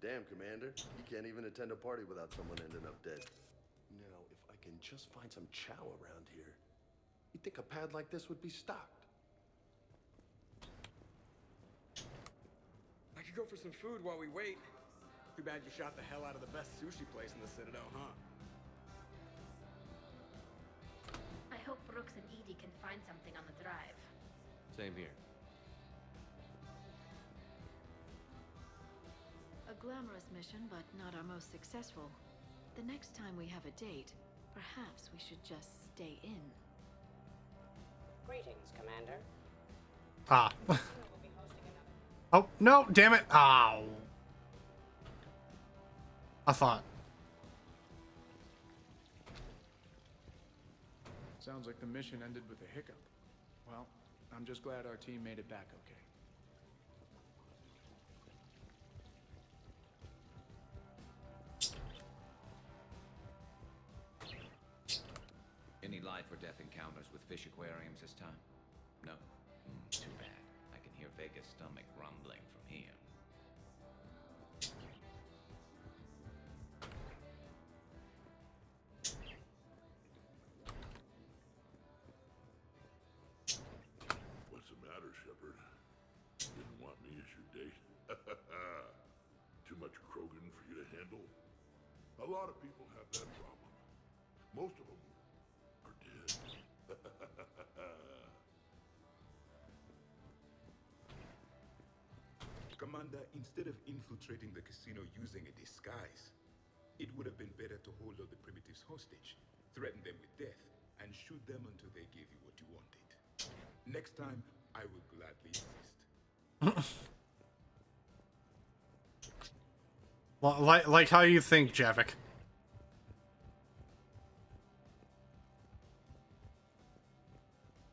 Speaker 7: Damn, Commander. You can't even attend a party without someone ending up dead. Now, if I can just find some chow around here, you'd think a pad like this would be stocked.
Speaker 13: I could go for some food while we wait. Too bad you shot the hell out of the best sushi place in the Citadel, huh?
Speaker 15: I hope Brooks and Edie can find something on the drive.
Speaker 19: Same here.
Speaker 10: A glamorous mission, but not our most successful. The next time we have a date, perhaps we should just stay in.
Speaker 17: Greetings, Commander.
Speaker 1: Ah. Oh, no, damn it. Ow. I thought.
Speaker 23: Sounds like the mission ended with a hiccup. Well, I'm just glad our team made it back okay.
Speaker 14: Any life or death encounters with fish aquariums this time? No? Too bad. I can hear Vega's stomach rumbling from here.
Speaker 11: What's the matter, Shepard? Didn't want me as your date? Too much Krogan for you to handle? A lot of people have that problem. Most of them are dead.
Speaker 18: Commander, instead of infiltrating the casino using a disguise, it would have been better to hold all the primitives hostage, threaten them with death, and shoot them until they gave you what you wanted. Next time, I will gladly assist.
Speaker 1: Well, like how you think, Javik.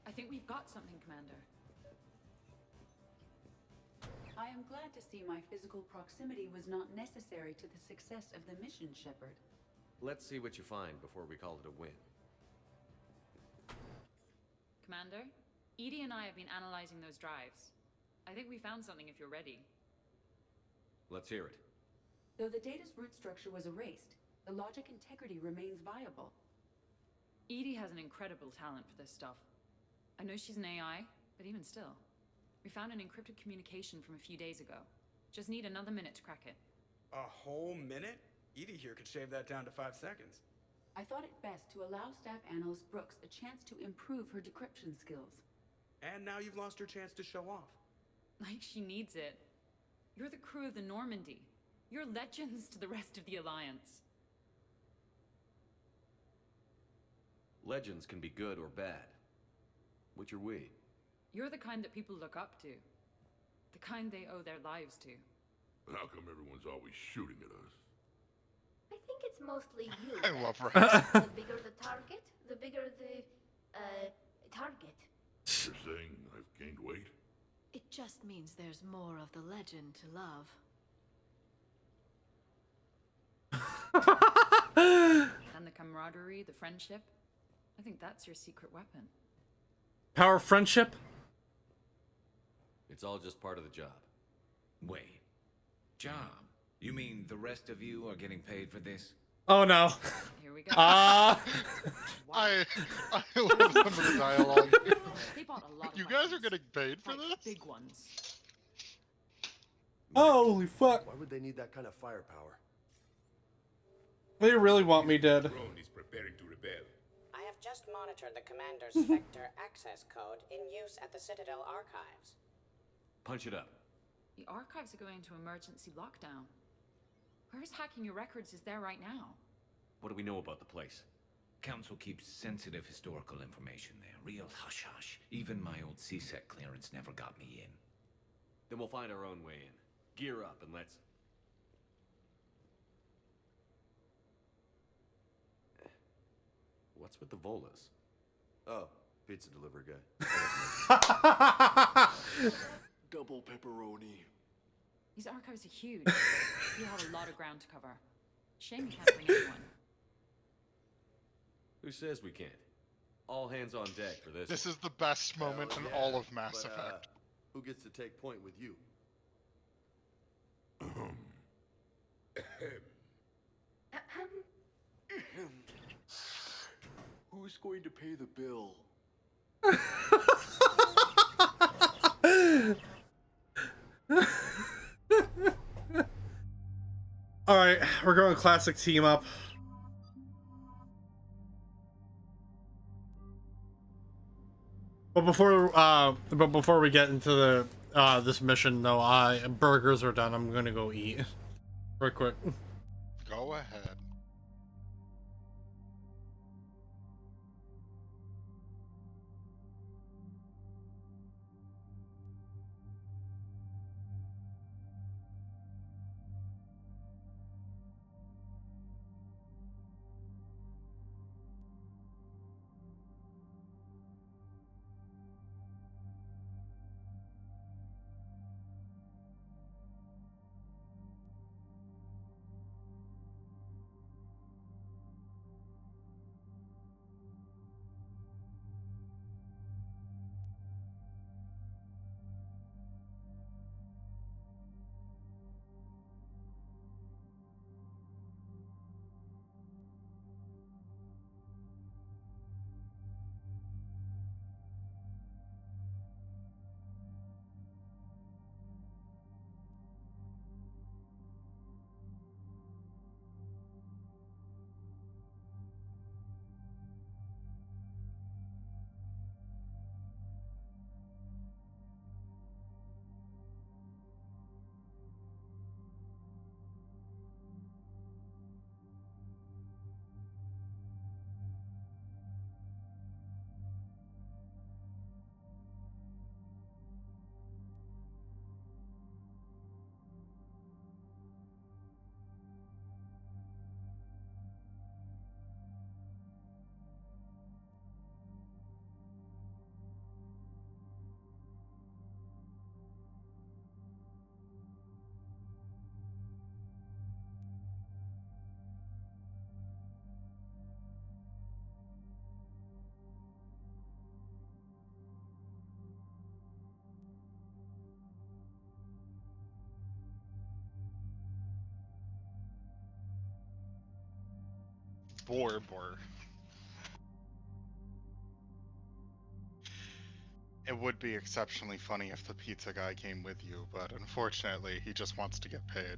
Speaker 12: I think we've got something, Commander.
Speaker 16: I am glad to see my physical proximity was not necessary to the success of the mission, Shepard.
Speaker 19: Let's see what you find before we call it a win.
Speaker 12: Commander, Edie and I have been analyzing those drives. I think we found something if you're ready.
Speaker 19: Let's hear it.
Speaker 16: Though the data's root structure was erased, the logic integrity remains viable.
Speaker 12: Edie has an incredible talent for this stuff. I know she's an AI, but even still. We found an encrypted communication from a few days ago. Just need another minute to crack it.
Speaker 13: A whole minute? Edie here could shave that down to 5 seconds.
Speaker 16: I thought it best to allow Staff Analyst Brooks a chance to improve her decryption skills.
Speaker 13: And now you've lost your chance to show off.
Speaker 12: Like she needs it. You're the crew of the Normandy. You're legends to the rest of the Alliance.
Speaker 19: Legends can be good or bad. Which are we?
Speaker 12: You're the kind that people look up to. The kind they owe their lives to.
Speaker 11: How come everyone's always shooting at us?
Speaker 15: I think it's mostly you.
Speaker 2: I love Rex.
Speaker 15: The bigger the target, the bigger the, target.
Speaker 11: You're saying I've gained weight?
Speaker 10: It just means there's more of the legend to love.
Speaker 12: And the camaraderie, the friendship. I think that's your secret weapon.
Speaker 1: Power of friendship?
Speaker 19: It's all just part of the job.
Speaker 14: Wait. Job? You mean the rest of you are getting paid for this?
Speaker 1: Oh no.
Speaker 12: Here we go.
Speaker 1: Ah.
Speaker 2: I love some of the dialogue.
Speaker 12: They bought a lot of
Speaker 2: You guys are getting paid for
Speaker 12: like,
Speaker 2: this?
Speaker 12: big ones.
Speaker 1: Holy fuck.
Speaker 7: Why would they need that kind of firepower?
Speaker 1: They really want me dead.
Speaker 18: Drone is preparing to rebel.
Speaker 17: I have just monitored the commander's Spectre access code in use at the Citadel archives.
Speaker 19: Punch it up.
Speaker 12: The archives are going into emergency lockdown. Whoever's hacking your records is there right now.
Speaker 19: What do we know about the place?
Speaker 14: Council keeps sensitive historical information there. Real hush-hush. Even my old CSEC clearance never got me in.
Speaker 19: Then we'll find our own way in. Gear up and let's... What's with the Volas?
Speaker 7: Oh, pizza delivery guy.
Speaker 20: Double pepperoni.
Speaker 12: These archives are huge. You have a lot of ground to cover. Shame you can't bring anyone.
Speaker 19: Who says we can't? All hands on deck for this.
Speaker 2: This is the best moment in all of Mass Effect.
Speaker 7: Who gets to take point with you?
Speaker 20: Who's going to pay the bill?
Speaker 1: All right, we're going classic team up. But before we get into the this mission though, burgers are done. I'm gonna go eat real quick.
Speaker 2: Go ahead. Bor. It would be exceptionally funny if the pizza guy came with you, but unfortunately, he just wants to get paid.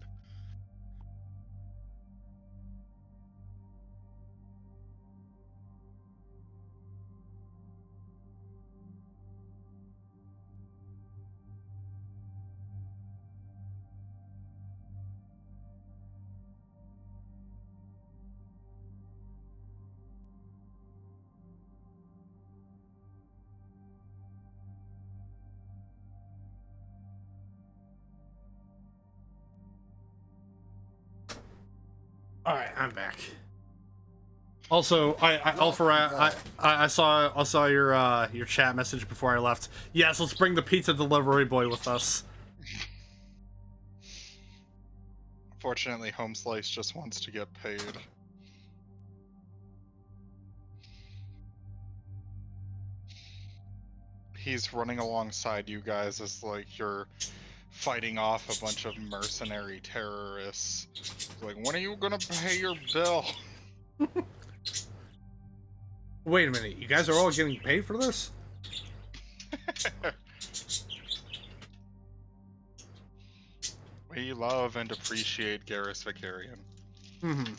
Speaker 1: All right, I'm back. Also, I saw your chat message before I left. Yes, let's bring the pizza delivery boy with us.
Speaker 2: Fortunately, Home Slice just wants to get paid. He's running alongside you guys as like your fighting off a bunch of mercenary terrorists. Like, when are you gonna pay your bill?
Speaker 1: Wait a minute, you guys are all getting paid for this?
Speaker 2: We love and appreciate Garrus Vicarian.
Speaker 1: Mm-hmm.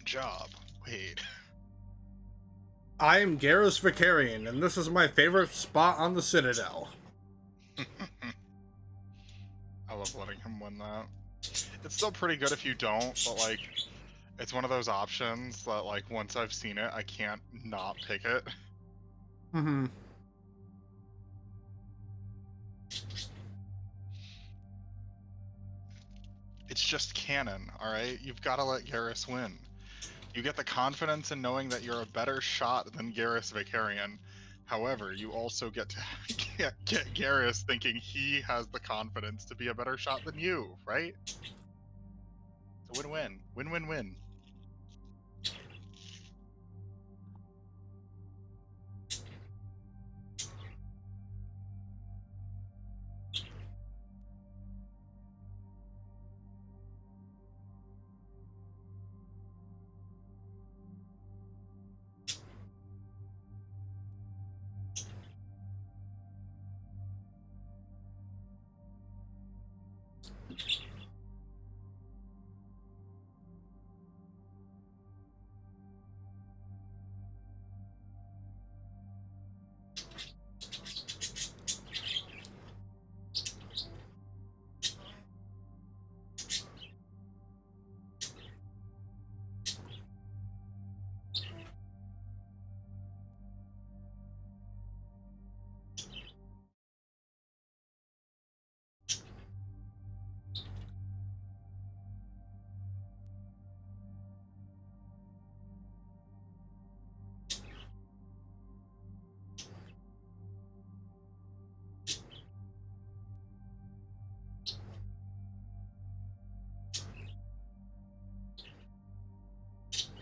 Speaker 2: Job. Wait.
Speaker 1: I am Garrus Vicarian, and this is my favorite spot on the Citadel.
Speaker 2: I love letting him win that. It's still pretty good if you don't, but like, it's one of those options that like once I've seen it, I can't not pick it.
Speaker 1: Mm-hmm.
Speaker 2: It's just canon, alright? You've got to let Garrus win. You get the confidence in knowing that you're a better shot than Garrus Vicarian. However, you also get to get Garrus thinking he has the confidence to be a better shot than you, right? It's a win-win. Win-win-win.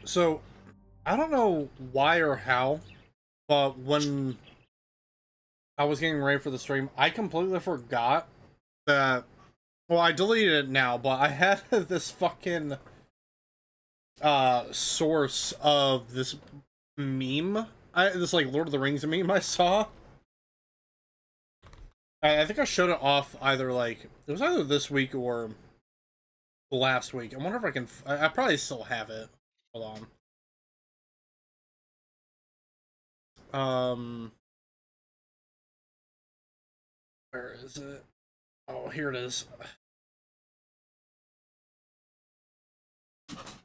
Speaker 1: So, I don't know why or how, but when I was getting ready for the stream, I completely forgot that... Well, I deleted it now, but I had this fucking source of this meme. This, like, Lord of the Rings meme I saw. I think I showed it off either, like... It was either this week or last week. I wonder if I can... I probably still have it. Hold on. Where is it? Oh, here it is.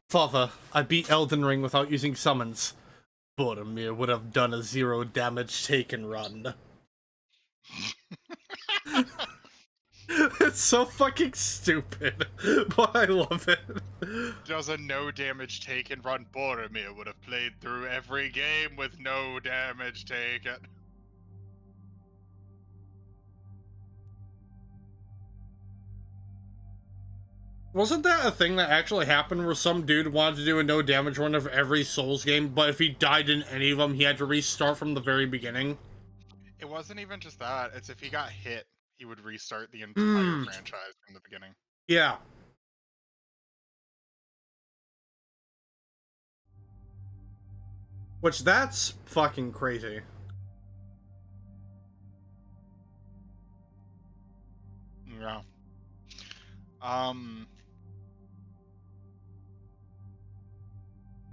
Speaker 1: Father, I beat Elden Ring without using summons. Boromir would have done a 0 damage taken run. It's so fucking stupid, but I love it.
Speaker 2: Does a no damage taken run? Boromir would have played through every game with no damage taken.
Speaker 1: Wasn't that a thing that actually happened where some dude wanted to do a no damage run of every Souls game, but if he died in any of them, he had to restart from the very beginning?
Speaker 2: It wasn't even just that, it's if he got hit, he would restart the entire franchise from the beginning.
Speaker 1: Yeah. Which, that's fucking crazy.
Speaker 2: Yeah.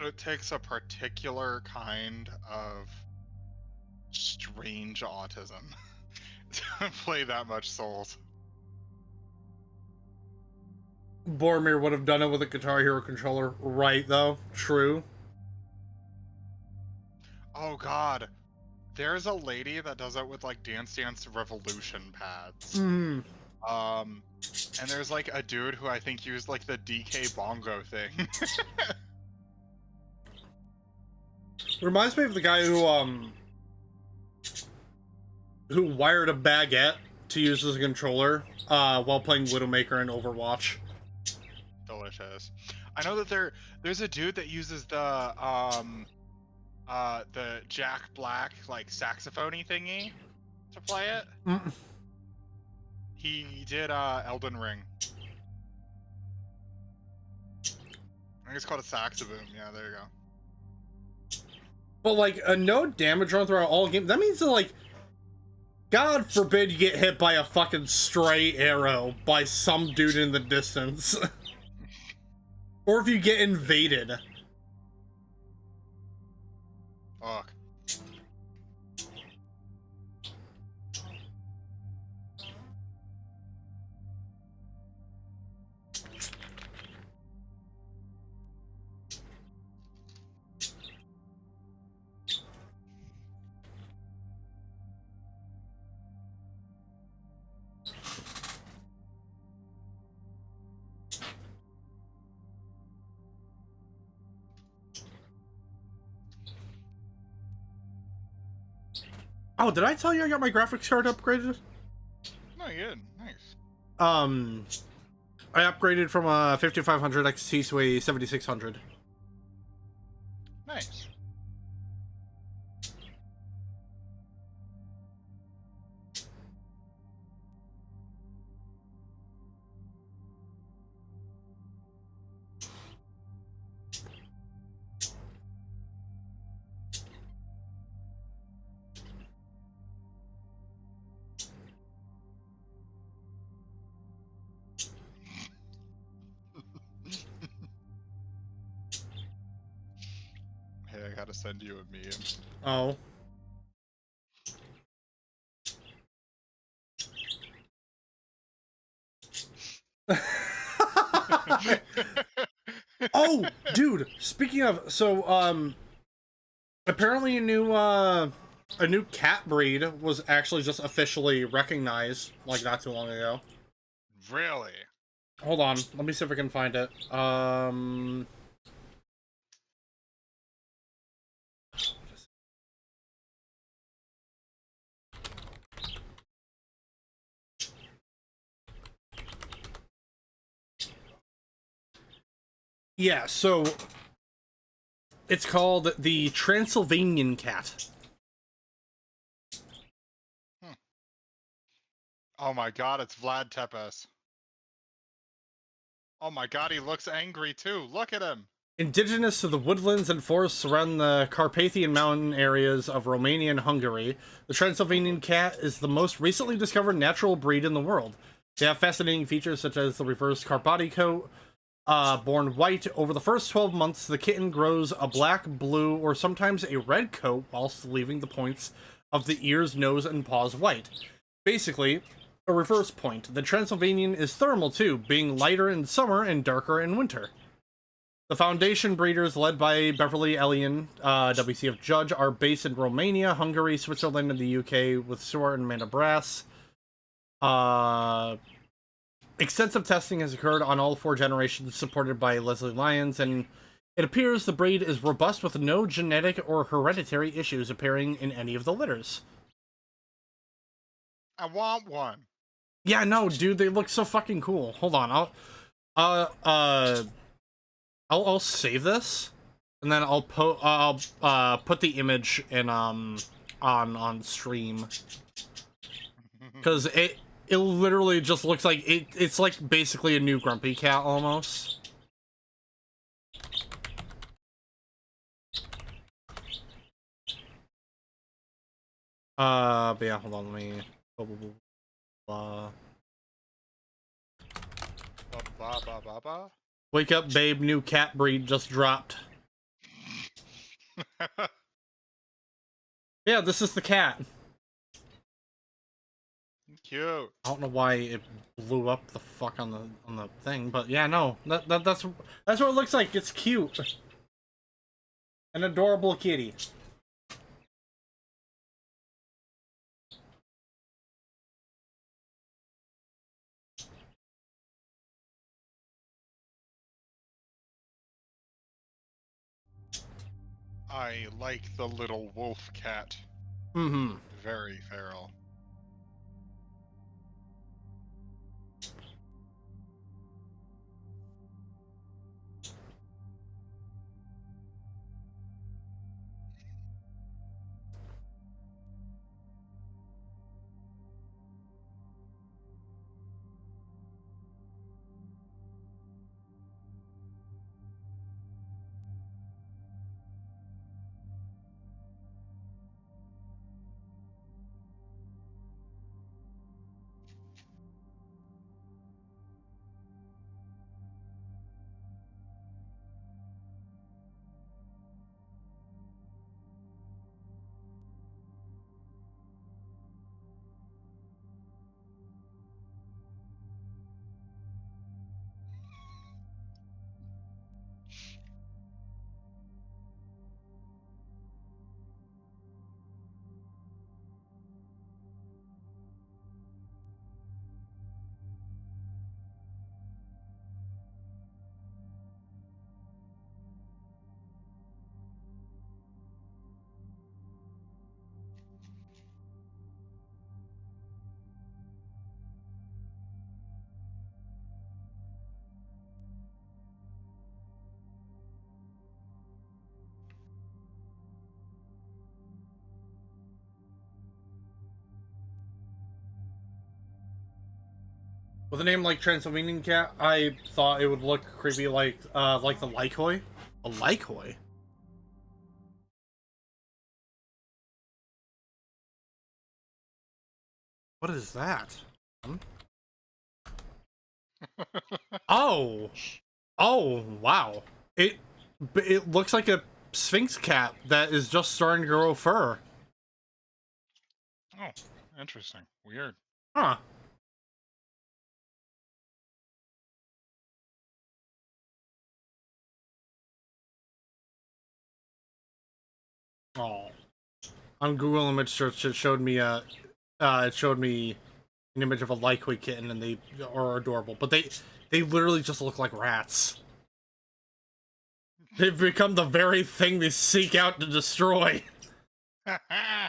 Speaker 2: It takes a particular kind of strange autism to play that much Souls.
Speaker 1: Boromir would have done it with a Guitar Hero controller. Right, though. True.
Speaker 2: Oh god. There's a lady that does it with, like, Dance Dance Revolution pads. And there's, like, a dude who I think used, like, the DK bongo thing.
Speaker 1: Reminds me of the guy who wired a baguette to use as a controller, while playing Widowmaker and Overwatch.
Speaker 2: Delicious. I know that there's a dude that uses the, the Jack Black like saxophone-y thingy to play it.
Speaker 1: Mm.
Speaker 2: He did Elden Ring. I think it's called a saxoboom. Yeah, there you go.
Speaker 1: But like a no damage run throughout all game, that means that like, God forbid you get hit by a fucking stray arrow by some dude in the distance. Or if you get invaded.
Speaker 2: Fuck.
Speaker 1: Oh, did I tell you I got my graphics card upgraded?
Speaker 2: No, you didn't. Nice.
Speaker 1: I upgraded from a 5500 XT to a 7600.
Speaker 2: Nice. Hey, I gotta send you a meme.
Speaker 1: Oh. Oh, dude, speaking of, so, apparently a new cat breed was actually just officially recognized, like, not too long ago.
Speaker 2: Really?
Speaker 1: Hold on, let me see if I can find it. Yeah, so it's called the Transylvanian cat.
Speaker 2: Oh my god, it's Vlad Tepes. Oh my god, he looks angry too. Look at him.
Speaker 1: Indigenous to the woodlands and forests surrounding the Carpathian mountain areas of Romania and Hungary, the Transylvanian cat is the most recently discovered natural breed in the world. They have fascinating features such as the reverse Carpati coat. Born white, over the first 12 months, the kitten grows a black, blue, or sometimes a red coat whilst leaving the points of the ears, nose, and paws white. Basically, a reverse point. The Transylvanian is thermal too, being lighter in summer and darker in winter. The foundation breeders, led by Beverly Elian, WCF Judge, are based in Romania, Hungary, Switzerland, and the UK, with Stuart and Amanda Brass. Extensive testing has occurred on all 4 generations, supported by Leslie Lyons, and it appears the breed is robust with no genetic or hereditary issues appearing in any of the litters.
Speaker 2: I want one.
Speaker 1: Yeah, no, dude, they look so fucking cool. Hold on, I'll save this, and then I'll put the image in on stream, because it literally just looks like it's like basically a new Grumpy Cat almost. But yeah, hold on, let me blah, blah, blah, blah. Wake up, babe, new cat breed just dropped. Yeah, this is the cat.
Speaker 2: Cute.
Speaker 1: I don't know why it blew up the fuck on the thing, but yeah, no, that's what it looks like. It's cute, an adorable kitty.
Speaker 2: I like the little wolf cat.
Speaker 1: Mm-hmm.
Speaker 2: Very feral.
Speaker 1: With a name like Transylvanian Cat, I thought it would look creepy like the Lycoi. A Lycoi? What is that? Oh! Oh, wow. It looks like a Sphinx cat that is just starting to grow fur.
Speaker 2: Oh, interesting. Weird.
Speaker 1: Huh. Oh. On Google image search, it showed me an image of a Lycoi kitten, and they are adorable. But they literally just look like rats. They've become the very thing they seek out to destroy. I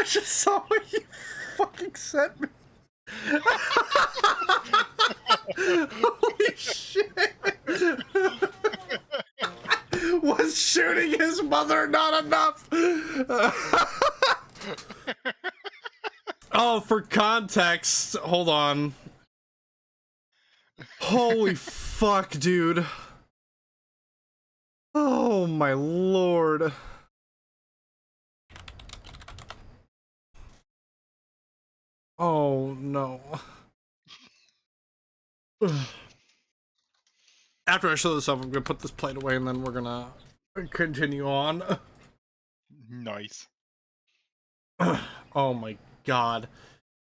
Speaker 1: just saw what you fucking sent me. Holy shit! Was shooting his mother not enough? Oh, for context, hold on. Holy fuck, dude. Oh my lord. Oh no. After I show this up, I'm gonna put this plate away and then we're gonna continue on.
Speaker 2: Nice.
Speaker 1: Oh my god.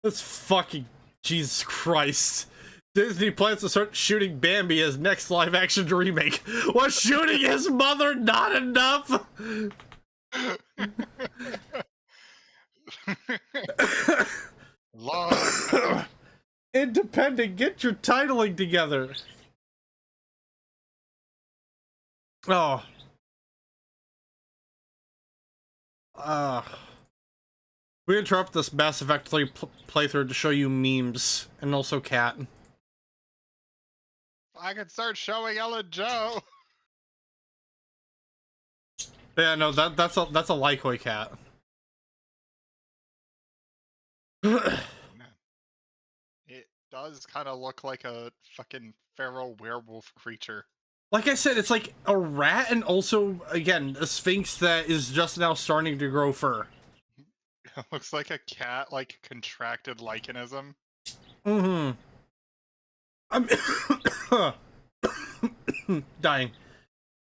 Speaker 1: That's fucking Jesus Christ. Disney plans to start shooting Bambi as next live-action remake. Was shooting his mother not enough? Independent, get your titling together. Oh. We interrupt this Mass Effect 3 playthrough to show you memes, and also Cat.
Speaker 2: I could start showing Ellen Joe.
Speaker 1: Yeah, no, that's a Lycoi cat.
Speaker 2: It does kind of look like a fucking feral werewolf creature.
Speaker 1: Like I said, it's like a rat and also, again, a sphinx that is just now starting to grow fur.
Speaker 2: It looks like a cat, like, contracted lichenism.
Speaker 1: Mm-hmm. I'm dying.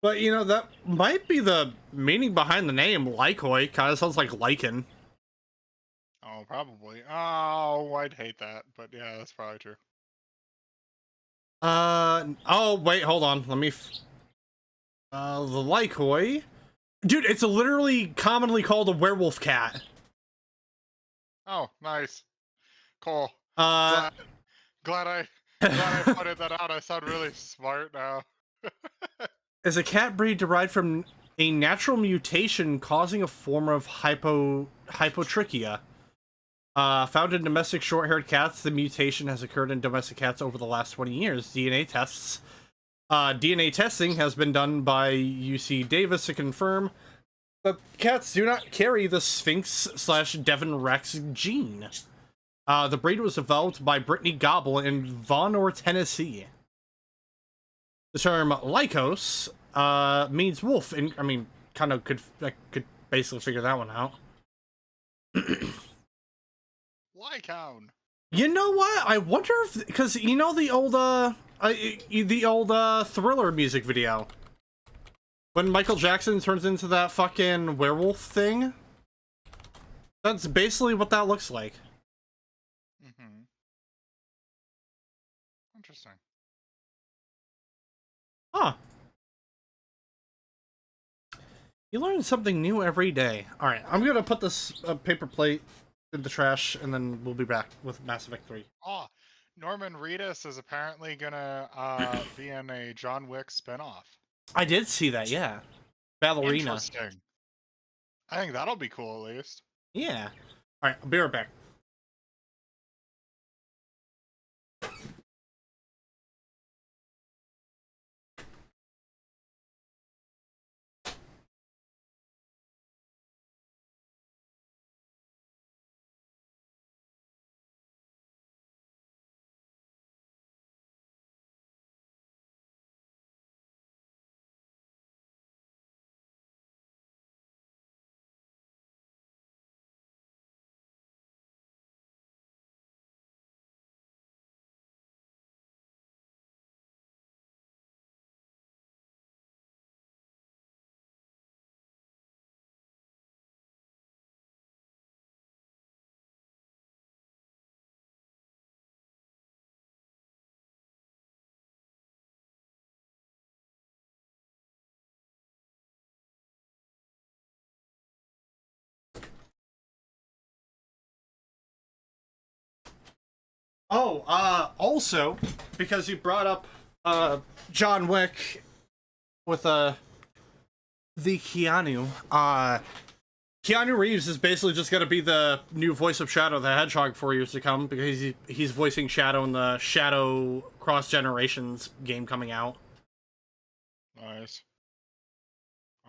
Speaker 1: But, you know, that might be the meaning behind the name, Lycoi. Kind of sounds like lichen.
Speaker 2: Oh, probably. Oh, I'd hate that, but yeah, that's probably true.
Speaker 1: Oh, wait, hold on. Let me... the Lycoi? Dude, it's literally commonly called a werewolf cat.
Speaker 2: Oh, nice. Cool.
Speaker 1: Glad
Speaker 2: I pointed that out. I sound really smart now.
Speaker 1: is a cat breed derived from a natural mutation causing a form of hypotrichia. Found in domestic short-haired cats, the mutation has occurred in domestic cats over the last 20 years. DNA testing has been done by UC Davis to confirm that cats do not carry the Sphinx/Devon Rex gene. The breed was developed by Brittany Gobble in Von Orr, Tennessee. The term Lycos means wolf, and I mean, I could basically figure that one out.
Speaker 2: Lycown.
Speaker 1: You know what? I wonder if, because you know the old Thriller music video when Michael Jackson turns into that fucking werewolf thing. That's basically what that looks like.
Speaker 2: Mm-hmm. Interesting.
Speaker 1: Huh. You learn something new every day. Alright, I'm gonna put this paper plate in the trash, and then we'll be back with Mass Effect 3.
Speaker 2: Oh, Norman Reedus is apparently gonna be in a John Wick spinoff.
Speaker 1: I did see that, yeah. Ballerina.
Speaker 2: Interesting. I think that'll be cool, at least.
Speaker 1: Yeah. Alright, I'll be right back. Oh, also, because you brought up John Wick with the Keanu, Keanu Reeves is basically just gonna be the new voice of Shadow the Hedgehog for years to come, because he's voicing Shadow in the Shadow Cross Generations game coming out.
Speaker 2: Nice.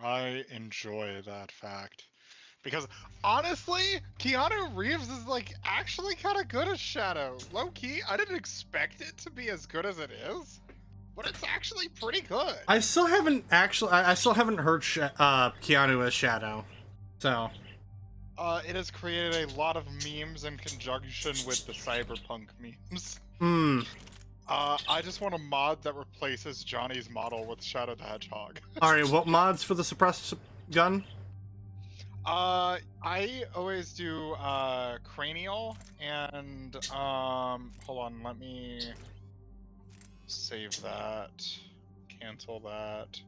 Speaker 2: I enjoy that fact. Because honestly, Keanu Reeves is like actually kind of good as Shadow. Low key, I didn't expect it to be as good as it is, but it's actually pretty good.
Speaker 1: I still haven't heard Keanu as Shadow, so.
Speaker 2: It has created a lot of memes in conjunction with the cyberpunk memes.
Speaker 1: Hmm.
Speaker 2: I just want a mod that replaces Johnny's model with Shadow the Hedgehog.
Speaker 1: Alright, what mods for the suppressed gun?
Speaker 2: I always do, Cranial, and, hold on, let me save that, cancel that.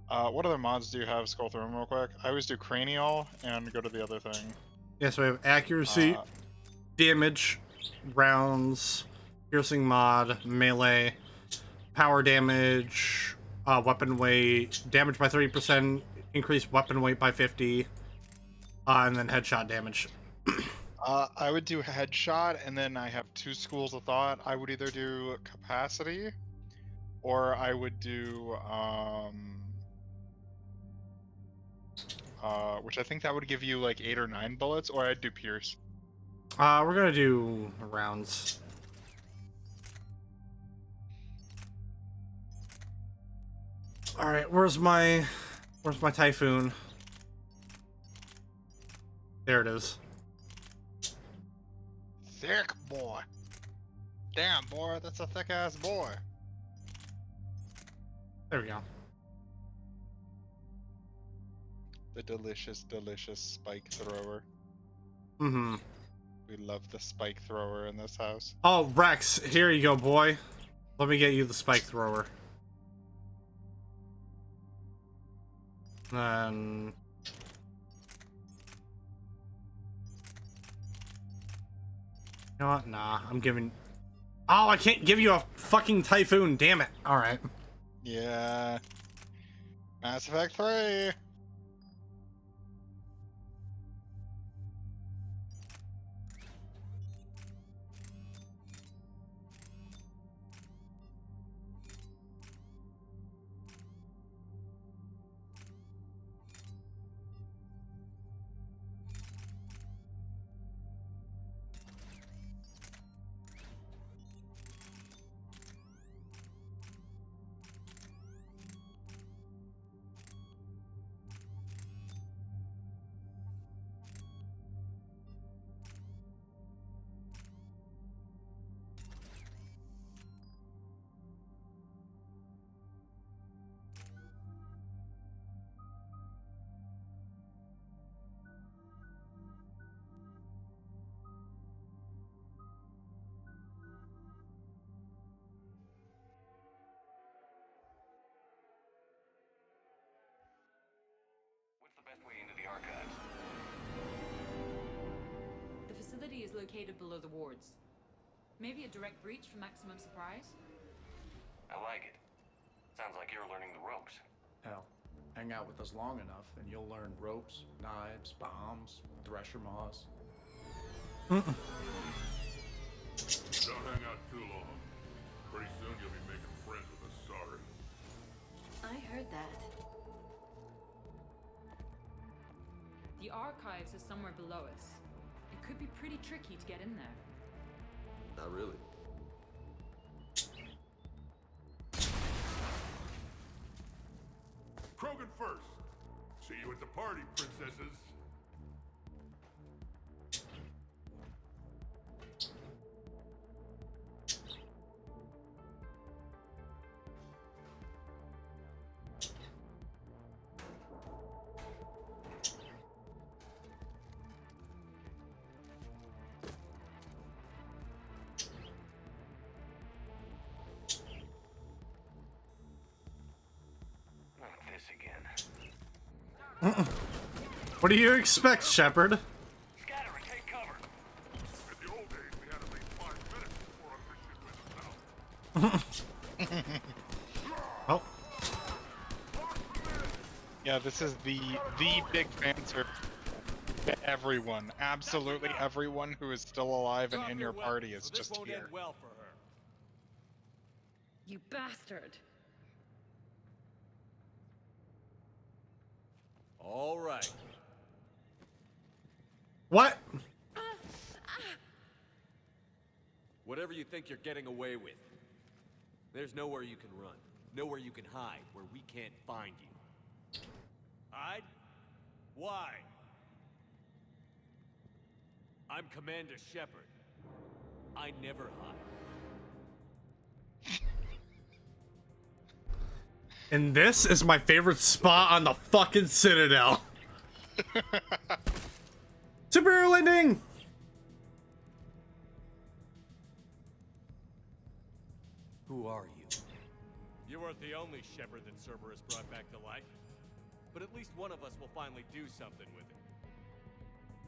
Speaker 2: What other mods do you have? Scroll through them real quick. I always do Cranial, and go to the other thing.
Speaker 1: Yes, we have accuracy, damage, rounds, piercing mod, melee, power damage, weapon weight, damage by 30%, increased weapon weight by 50, and then headshot damage.
Speaker 2: I would do Headshot, and then I have two schools of thought. I would either do Capacity, or I would do, which I think that would give you like 8 or 9 bullets, or I'd do Pierce.
Speaker 1: We're gonna do rounds. Alright, where's my Typhoon? There it is.
Speaker 2: Thick boy. Damn, boy, that's a thick ass boy.
Speaker 1: There we go.
Speaker 2: The delicious, delicious spike thrower.
Speaker 1: Mm-hmm.
Speaker 2: We love the spike thrower in this house.
Speaker 1: Oh, Rex, here you go, boy. Let me get you the spike thrower. Then... You know what? Nah, I'm giving... Oh, I can't give you a fucking Typhoon, damn it. Alright.
Speaker 2: Yeah. Mass Effect 3!
Speaker 12: The facility is located below the wards. Maybe a direct breach for maximum surprise?
Speaker 4: I like it. Sounds like you're learning the ropes.
Speaker 20: Hell, hang out with us long enough and you'll learn ropes, knives, bombs, thresher maws.
Speaker 11: Don't hang out too long. Pretty soon you'll be making friends with us, sorry.
Speaker 10: I heard that.
Speaker 12: The archives are somewhere below us. It could be pretty tricky to get in there.
Speaker 7: Not really.
Speaker 11: Krogan first. See you at the party, princesses.
Speaker 1: What do you expect, Shepard?
Speaker 11: In the old days, we had at least 5 minutes
Speaker 1: Oh.
Speaker 2: Yeah, this is the big fanser. Everyone, absolutely everyone who is still alive and in your party is just here.
Speaker 19: Well for her.
Speaker 12: You bastard!
Speaker 19: All right.
Speaker 1: What?
Speaker 19: Whatever you think you're getting away with, there's nowhere you can run, nowhere you can hide where we can't find you. Hide? Why? I'm Commander Shepard. I never hide.
Speaker 1: And this is my favorite spot on the fucking Citadel. Superhero landing!
Speaker 19: Who are you? You weren't the only Shepard that Cerberus brought back to life. But at least one of us will finally do something with it.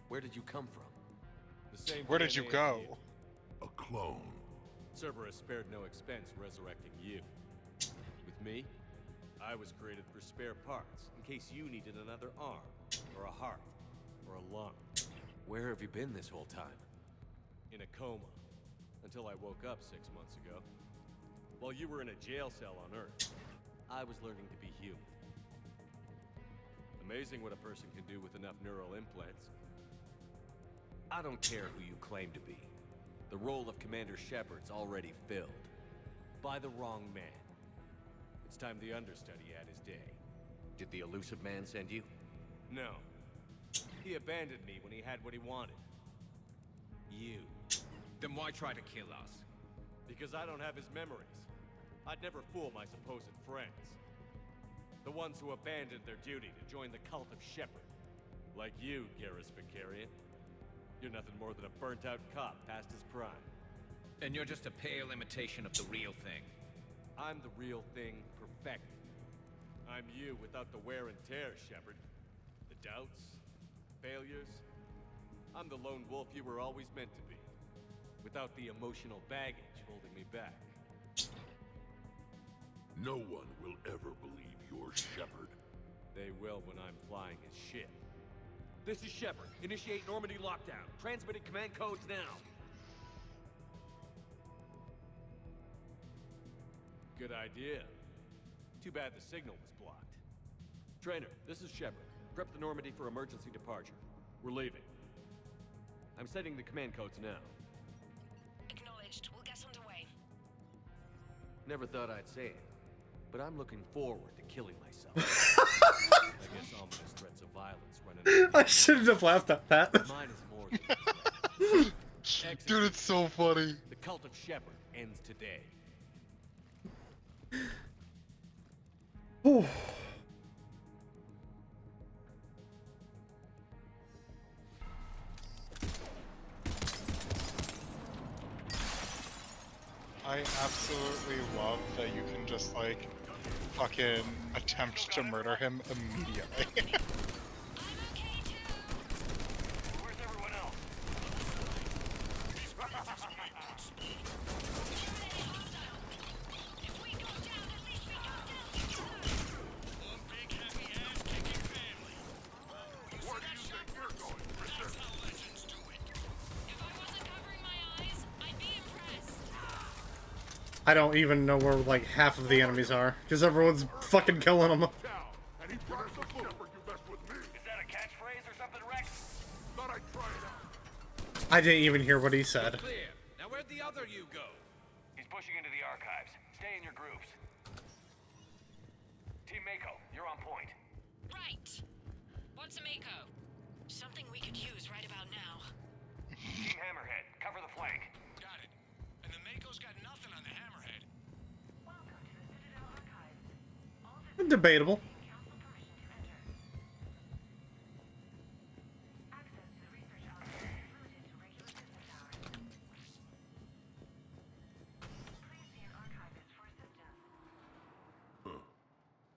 Speaker 19: Where did you come from? The same.
Speaker 2: Where did you go?
Speaker 11: A clone.
Speaker 19: Cerberus spared no expense resurrecting you. With me, I was created for spare parts, in case you needed another arm, or a heart, or a lung. Where have you been this whole time? In a coma, until I woke up 6 months ago. While you were in a jail cell on Earth, I was learning to be human. Amazing what a person can do with enough neural implants. I don't care who you claim to be. The role of Commander Shepard's already filled. By the wrong man. It's time the understudy had his day. Did the elusive man send you? No. He abandoned me when he had what he wanted. You. Then why try to kill us? Because I don't have his memories. I'd never fool my supposed friends. The ones who abandoned their duty to join the cult of Shepard. Like you, Garrus Vicarian. You're nothing more than a burnt-out cop past his prime.
Speaker 14: And you're just a pale imitation of the real thing.
Speaker 19: I'm the real thing perfected. I'm you without the wear and tear, Shepard. The doubts, failures. I'm the lone wolf you were always meant to be. Without the emotional baggage holding me back.
Speaker 11: No one will ever believe you're Shepard.
Speaker 19: They will when I'm flying his ship. This is Shepard. Initiate Normandy lockdown. Transmitting command codes now. Good idea. Too bad the signal was blocked. Trainer, this is Shepard. Prep the Normandy for emergency departure. We're leaving. I'm setting the command codes now.
Speaker 3: Acknowledged. We'll get underway.
Speaker 19: Never thought I'd say it, but I'm looking forward to killing myself. I guess ominous threats of violence running.
Speaker 1: I shouldn't have laughed at that.
Speaker 19: Mine is more than
Speaker 2: Dude, it's so funny.
Speaker 19: The cult of Shepard ends today.
Speaker 1: Whew.
Speaker 2: I absolutely love that you can just like fucking attempt to murder him immediately.
Speaker 4: Where's everyone else?
Speaker 11: Where do you think you're going, Richard?
Speaker 1: I don't even know where like half of the enemies are, because everyone's fucking killing them.
Speaker 11: And he brought the Shepard you messed with me.
Speaker 4: Is that a catchphrase or something, Rex?
Speaker 11: Thought I'd try it out.
Speaker 1: I didn't even hear what he said.
Speaker 14: Clear. Now where'd the other you go?
Speaker 4: He's pushing into the archives. Stay in your groups. Team Mako, you're on point.
Speaker 3: Right. What's a Mako? Something we could use right about now.
Speaker 4: Team Hammerhead, cover the flank.
Speaker 5: Got it. And the Mako's got nothing on the Hammerhead.
Speaker 1: Debatable.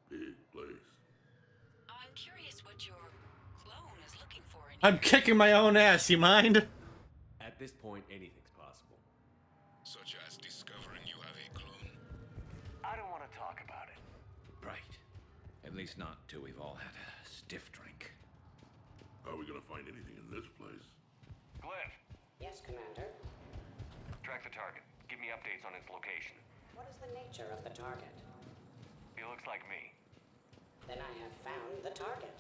Speaker 11: Big place.
Speaker 3: I'm curious what your clone is looking for in
Speaker 1: I'm kicking my own ass, you mind?
Speaker 19: At this point, anything's possible.
Speaker 5: Such as discovering you have a clone.
Speaker 14: At least not till we've all had a stiff drink.
Speaker 11: Are we gonna find anything in this place?
Speaker 4: Glenn,
Speaker 17: Yes, Commander.
Speaker 4: track the target. Give me updates on its location.
Speaker 17: What is the nature of the target?
Speaker 4: He looks like me.
Speaker 17: Then I have found the target.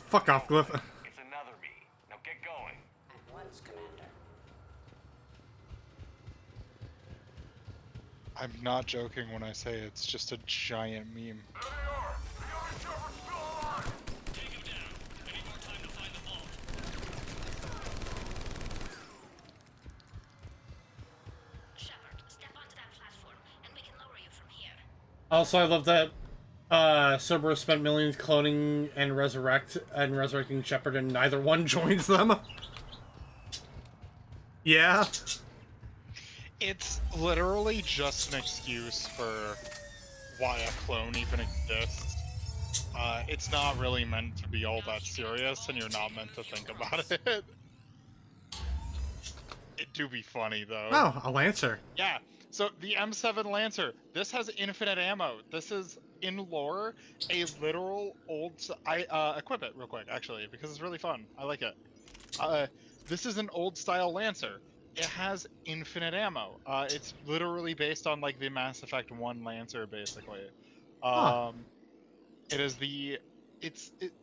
Speaker 1: Fuck off, Glyph.
Speaker 4: It's another me. Now get going.
Speaker 17: At once, Commander.
Speaker 2: I'm not joking when I say it's just a giant meme.
Speaker 15: Shepard, step onto that platform, and we can lower you from here.
Speaker 1: Also, I love that Cerberus spent millions cloning and resurrecting Shepard, and neither one joins them. Yeah.
Speaker 2: It's literally just an excuse for why a clone even exists. It's not really meant to be all that serious, and you're not meant to think about it. It do be funny, though.
Speaker 1: Oh, a Lancer.
Speaker 2: Yeah, so the M7 Lancer, this has infinite ammo. This is, in lore, a literal old... equip it real quick, actually, because it's really fun. I like it. This is an old-style Lancer. It has infinite ammo. It's literally based on, like, the Mass Effect 1 Lancer, basically. It is the...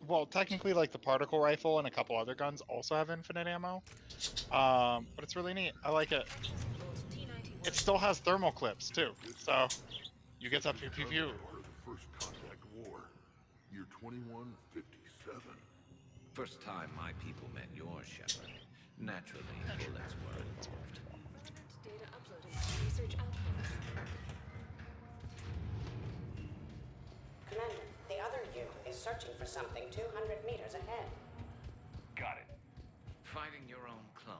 Speaker 2: well, technically, like, the particle rifle and a couple other guns also have infinite ammo. But it's really neat. I like it. It still has thermal clips, too. So, you get to pew pew pew.
Speaker 11: Part of the First Contact War, year 2157.
Speaker 14: First time my people met your Shepard. Naturally, bullets were involved.
Speaker 3: Data uploaded to research outposts.
Speaker 17: Commander, the other you is searching for something 200 meters ahead.
Speaker 4: Got it.
Speaker 14: Fighting your own clone.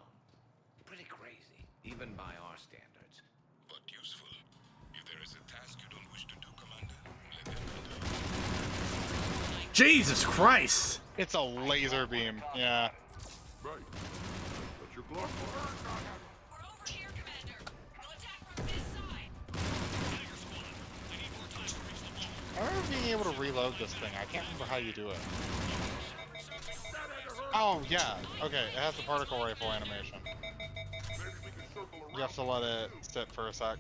Speaker 14: Pretty crazy, even by our standards.
Speaker 11: But useful. If there is a task you don't wish to do, Commander, let them know.
Speaker 1: Jesus Christ!
Speaker 2: It's a laser beam, yeah.
Speaker 11: Right. But your glove.
Speaker 3: We're over here, Commander. We'll attack from this side.
Speaker 2: I remember being able to reload this thing. I can't remember how you do it. Oh, yeah. Okay, it has the particle rifle animation. You have to let it sit for a sec.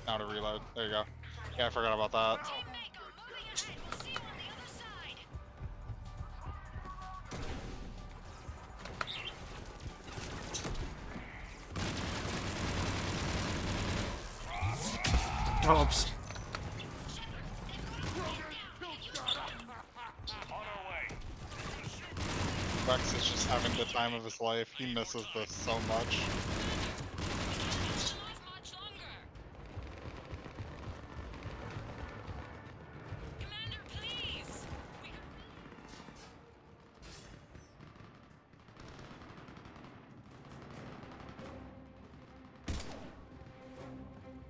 Speaker 2: Now to reload. There you go. Yeah, I forgot about that.
Speaker 1: Oops.
Speaker 2: Rex is just having the time of his life. He misses this so much.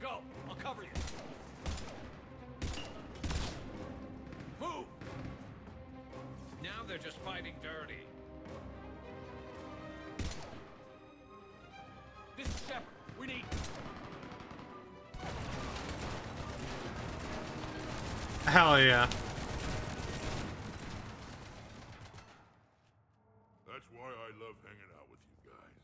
Speaker 19: Go! I'll cover you! Move! Now they're just fighting dirty. This is Shepard. We need...
Speaker 1: Hell yeah.
Speaker 11: That's why I love hanging out with you guys.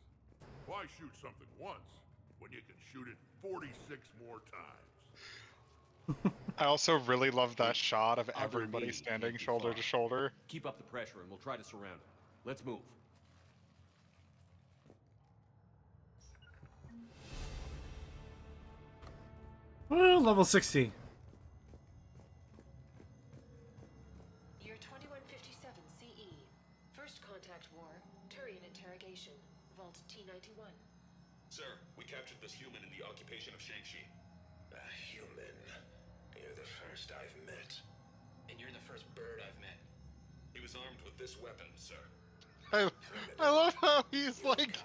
Speaker 11: Why shoot something once when you can shoot it 46 more times?
Speaker 2: I also really love that shot of everybody standing shoulder to shoulder.
Speaker 19: Keep up the pressure and we'll try to surround him. Let's move.
Speaker 1: Well, level 60.
Speaker 3: Year 2157 CE. First Contact War. Turian interrogation. Vault T91.
Speaker 9: Sir, we captured this human in the occupation of Shang-Chi.
Speaker 21: A human? You're the first I've met. And you're the first bird I've met.
Speaker 9: He was armed with this weapon, sir.
Speaker 2: I love how he's like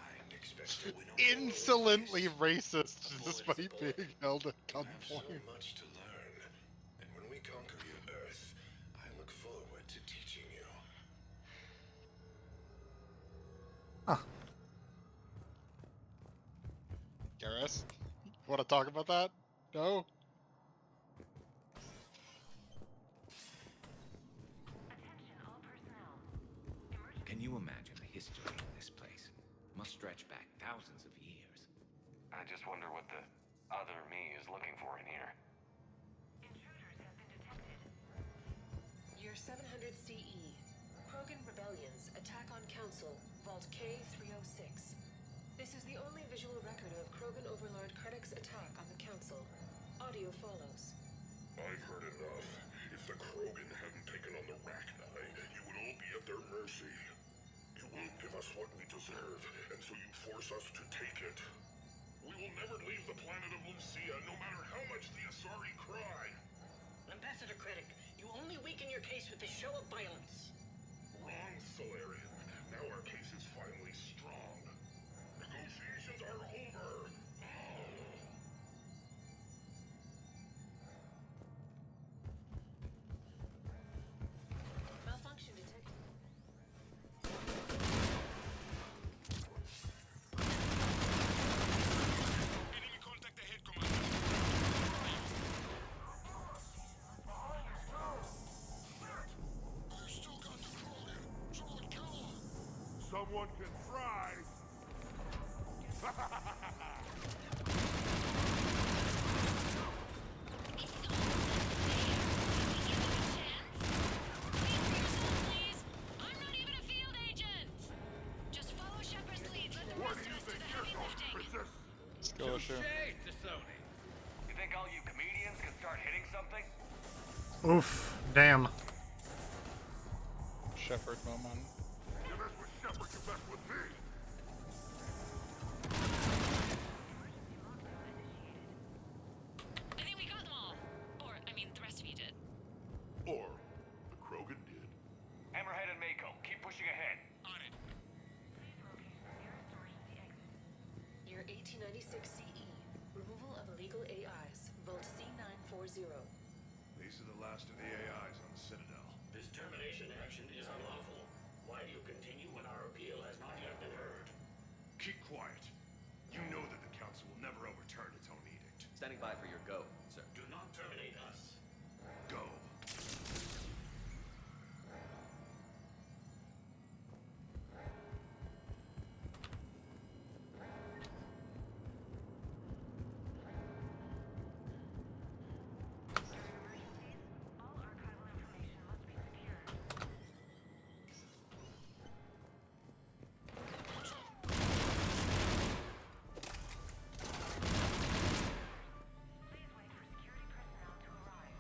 Speaker 2: insolently racist despite being held at gunpoint.
Speaker 21: So much to learn. And when we conquer your Earth, I look forward to teaching you.
Speaker 2: Garrus, want to talk about that? No?
Speaker 14: history of this place must stretch back thousands of years.
Speaker 4: I just wonder what the other me is looking for in here.
Speaker 3: Year 700 CE. Krogan rebellions attack on Council, Vault K-306. This is the only visual record of Krogan Overlord Krennic's attack on the Council. Audio follows.
Speaker 11: I've heard enough. If the Krogan hadn't taken on the Rachni, you would all be at their mercy. You won't give us what we deserve, and so you force us to take it. We will never leave the planet of Lucia, no matter how much the Asari cry.
Speaker 17: Ambassador Krennic, you only weaken your case with this show of violence.
Speaker 11: Wrong, Solarian. Now our case is finally strong. Negotiations are over.
Speaker 3: Malfunction detected.
Speaker 11: Enemy contact ahead, Commander. They're still got the Krogan. Someone kill them. Someone can try.
Speaker 3: I'm not even a field agent! Just follow Shepard's lead. Let the rest of us do the heavy lifting.
Speaker 2: Let's go, sure.
Speaker 4: You think all you comedians can start hitting something?
Speaker 1: Oof. Damn.
Speaker 2: Shepard moment.
Speaker 11: You mess with Shepard, you mess with me.
Speaker 3: I think we got them all. Or, I mean, the rest of you did.
Speaker 11: Or the Krogan did.
Speaker 4: Hammerhead and Mako, keep pushing ahead.
Speaker 5: On it.
Speaker 3: Year 1896 CE. Removal of illegal AIs. Vault C940.
Speaker 6: These are the last of the AIs on the Citadel.
Speaker 9: This termination action is unlawful. Why do you continue when our appeal has not yet been heard?
Speaker 6: Keep quiet. You know that the Council will never overturn its own edict.
Speaker 14: Standing by for your go, sir.
Speaker 9: Do not terminate us.
Speaker 6: Go.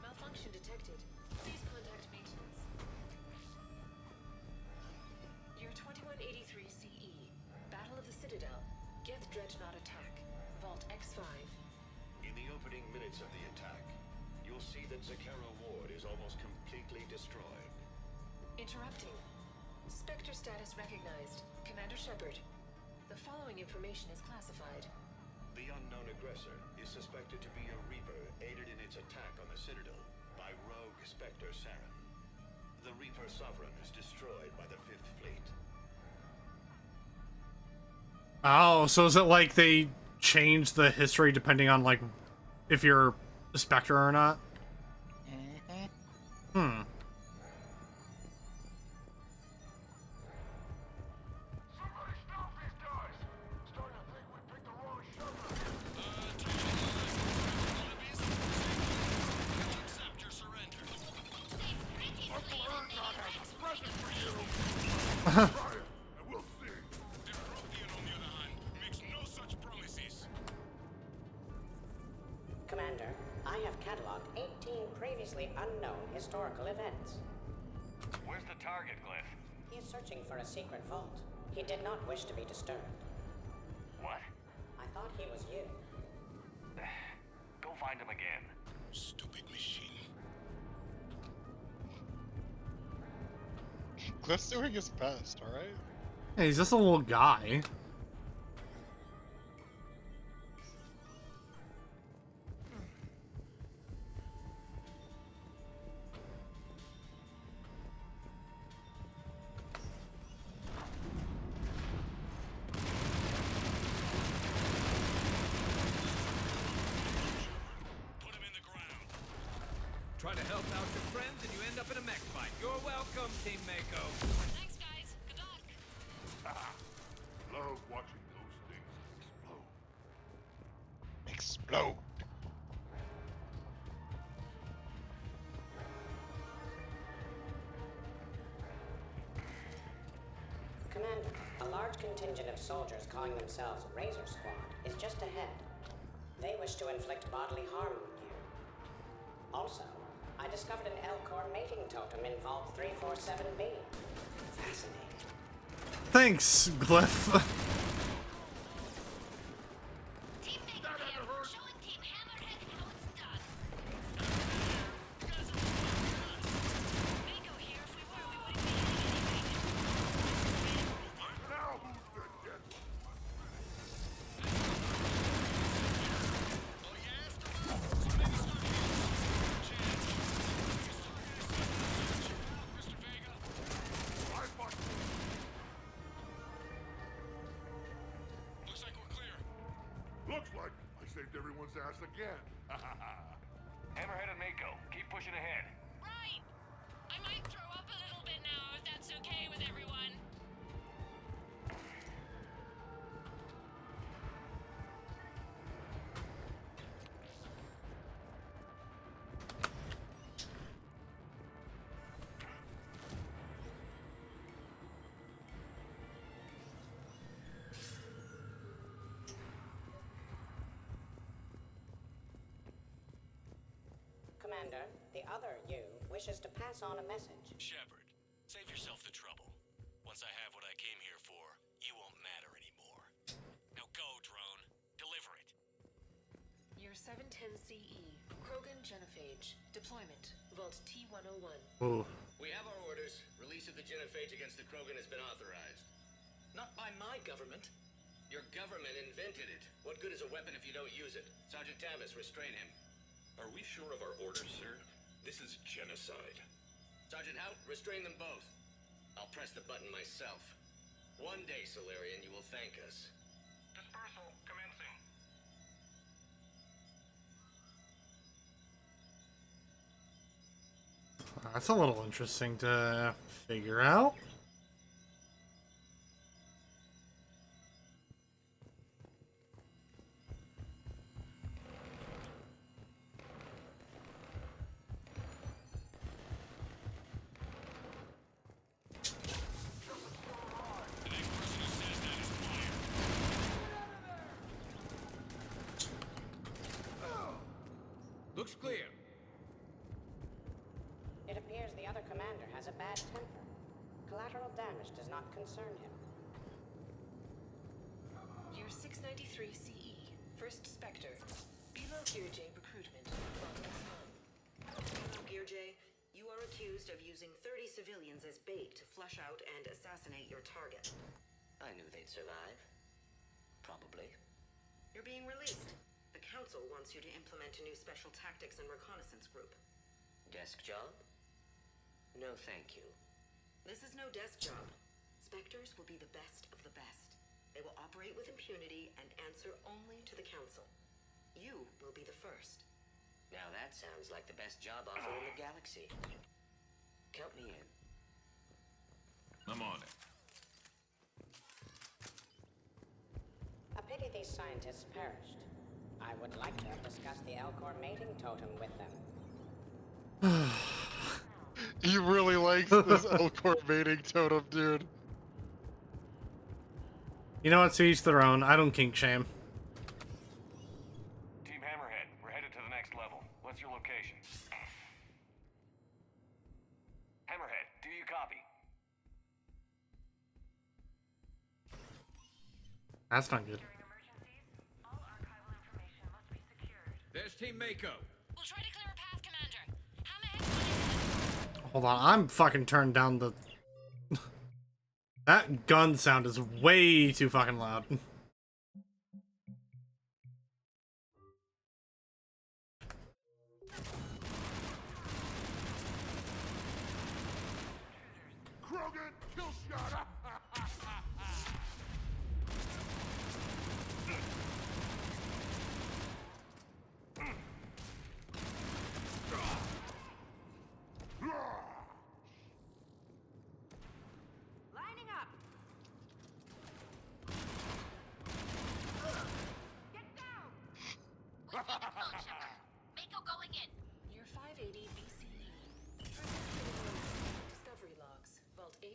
Speaker 3: Malfunction detected. Please contact maintenance. Year 2183 CE. Battle of the Citadel. Geth Dreadnought attack. Vault X5.
Speaker 9: In the opening minutes of the attack, you'll see that Zakara Ward is almost completely destroyed.
Speaker 3: Interrupting. Spectre status recognized. Commander Shepard. The following information is classified.
Speaker 9: The unknown aggressor is suspected to be a Reaper aided in its attack on the Citadel by rogue Spectre Saren. The Reaper Sovereign is destroyed by the 5th Fleet.
Speaker 1: Oh, so is it like they change the history depending on, like, if you're a Spectre or not? Hmm.
Speaker 17: Commander, I have cataloged 18 previously unknown historical events.
Speaker 4: Where's the target, Glyph?
Speaker 17: He is searching for a secret vault. He did not wish to be disturbed.
Speaker 4: What?
Speaker 17: I thought he was you.
Speaker 4: Go find him again.
Speaker 11: Stupid machine.
Speaker 2: Glyph's doing his best, alright?
Speaker 1: Hey, he's just a little guy.
Speaker 14: Try to help out your friends and you end up in a mech fight. You're welcome, Team Mako.
Speaker 3: Thanks, guys. Good luck.
Speaker 11: love watching those things explode.
Speaker 2: Explode.
Speaker 17: Commander, a large contingent of soldiers calling themselves Razor Squad is just ahead. They wish to inflict bodily harm on you. Also, I discovered an Elcor mating totem in Vault 347B. Fascinating.
Speaker 1: Thanks, Glyph.
Speaker 11: Looks like I saved everyone's ass again.
Speaker 4: Hammerhead and Mako, keep pushing ahead.
Speaker 3: Right! I might throw up a little bit now, if that's okay with everyone.
Speaker 17: Commander, the other you wishes to pass on a message.
Speaker 19: Shepard, save yourself the trouble. Once I have what I came here for, you won't matter anymore. Now go, drone. Deliver it.
Speaker 8: Year 710 CE, Krogan Genophage. Deployment, Vault T-101.
Speaker 1: Ooh.
Speaker 22: We have our orders. Release of the genophage against the Krogan has been authorized. Not by my government. Your government invented it. What good is a weapon if you don't use it? Sergeant Tavis, restrain him.
Speaker 23: Are we sure of our orders, sir? This is genocide.
Speaker 22: Sergeant Hout, restrain them both. I'll press the button myself. One day, Solarian, you will thank us.
Speaker 23: Dispersal commencing.
Speaker 1: That's a little interesting to figure out.
Speaker 14: Looks clear.
Speaker 17: It appears the other commander has a bad temper. Collateral damage does not concern him.
Speaker 8: Year 693 CE, First Spectre. Bilo Gearjay recruitment. Bilo Gearjay, you are accused of using 30 civilians as bait to flush out and assassinate your target.
Speaker 22: I knew they'd survive. Probably.
Speaker 8: You're being released. The Council wants you to implement a new special tactics and reconnaissance group.
Speaker 22: Desk job? No, thank you.
Speaker 8: This is no desk job. Spectres will be the best of the best. They will operate with impunity and answer only to the Council. You will be the first.
Speaker 22: Now that sounds like the best job offer in the galaxy. Count me in.
Speaker 14: I'm on it.
Speaker 17: A pity these scientists perished. I would like to have discussed the Elcor mating totem with them.
Speaker 2: He really likes this Elcor mating totem, dude.
Speaker 1: You know what? To each their own. I don't kink shame.
Speaker 4: Team Hammerhead, we're headed to the next level. What's your location? Hammerhead, do you copy?
Speaker 1: That's not good.
Speaker 14: There's Team Mako.
Speaker 3: We'll try to clear a path, Commander.
Speaker 1: Hold on, I'm fucking turned down the... That gun sound is way too fucking loud.
Speaker 11: Krogan, kill shot!
Speaker 16: Lining up.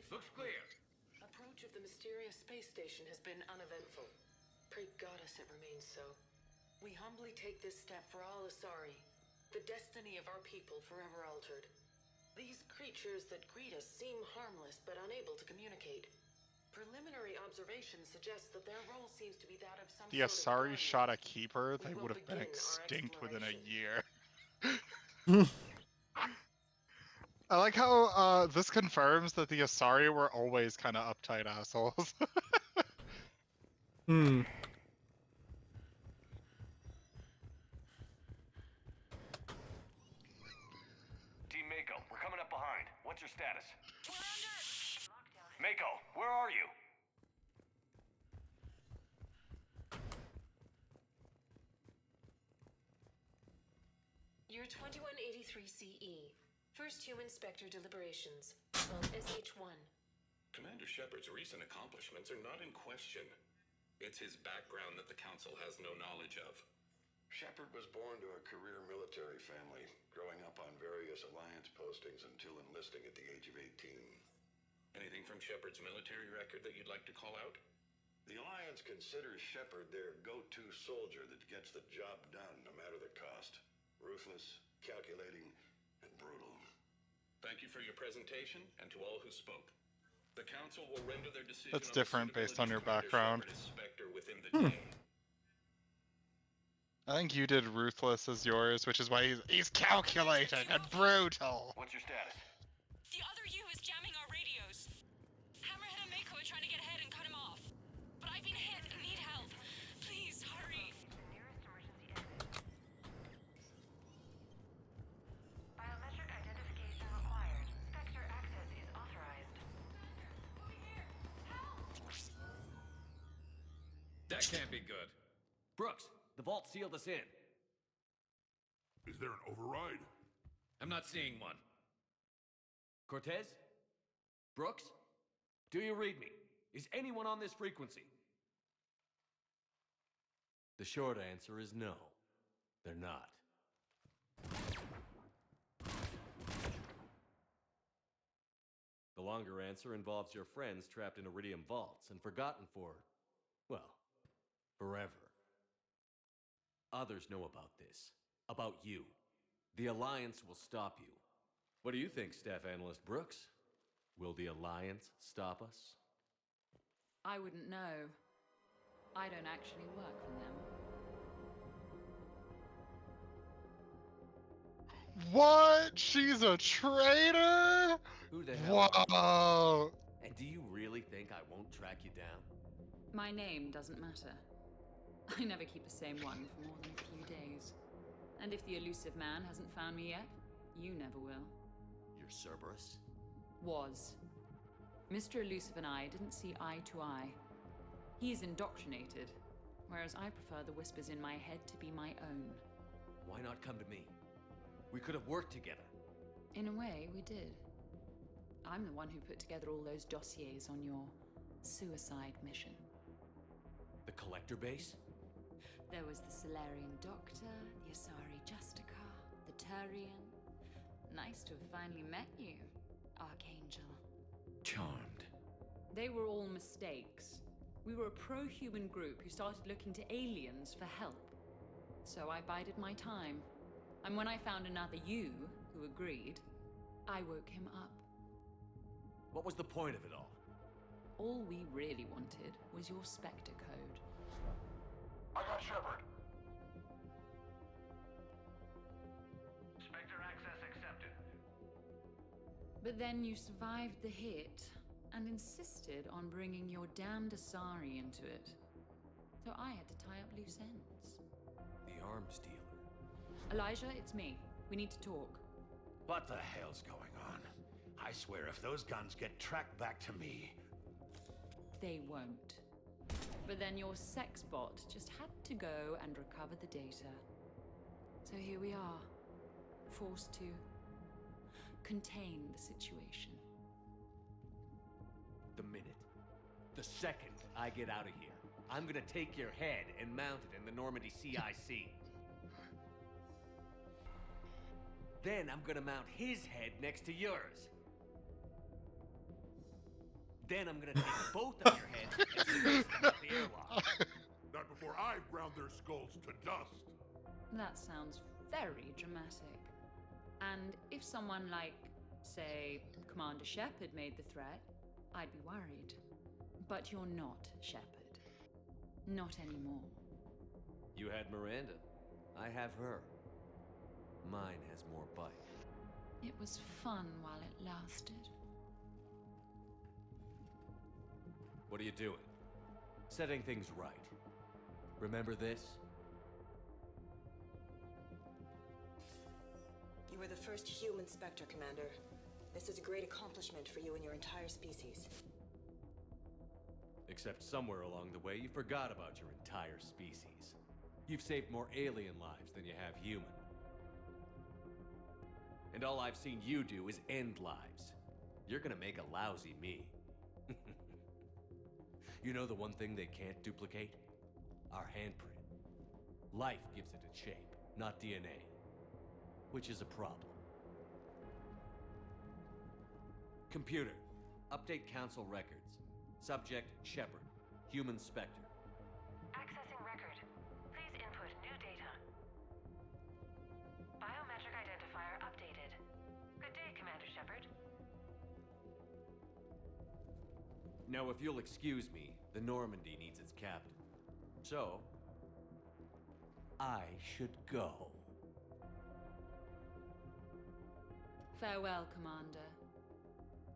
Speaker 4: Looks clear.
Speaker 3: Approach of the mysterious space station has been uneventful. Pray Goddess it remains so. We humbly take this step for all Asari, the destiny of our people forever altered. These creatures that greet us seem harmless but unable to communicate. Preliminary observations suggest that their role seems to be that of some
Speaker 2: The
Speaker 3: sort of
Speaker 2: Asari shot a keeper, they would have been extinct within a year. I like how this confirms that the Asari were always kind of uptight assholes.
Speaker 1: Hmm.
Speaker 4: Team Mako, we're coming up behind. What's your status? We're under lockdown. Mako, where are you?
Speaker 3: Year 2183 CE. First human Spectre deliberations. SH1.
Speaker 23: Commander Shepard's recent accomplishments are not in question. It's his background that the Council has no knowledge of.
Speaker 7: Shepard was born to a career military family, growing up on various Alliance postings until enlisting at the age of 18.
Speaker 23: Anything from Shepard's military record that you'd like to call out?
Speaker 7: The Alliance considers Shepard their go-to soldier that gets the job done, no matter the cost. Ruthless, calculating, and brutal.
Speaker 23: Thank you for your presentation, and to all who spoke. The Council will render their decision
Speaker 2: That's
Speaker 23: on the
Speaker 2: different based on your
Speaker 23: suitability of
Speaker 2: background.
Speaker 23: Commander Shepard as Spectre within the day.
Speaker 2: I think you did Ruthless as yours, which is why he's calculating and brutal.
Speaker 4: What's your status?
Speaker 3: The other U is jamming our radios. Hammerhead and Mako are trying to get ahead and cut him off. But I've been hit and need help. Please, hurry.
Speaker 15: Nearest emergency exit. Biometric identification required. Spectre access is authorized.
Speaker 19: That can't be good. Brooks, the vault sealed us in.
Speaker 11: Is there an override?
Speaker 19: I'm not seeing one. Cortez? Brooks? Do you read me? Is anyone on this frequency? The short answer is no. They're not. The longer answer involves your friends trapped in Iridium vaults and forgotten for, well, forever. Others know about this. About you. The Alliance will stop you. What do you think, Staff Analyst Brooks? Will the Alliance stop us?
Speaker 12: I wouldn't know. I don't actually work for them.
Speaker 2: What? She's a traitor?
Speaker 19: Who the hell are
Speaker 2: Whoa!
Speaker 19: you? And do you really think I won't track you down?
Speaker 12: My name doesn't matter. I never keep the same one for more than a few days. And if the elusive man hasn't found me yet, you never will.
Speaker 19: You're Cerberus?
Speaker 12: Was. Mr. Elusive and I didn't see eye to eye. He's indoctrinated, whereas I prefer the whispers in my head to be my own.
Speaker 19: Why not come to me? We could have worked together.
Speaker 12: In a way, we did. I'm the one who put together all those dossiers on your suicide mission.
Speaker 19: The Collector base?
Speaker 12: There was the Solarian Doctor, the Asari Justica, the Turian. Nice to have finally met you, Archangel.
Speaker 19: Charmed.
Speaker 12: They were all mistakes. We were a pro-human group who started looking to aliens for help. So I bided my time. And when I found another you who agreed, I woke him up.
Speaker 19: What was the point of it all?
Speaker 12: All we really wanted was your Spectre code.
Speaker 23: I got Shepard.
Speaker 4: Spectre access accepted.
Speaker 12: But then you survived the hit and insisted on bringing your damned Asari into it. So I had to tie up loose ends.
Speaker 19: The arms dealer.
Speaker 12: Elijah, it's me. We need to talk.
Speaker 9: What the hell's going on? I swear if those guns get tracked back to me...
Speaker 12: They won't. But then your sex bot just had to go and recover the data. So here we are, forced to contain the situation.
Speaker 19: The minute, the second I get out of here, I'm gonna take your head and mount it in the Normandy CIC. Then I'm gonna mount his head next to yours. Then I'm gonna take both of your heads and smash them up the airlock.
Speaker 11: Not before I've ground their skulls to dust.
Speaker 12: That sounds very dramatic. And if someone like, say, Commander Shepard made the threat, I'd be worried. But you're not Shepard. Not anymore.
Speaker 19: You had Miranda. I have her. Mine has more bite.
Speaker 12: It was fun while it lasted.
Speaker 19: What are you doing? Setting things right. Remember this?
Speaker 8: You were the first human Spectre, Commander. This is a great accomplishment for you and your entire species.
Speaker 19: Except somewhere along the way you forgot about your entire species. You've saved more alien lives than you have human. And all I've seen you do is end lives. You're gonna make a lousy me. You know the one thing they can't duplicate? Our handprint. Life gives it its shape, not DNA. Which is a problem. Computer, update Council records. Subject, Shepard. Human Spectre.
Speaker 13: Accessing record. Please input new data. Biometric identifier updated. Good day, Commander Shepard.
Speaker 19: Now, if you'll excuse me, the Normandy needs its captain. So, I should go.
Speaker 12: Farewell, Commander.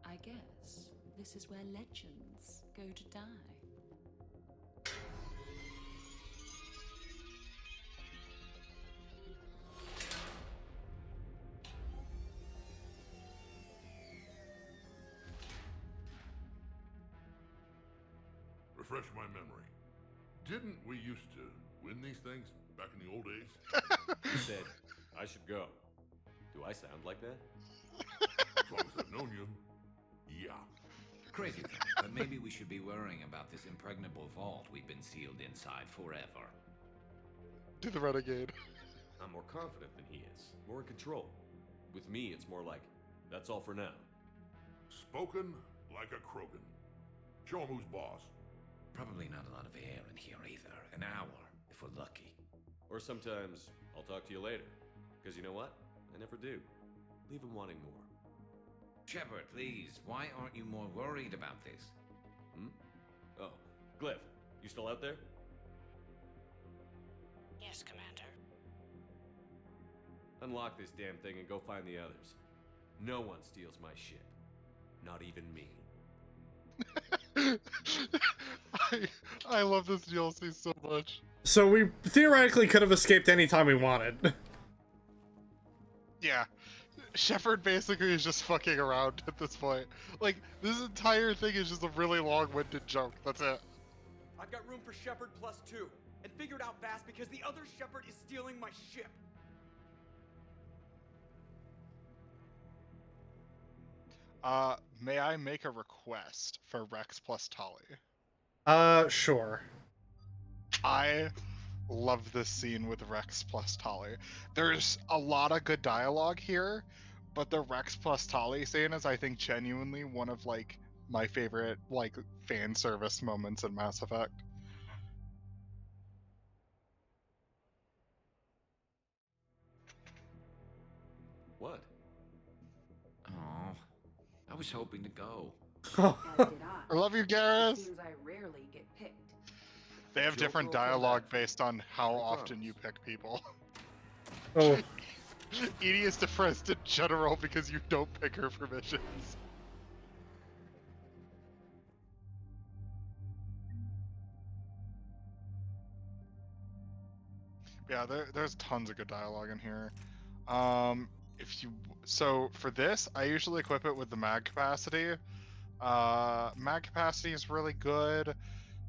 Speaker 12: I guess this is where legends go to die.
Speaker 11: Refresh my memory. Didn't we used to win these things back in the old days?
Speaker 19: You said I should go. Do I sound like that?
Speaker 11: As long as I've known you, yeah.
Speaker 14: Crazy thing, but maybe we should be worrying about this impregnable vault we've been sealed inside forever.
Speaker 2: Do the renegade.
Speaker 19: I'm more confident than he is. More in control. With me, it's more like, that's all for now.
Speaker 11: Spoken like a Krogan. Show him who's boss.
Speaker 14: Probably not a lot of air in here either. An hour, if we're lucky.
Speaker 19: Or sometimes, I'll talk to you later. Because you know what? I never do. Leave him wanting more.
Speaker 14: Shepard, please, why aren't you more worried about this?
Speaker 19: Hmm? Oh, Glyph, you still out there?
Speaker 17: Yes, Commander.
Speaker 19: Unlock this damn thing and go find the others. No one steals my ship. Not even me.
Speaker 2: I love this DLC so much.
Speaker 1: So we theoretically could have escaped anytime we wanted.
Speaker 2: Yeah. Shepard basically is just fucking around at this point. Like, this entire thing is just a really long-winded joke. That's it.
Speaker 18: I've got room for Shepard +2, and figured out fast because the other Shepard is stealing my ship.
Speaker 2: May I make a request for Rex plus Tali?
Speaker 1: Sure.
Speaker 2: I love this scene with Rex plus Tali. There's a lot of good dialogue here, but the Rex plus Tali scene is, I think, genuinely one of, like, my favorite, like, fan service moments in Mass Effect.
Speaker 14: What? Oh, I was hoping to go.
Speaker 16: As did
Speaker 2: I love you, Garrus!
Speaker 16: It seems I rarely get picked.
Speaker 2: They have different dialogue based on how often you pick people.
Speaker 1: Oh.
Speaker 2: Edie is depressed in general because you don't pick her for missions. Yeah, there's tons of good dialogue in here. So for this, I usually equip it with the mag capacity. Mag capacity is really good.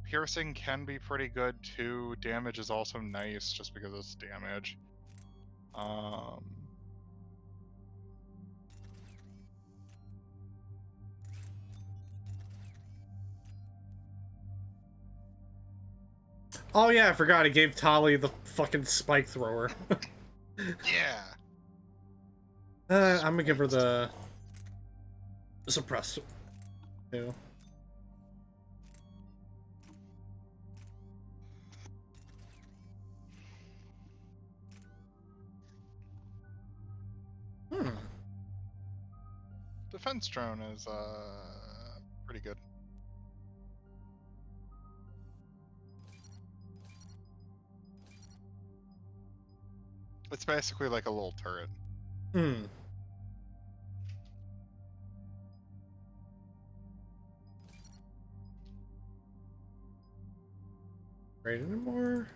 Speaker 2: Piercing can be pretty good too. Damage is also nice just because it's damage.
Speaker 1: Oh yeah, I forgot. I gave Tali the fucking spike thrower.
Speaker 2: Yeah.
Speaker 1: I'm gonna give her the suppressor too.
Speaker 2: defense drone is pretty good. It's basically like a little turret.
Speaker 1: Hmm. Right anymore?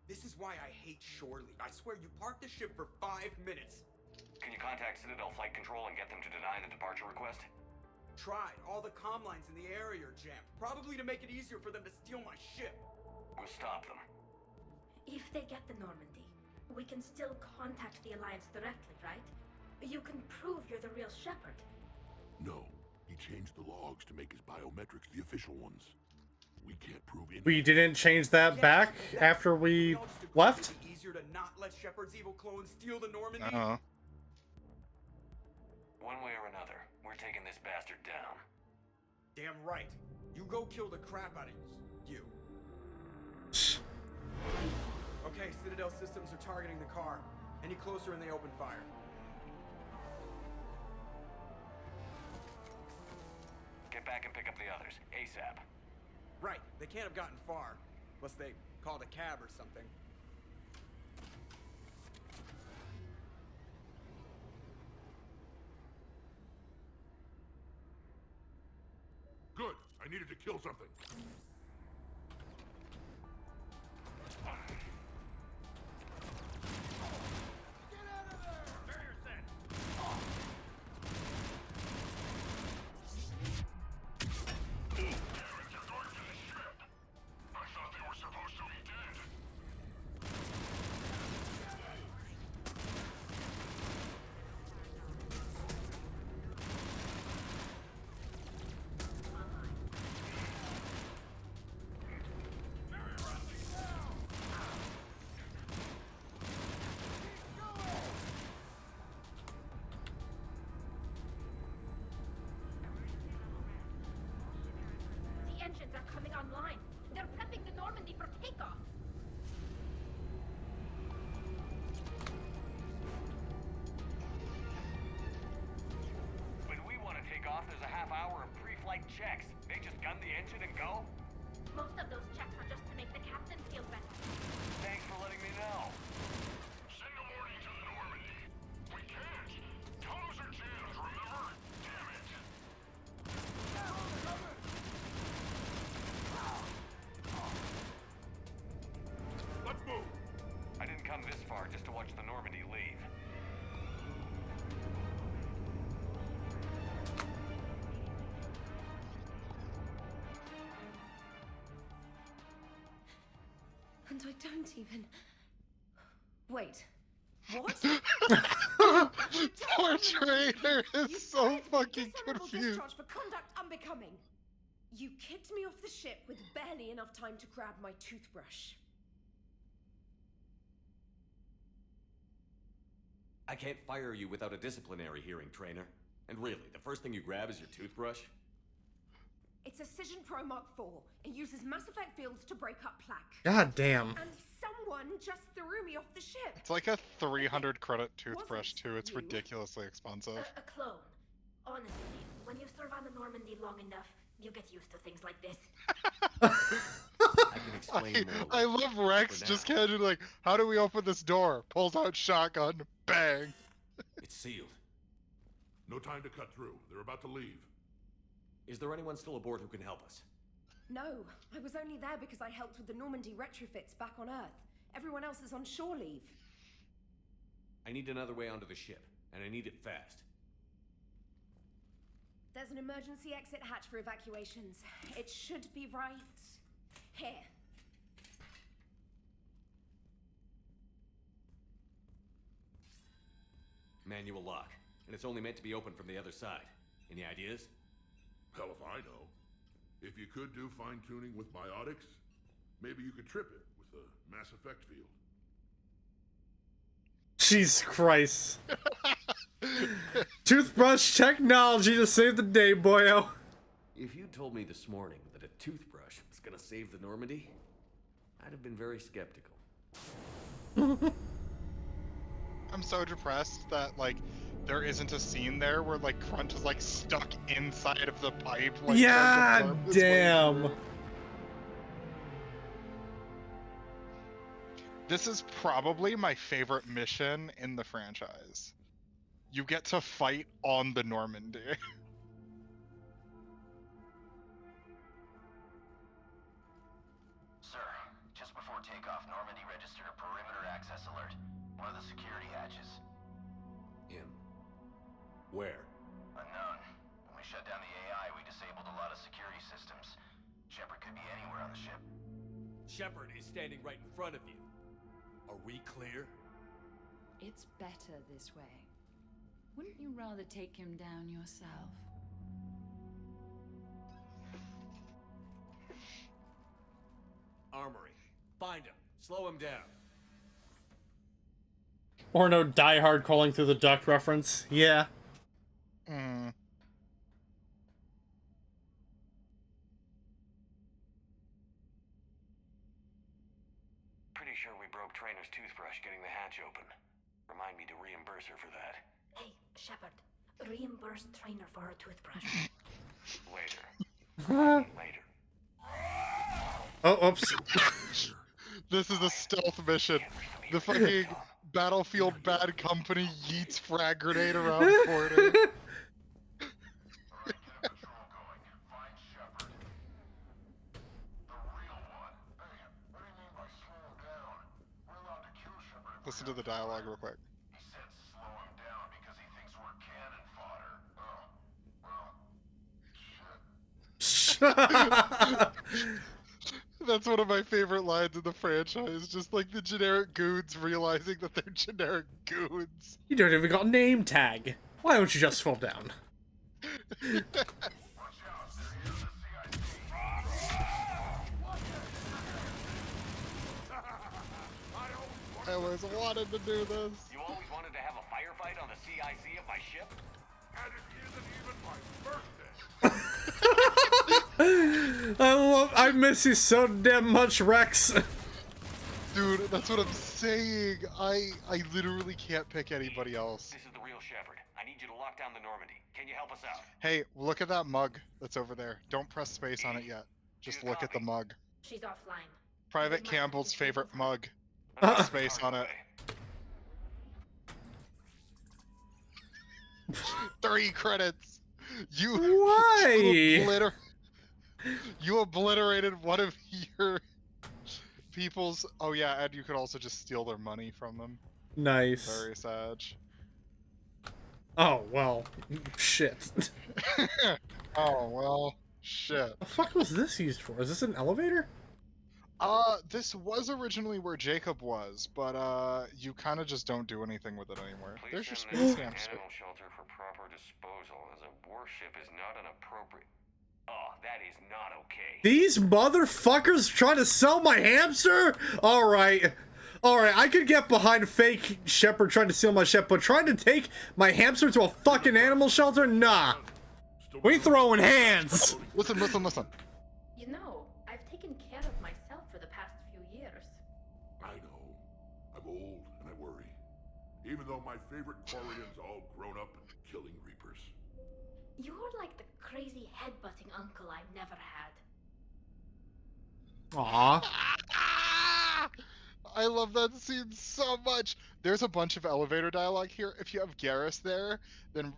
Speaker 18: This is why I hate shore leave. I swear you parked the ship for 5 minutes.
Speaker 4: Can you contact Citadel Flight Control and get them to deny the departure request?
Speaker 18: Tried. All the comm lines in the area are jammed. Probably to make it easier for them to steal my ship.
Speaker 4: We'll stop them.
Speaker 15: If they get the Normandy, we can still contact the Alliance directly, right? You can prove you're the real Shepard.
Speaker 11: No, he changed the logs to make his biometrics the official ones. We can't prove any.
Speaker 1: We didn't change that back after we left?
Speaker 18: It'd be easier to not let Shepard's evil clone steal the Normandy.
Speaker 4: One way or another, we're taking this bastard down.
Speaker 18: Damn right. You go kill the crap out of you. Okay, Citadel systems are targeting the car. Any closer and they open fire.
Speaker 4: Get back and pick up the others, ASAP.
Speaker 18: Right, they can't have gotten far. Unless they called a cab or something.
Speaker 11: Good. I needed to kill something.
Speaker 15: The engines are coming online. They're prepping the Normandy for takeoff.
Speaker 4: When we want to take off, there's a half hour of pre-flight checks. They just gun the engine and go?
Speaker 15: Most of those checks are just to make the captain feel better.
Speaker 4: Thanks for letting me know.
Speaker 11: Send a warning to the Normandy. We can't. Tunnels are jammed, remember? Damn it. Let's move.
Speaker 4: I didn't come this far just to watch the Normandy leave.
Speaker 10: And I don't even... Wait. What?
Speaker 2: Poor trainer is so fucking
Speaker 10: Dishonorable
Speaker 2: confused.
Speaker 10: discharge for conduct unbecoming. You kicked me off the ship with barely enough time to grab my toothbrush.
Speaker 19: I can't fire you without a disciplinary hearing, trainer. And really, the first thing you grab is your toothbrush?
Speaker 10: It's a Cision Pro Mark IV. It uses Mass Effect fields to break up plaque.
Speaker 1: God damn.
Speaker 10: And someone just threw me off the ship.
Speaker 2: It's like a 300 credit toothbrush too. It's ridiculously expensive.
Speaker 15: A clone. Honestly, when you serve on the Normandy long enough, you get used to things like this.
Speaker 19: I can explain more.
Speaker 2: I love Rex just casually like, how do we open this door? Pulls out shotgun, bang.
Speaker 19: It's sealed.
Speaker 11: No time to cut through. They're about to leave.
Speaker 19: Is there anyone still aboard who can help us?
Speaker 10: No, I was only there because I helped with the Normandy retrofits back on Earth. Everyone else is on shore leave.
Speaker 19: I need another way onto the ship, and I need it fast.
Speaker 10: There's an emergency exit hatch for evacuations. It should be right here.
Speaker 19: Manual lock, and it's only meant to be opened from the other side. Any ideas?
Speaker 11: Hell if I know. If you could do fine-tuning with biotics, maybe you could trip it with a Mass Effect field.
Speaker 1: Jesus Christ. Toothbrush technology to save the day, boyo.
Speaker 19: If you told me this morning that a toothbrush was gonna save the Normandy, I'd have been very skeptical.
Speaker 2: I'm so depressed that, like, there isn't a scene there where, like, Crunch is, like, stuck inside of the pipe, like, trying to
Speaker 1: Yeah,
Speaker 2: blurb his way
Speaker 1: damn.
Speaker 2: through. This is probably my favorite mission in the franchise. You get to fight on the Normandy.
Speaker 5: Sir, just before takeoff, Normandy registered a perimeter access alert. One of the security hatches.
Speaker 19: Him. Where?
Speaker 5: Unknown. When we shut down the AI, we disabled a lot of security systems. Shepard could be anywhere on the ship.
Speaker 19: Shepard is standing right in front of you. Are we clear?
Speaker 12: It's better this way. Wouldn't you rather take him down yourself?
Speaker 19: Armory. Find him. Slow him down.
Speaker 1: Or no Die Hard crawling through the duct reference. Yeah.
Speaker 4: Pretty sure we broke Trainer's toothbrush getting the hatch open. Remind me to reimburse her for that.
Speaker 15: Hey, Shepard. Reimburse Trainer for her toothbrush.
Speaker 4: Later. Later.
Speaker 1: Oh, oops.
Speaker 2: This is a stealth mission. The fucking Battlefield Bad Company yeets frag grenade around corner. Listen to the dialogue real quick.
Speaker 5: He said slow him down because he thinks we're cannon fodder. Oh, well, shit.
Speaker 2: That's one of my favorite lines in the franchise. Just like the generic goons realizing that they're generic goons.
Speaker 1: You don't even got a name tag. Why don't you just fall down?
Speaker 2: I always wanted to do this.
Speaker 4: You always wanted to have a firefight on the CIC of my ship?
Speaker 11: And it isn't even my birthday!
Speaker 1: I miss you so damn much, Rex.
Speaker 2: Dude, that's what I'm saying. I literally can't pick anybody else.
Speaker 4: This is the real Shepard. I need you to lock down the Normandy. Can you help us out?
Speaker 2: Hey, look at that mug that's over there. Don't press space on it yet. Just look at the mug.
Speaker 15: She's offline.
Speaker 2: Private Campbell's favorite mug. Space on it. 3 credits.
Speaker 1: Why?
Speaker 2: You obliterated one of your people's. Oh yeah, and you could also just steal their money from them.
Speaker 1: Nice.
Speaker 2: Very sad.
Speaker 1: Oh well, shit.
Speaker 2: Oh well, shit.
Speaker 1: The fuck was this used for? Is this an elevator?
Speaker 2: This was originally where Jacob was, but you kind of just don't do anything with it anymore. There's your space hamster.
Speaker 4: Animal shelter for proper disposal, as a warship is not an appropriate. Oh, that is not okay.
Speaker 1: These motherfuckers trying to sell my hamster? Alright. Alright, I could get behind fake Shepard trying to steal my ship, but trying to take my hamster to a fucking animal shelter? Nah. We throwing hands.
Speaker 2: Listen.
Speaker 15: You know, I've taken care of myself for the past few years.
Speaker 11: I know. I'm old and I worry. Even though my favorite Quarian's all grown up and killing Reapers.
Speaker 15: You're like the crazy headbutting uncle I never had.
Speaker 1: Aw.
Speaker 2: I love that scene so much. There's a bunch of elevator dialogue here. If you have Garrus there, then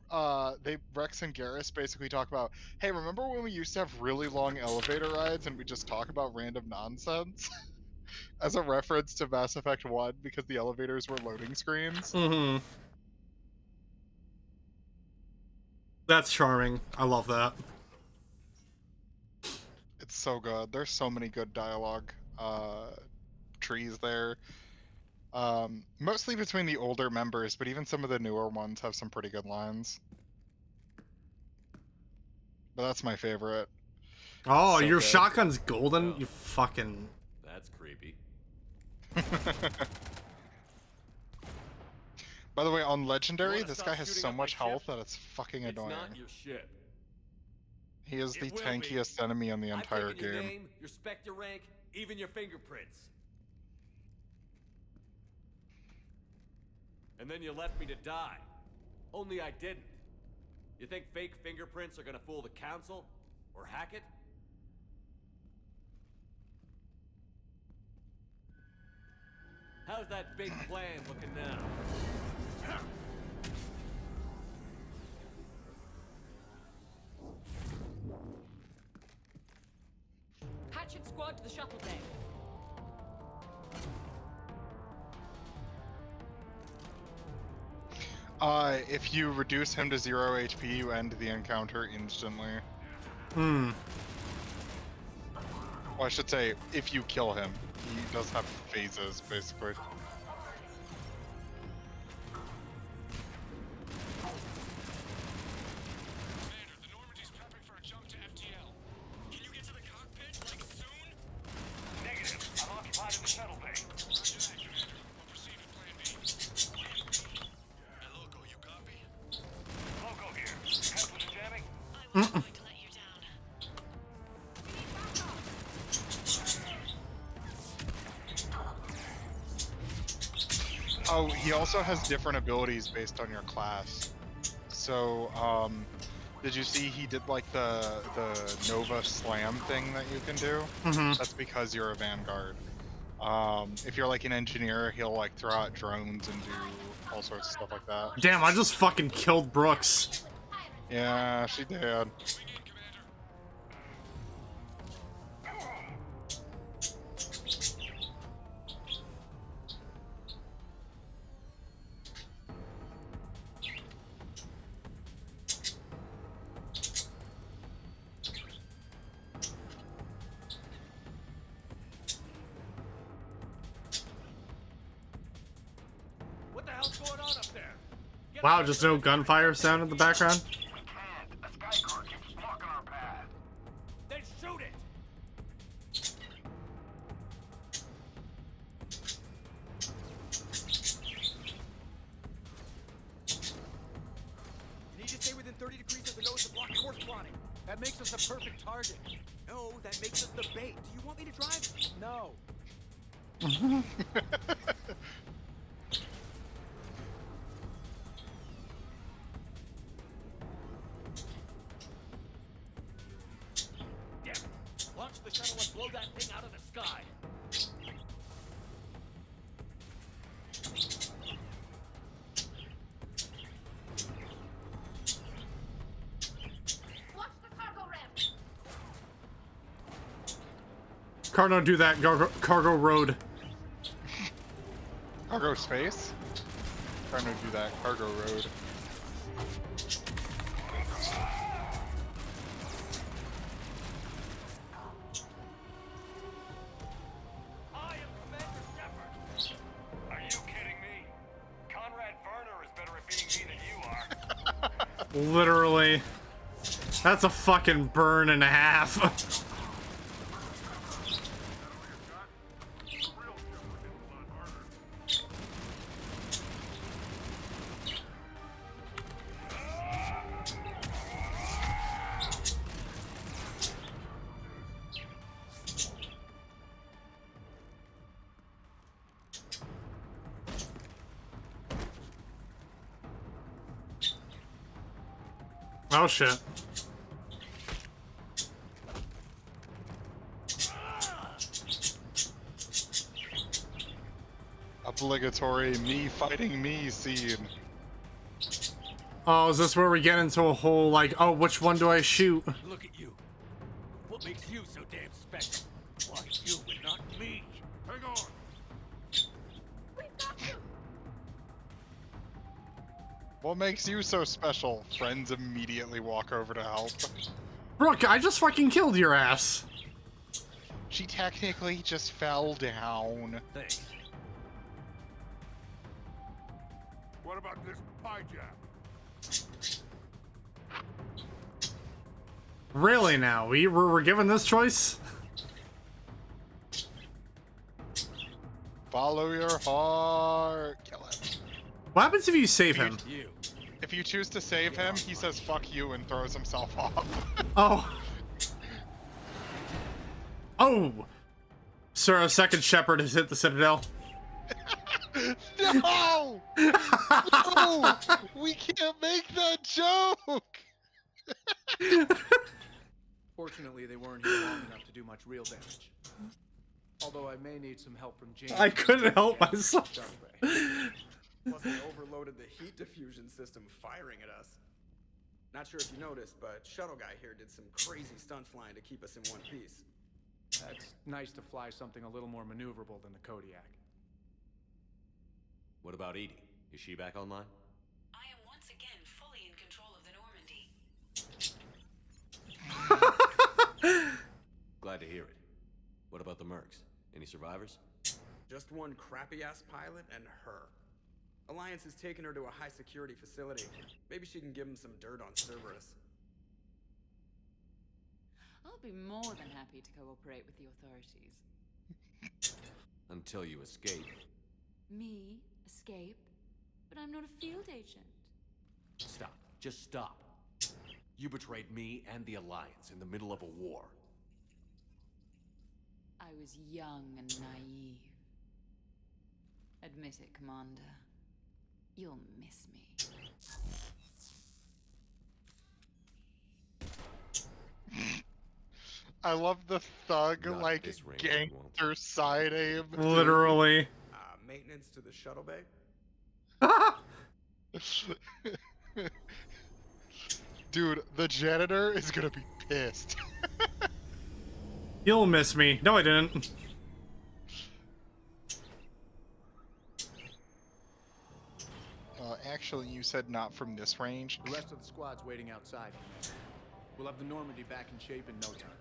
Speaker 2: Rex and Garrus basically talk about, hey, remember when we used to have really long elevator rides and we just talk about random nonsense? As a reference to Mass Effect 1 because the elevators were loading screens.
Speaker 1: Mm-hmm. That's charming. I love that.
Speaker 2: It's so good. There's so many good dialogue trees there. Mostly between the older members, but even some of the newer ones have some pretty good lines. But that's my favorite.
Speaker 1: Oh,
Speaker 19: So
Speaker 1: your
Speaker 19: good.
Speaker 1: shotgun's golden?
Speaker 19: Oh.
Speaker 1: You fucking...
Speaker 19: That's creepy.
Speaker 2: By the way, on Legendary,
Speaker 19: wanna
Speaker 2: this
Speaker 19: stop
Speaker 2: guy has
Speaker 19: shooting
Speaker 2: so
Speaker 19: up my
Speaker 2: much health that it's fucking
Speaker 19: It's
Speaker 2: annoying.
Speaker 19: not your ship.
Speaker 2: He is the
Speaker 19: It will be.
Speaker 2: tankiest enemy in the
Speaker 19: I've
Speaker 2: entire
Speaker 19: taken your
Speaker 2: game.
Speaker 19: name, your Spectre rank, even your fingerprints. And then you left me to die. Only I didn't. You think fake fingerprints are gonna fool the council? Or hack it? How's that big plan looking now?
Speaker 12: Hatchet squad to the shuttle bay.
Speaker 2: If you reduce him to 0 HP, you end the encounter instantly.
Speaker 1: Hmm.
Speaker 2: Well, I should say, if you kill him. He does have phases, basically.
Speaker 4: Negative. I'm occupied in the shuttle bay. Loco here. Cut with the jamming?
Speaker 2: Oh, he also has different abilities based on your class. So, did you see he did like the Nova Slam thing that you can do?
Speaker 1: Mhm.
Speaker 2: That's because you're a Vanguard. If you're like an engineer, he'll like throw out drones and do all sorts of stuff like that.
Speaker 1: Damn, I just fucking killed Brooks.
Speaker 2: Yeah, she did.
Speaker 19: What the hell's going on up there?
Speaker 1: Wow, just no gunfire sound in the background?
Speaker 19: Then shoot it!
Speaker 18: You need to stay within 30 degrees of the nose to block course plotting. That makes us a perfect target. No, that makes us the bait. Do you want me to drive? No.
Speaker 19: Yeah. Launch the shuttle and blow that thing out of the sky.
Speaker 15: Watch the cargo ramp.
Speaker 1: Carno, do that. Cargo road.
Speaker 2: Cargo space? Trying to do that. Cargo road.
Speaker 4: Are you kidding me? Conrad Werner is better at being me than you are.
Speaker 1: Literally. That's a fucking burn and a half. Oh shit.
Speaker 2: Obligatory me fighting me scene.
Speaker 1: Oh, is this where we get into a whole, like, oh, which one do I shoot?
Speaker 19: Look at you. What makes you so damn special? Why you and not me?
Speaker 11: Hang on.
Speaker 2: What makes you so special? Friends immediately walk over to help.
Speaker 1: Brooke, I just fucking killed your ass.
Speaker 2: She technically just fell down.
Speaker 19: Thanks.
Speaker 11: What about this pie jam?
Speaker 1: Really now? We're given this choice?
Speaker 2: Follow your heart. Kill him.
Speaker 1: What happens if you save him?
Speaker 2: If you choose to save him, he says "fuck you" and throws himself off.
Speaker 1: Oh. Oh. Sir, a second shepherd has hit the Citadel.
Speaker 2: No! No! We can't make that joke!
Speaker 18: Fortunately, they weren't here long enough to do much real damage. Although I may need some help from James.
Speaker 1: I couldn't help myself.
Speaker 18: Plus, they overloaded the heat diffusion system firing at us. Not sure if you noticed, but Shuttle Guy here did some crazy stunt flying to keep us in one piece. That's nice to fly something a little more maneuverable than the Kodiak.
Speaker 19: What about Edie? Is she back online?
Speaker 3: I am once again fully in control of the Normandy.
Speaker 19: Glad to hear it. What about the Mercs? Any survivors?
Speaker 18: Just one crappy-ass pilot and her. Alliance has taken her to a high-security facility. Maybe she can give him some dirt on Cerberus.
Speaker 12: I'll be more than happy to cooperate with the authorities.
Speaker 19: Until you escape.
Speaker 12: Me? Escape? But I'm not a field agent.
Speaker 19: Stop. Just stop. You betrayed me and the Alliance in the middle of a war.
Speaker 12: I was young and naive. Admit it, Commander. You'll miss me.
Speaker 2: I love the thug, like, gangster side aim.
Speaker 1: Literally.
Speaker 18: Maintenance to the shuttle bay?
Speaker 2: Dude, the janitor is gonna be pissed.
Speaker 1: You'll miss me. No, I didn't.
Speaker 2: Actually, you said not from this range.
Speaker 18: The rest of the squad's waiting outside. We'll have the Normandy back in shape in no time.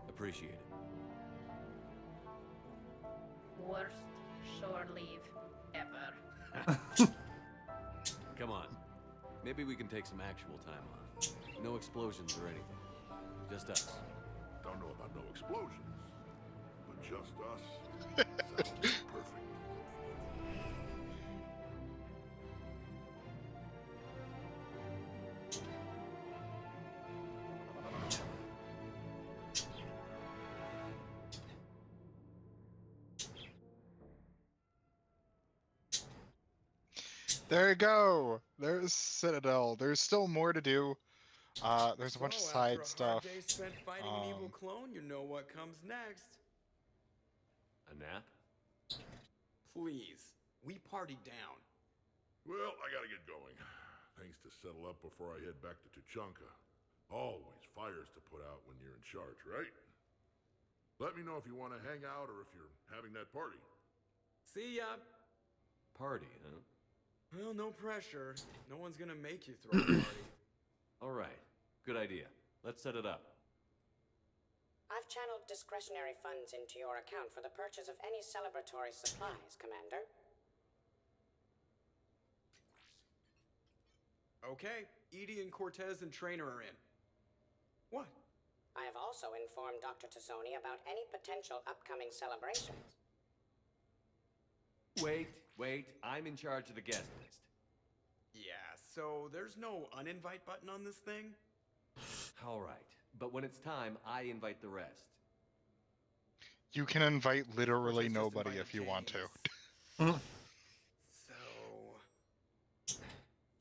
Speaker 19: Appreciate it.
Speaker 15: Worst shore leave ever.
Speaker 19: Come on. Maybe we can take some actual time off. No explosions or anything. Just us.
Speaker 11: Don't know about no explosions, but just us. Sounds perfect.
Speaker 2: There you go. There's Citadel. There's still more to do. There's a bunch of side stuff.
Speaker 18: Day spent fighting an evil clone, you know what comes next.
Speaker 19: A nap?
Speaker 18: Please, we party down.
Speaker 11: Well, I gotta get going. Things to settle up before I head back to Tuchanka. Always fires to put out when you're in charge, right? Let me know if you want to hang out or if you're having that party.
Speaker 18: See ya.
Speaker 19: Party, huh?
Speaker 18: Well, no pressure. No one's gonna make you throw a party.
Speaker 19: All right. Good idea. Let's set it up.
Speaker 17: I've channeled discretionary funds into your account for the purchase of any celebratory supplies, Commander.
Speaker 18: Okay, Edie and Cortez and Trainer are in. What?
Speaker 17: I have also informed Dr. Tazzoni about any potential upcoming celebrations.
Speaker 19: Wait. I'm in charge of the guest list.
Speaker 18: Yeah, so there's no uninvite button on this thing?
Speaker 19: All right. But when it's time, I invite the rest.
Speaker 2: You can invite literally nobody if you want to.
Speaker 18: So...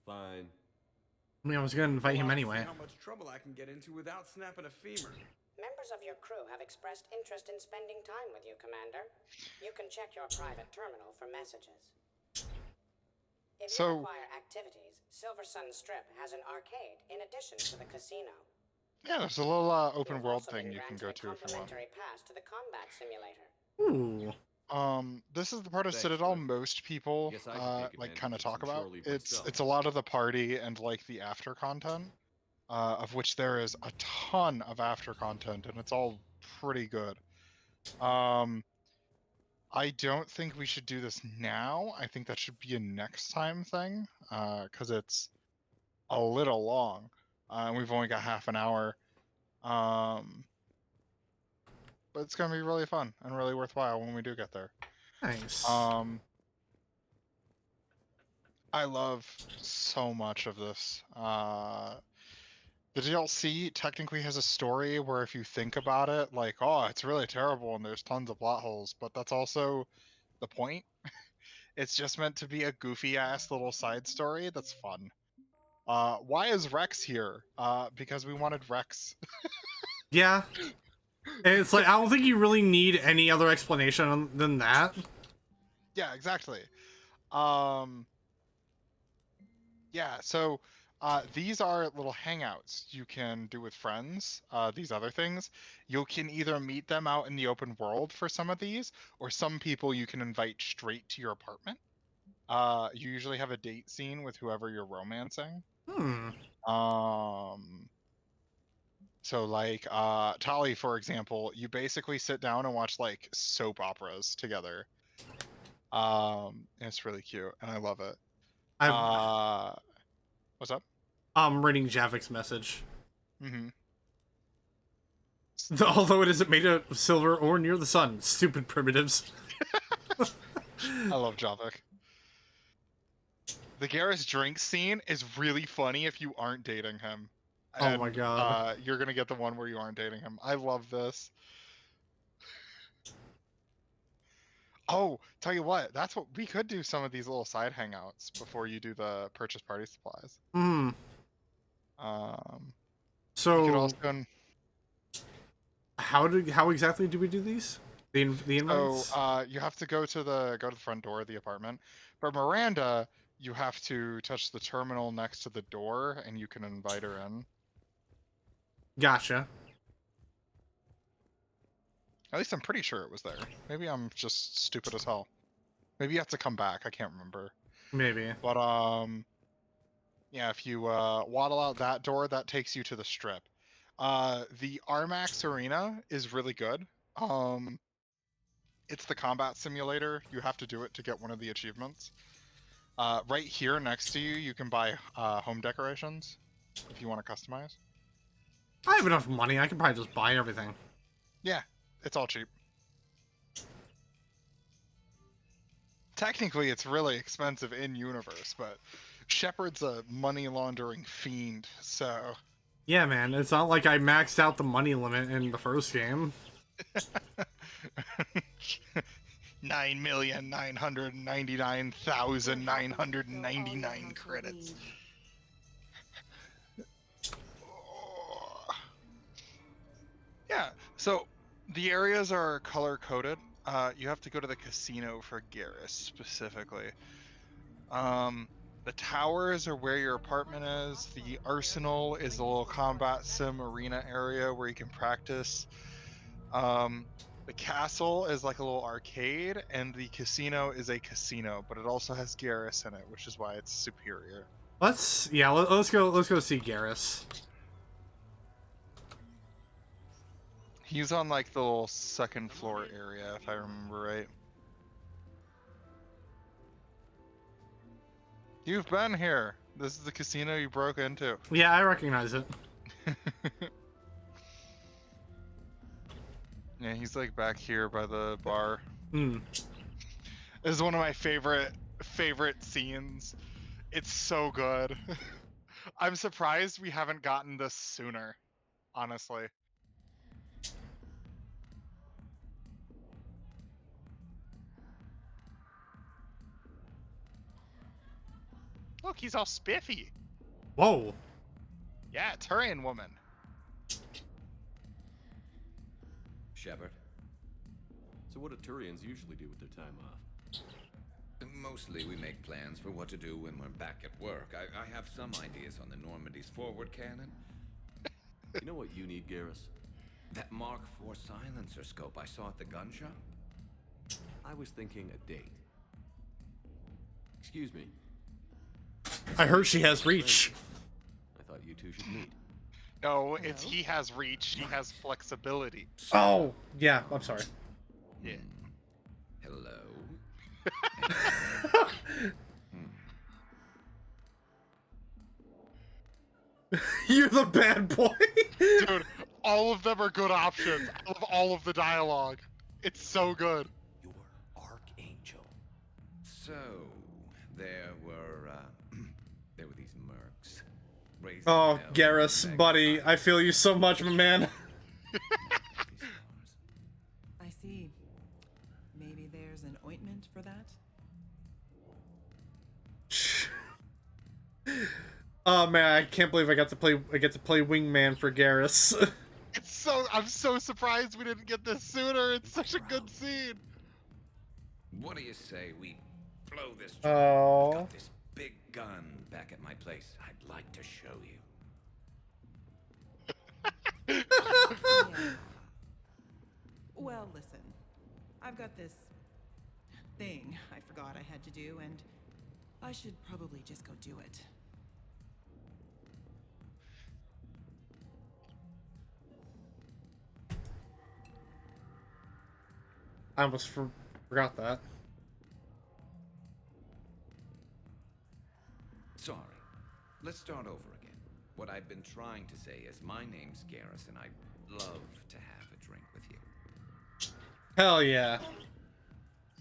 Speaker 19: Fine.
Speaker 1: I mean, I was gonna invite him anyway.
Speaker 18: See how much trouble I can get into without snapping a femur.
Speaker 17: Members of your crew have expressed interest in spending time with you, Commander. You can check your private terminal for messages. If you require activities, Silver Sun Strip has an arcade in addition to the casino.
Speaker 2: Yeah, there's a little open world thing you can go to if you want.
Speaker 17: Complimentary pass to the combat simulator.
Speaker 1: Ooh.
Speaker 2: This is the part of Citadel most people like kind of talk about. It's a lot of the party and like the after content, of which there is a ton of after content, and it's all pretty good. I don't think we should do this now. I think that should be a next time thing, because it's a little long. We've only got half an hour. But it's gonna be really fun and really worthwhile when we do get there.
Speaker 1: Nice.
Speaker 2: I love so much of this. The DLC technically has a story where if you think about it, like, oh, it's really terrible and there's tons of plot holes, but that's also the point. It's just meant to be a goofy ass little side story that's fun. Why is Rex here? Because we wanted Rex.
Speaker 1: Yeah. And it's like, I don't think you really need any other explanation than that.
Speaker 2: Yeah, exactly. Yeah, so these are little hangouts you can do with friends. These other things, you can either meet them out in the open world for some of these, or some people you can invite straight to your apartment. You usually have a date scene with whoever you're romancing. So like Tali, for example, you basically sit down and watch like soap operas together. And it's really cute, and I love it. What's up?
Speaker 1: I'm reading Javik's message.
Speaker 2: Mm-hmm.
Speaker 1: Although it isn't made of silver or near the sun. Stupid primitives.
Speaker 2: I love Javik. The Garrus drink scene is really funny if you aren't dating him.
Speaker 1: Oh my god.
Speaker 2: You're gonna get the one where you aren't dating him. I love this. Oh, tell you what, that's what we could do, some of these little side hangouts before you do the purchase party supplies.
Speaker 1: So
Speaker 2: you could also
Speaker 1: how exactly do we do these? The invites?
Speaker 2: So you have to go to the front door of the apartment. For Miranda, you have to touch the terminal next to the door and you can invite her in.
Speaker 1: Gotcha.
Speaker 2: At least I'm pretty sure it was there. Maybe I'm just stupid as hell. Maybe you have to come back. I can't remember.
Speaker 1: Maybe.
Speaker 2: But yeah, if you waddle out that door, that takes you to the strip. The Armax Arena is really good. It's the combat simulator. You have to do it to get one of the achievements. Right here next to you, you can buy home decorations if you want to customize.
Speaker 1: I have enough money. I can probably just buy everything.
Speaker 2: Yeah, it's all cheap. Technically, it's really expensive in universe, but Shepard's a money laundering fiend, so...
Speaker 1: Yeah, man. It's not like I maxed out the money limit in the first game.
Speaker 2: 9,999,999 credits. Yeah, so the areas are color coded. You have to go to the casino for Garrus specifically. The towers are where your apartment is. The arsenal is a little combat sim arena area where you can practice. The castle is like a little arcade, and the casino is a casino, but it also has Garrus in it, which is why it's superior.
Speaker 1: Let's go see Garrus.
Speaker 2: He's on like the little second floor area, if I remember right. You've been here. This is the casino you broke into.
Speaker 1: Yeah, I recognize it.
Speaker 2: Yeah, he's like back here by the bar.
Speaker 1: Hmm.
Speaker 2: This is one of my favorite scenes. It's so good. I'm surprised we haven't gotten this sooner, honestly. Look, he's all spiffy.
Speaker 1: Whoa.
Speaker 2: Yeah, Turian woman.
Speaker 19: Shepard. So what do Turians usually do with their time off?
Speaker 14: Mostly we make plans for what to do when we're back at work. I have some ideas on the Normandy's forward cannon.
Speaker 19: You know what you need, Garrus?
Speaker 14: That Mark IV silencer scope I saw at the gun shop?
Speaker 19: I was thinking a date. Excuse me.
Speaker 1: I heard she has reach.
Speaker 19: I thought you two should meet.
Speaker 2: No, it's he has reach, he has flexibility.
Speaker 1: Oh, yeah, I'm sorry.
Speaker 2: Yeah.
Speaker 14: Hello.
Speaker 1: You're the bad boy.
Speaker 2: Dude, all of them are good options. I love all of the dialogue. It's so good.
Speaker 19: Archangel.
Speaker 14: So, there were these mercs. Raising
Speaker 1: Oh,
Speaker 14: hell,
Speaker 1: Garrus,
Speaker 14: begging
Speaker 1: buddy, I feel you so much, my man.
Speaker 6: I see. Maybe there's an ointment for that?
Speaker 1: Oh man, I can't believe I get to play wingman for Garrus.
Speaker 2: I'm so surprised we didn't get this sooner. It's such a good scene.
Speaker 14: What do you say we blow this joint?
Speaker 1: Oh.
Speaker 14: I've got this big gun back at my place. I'd like to show you.
Speaker 6: Yeah. Well, listen. I've got this thing I forgot I had to do, and I should probably just go do it.
Speaker 1: I almost forgot that.
Speaker 14: Sorry. Let's start over again. What I've been trying to say is my name's Garrus, and I'd love to have a drink with you.
Speaker 1: Hell yeah.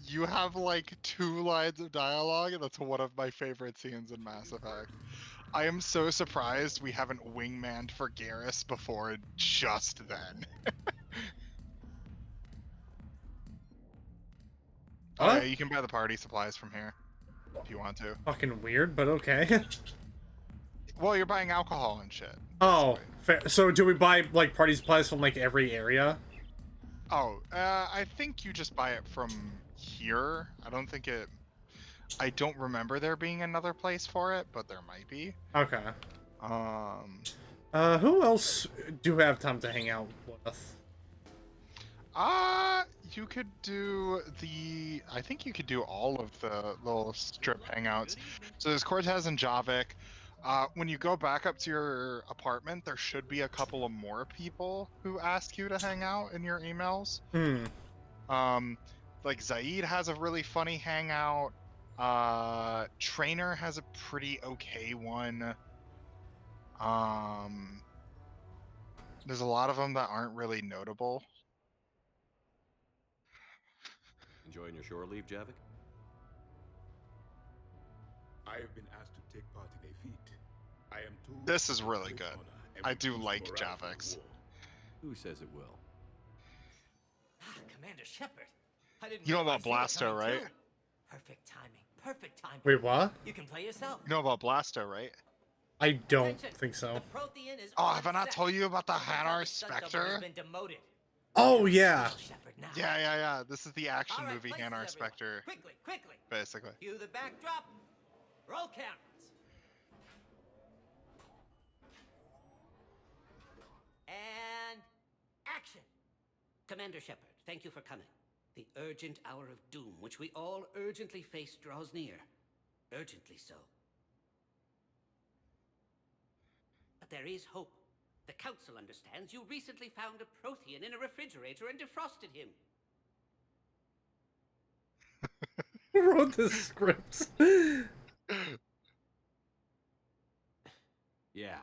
Speaker 2: You have like 2 lines of dialogue, and that's one of my favorite scenes in Mass Effect. I am so surprised we haven't wingmaned for Garrus before just then. Oh yeah, you can buy the party supplies from here if you want to.
Speaker 1: Fucking weird, but okay.
Speaker 2: Well, you're buying alcohol and shit.
Speaker 1: Oh, fair. So do we buy like party supplies from like every area?
Speaker 2: Oh, I think you just buy it from here. I don't remember there being another place for it, but there might be.
Speaker 1: Okay. Who else do we have time to hang out with?
Speaker 2: You could do I think you could do all of the little strip hangouts. So there's Cortez and Javik. When you go back up to your apartment, there should be a couple of more people who ask you to hang out in your emails. Like Zaid has a really funny hangout. Trainer has a pretty okay one. There's a lot of them that aren't really notable.
Speaker 19: Enjoying your shore leave, Javik?
Speaker 11: I have been asked to take part in a feat. I am told
Speaker 2: This is really good. I do like Javik's.
Speaker 19: Who says it will?
Speaker 20: Commander Shepard. I didn't
Speaker 2: You know about
Speaker 20: realize you were
Speaker 2: Blasto,
Speaker 20: coming
Speaker 2: right?
Speaker 20: too. Perfect timing. Perfect timing.
Speaker 1: Wait, what?
Speaker 20: You can play yourself.
Speaker 2: You know about Blasto, right?
Speaker 1: I don't think so.
Speaker 20: Prothean is
Speaker 2: Oh, have I not told you about the Hanar Spectre?
Speaker 20: has been demoted.
Speaker 1: Oh, yeah.
Speaker 2: Yeah. This is the action
Speaker 20: All right,
Speaker 2: movie
Speaker 20: places,
Speaker 2: Hanar
Speaker 20: everyone.
Speaker 2: Spectre.
Speaker 20: Quickly.
Speaker 2: Basically.
Speaker 20: Cue the backdrop. Roll cameras. And action. Commander Shepard, thank you for coming. The urgent hour of doom, which we all urgently face, draws near. Urgently so. But there is hope. The Council understands you recently found a Prothean in a refrigerator and defrosted him.
Speaker 1: Who wrote this script?
Speaker 19: Yeah.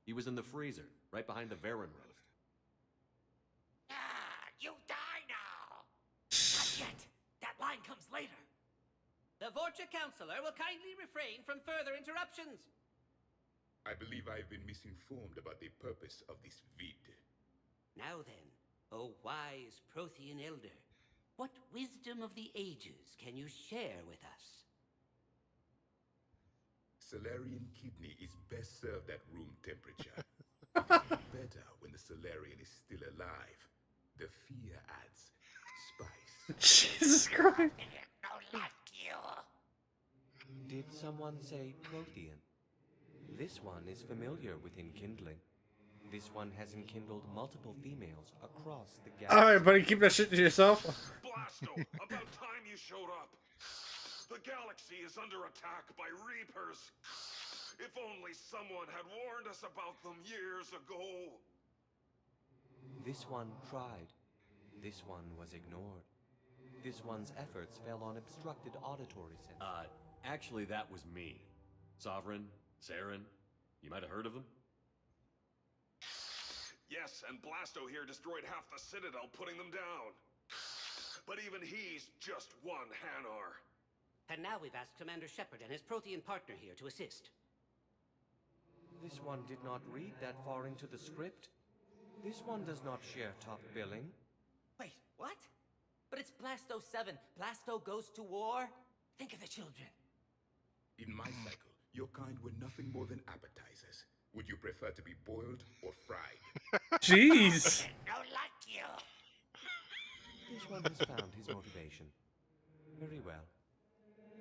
Speaker 19: He was in the freezer, right behind the Varen roast.
Speaker 20: You die now! Not yet. That line comes later. The Vorcha Counselor will kindly refrain from further interruptions.
Speaker 11: I believe I've been misinformed about the purpose of this vid.
Speaker 20: Now then, O wise Prothean Elder, what wisdom of the ages can you share with us?
Speaker 11: Solarian kidney is best served at room temperature. Better when the Solarian is still alive. The fear adds spice.
Speaker 1: Jesus Christ.
Speaker 21: Did someone say Prothean? This one is familiar with enkindling. This one has enkindled multiple females across the galaxy.
Speaker 1: Alright, buddy, keep that shit to yourself.
Speaker 4: Blasto, about time you showed up. The galaxy is under attack by Reapers. If only someone had warned us about them years ago.
Speaker 21: This one tried. This one was ignored. This one's efforts fell on obstructed auditory centers.
Speaker 19: Actually, that was me. Sovereign, Saren, you might have heard of them?
Speaker 4: Yes, and Blasto here destroyed half the Citadel, putting them down. But even he's just one Hanar.
Speaker 20: And now we've asked Commander Shepard and his Prothean partner here to assist.
Speaker 21: This one did not read that far into the script. This one does not share top billing.
Speaker 7: Wait, what? But it's Blasto 7. Blasto goes to war? Think of the children.
Speaker 22: In my cycle, your kind were nothing more than appetizers. Would you prefer to be boiled or fried?
Speaker 1: Jeez.
Speaker 20: Don't like you.
Speaker 21: This one has found his motivation. Very well.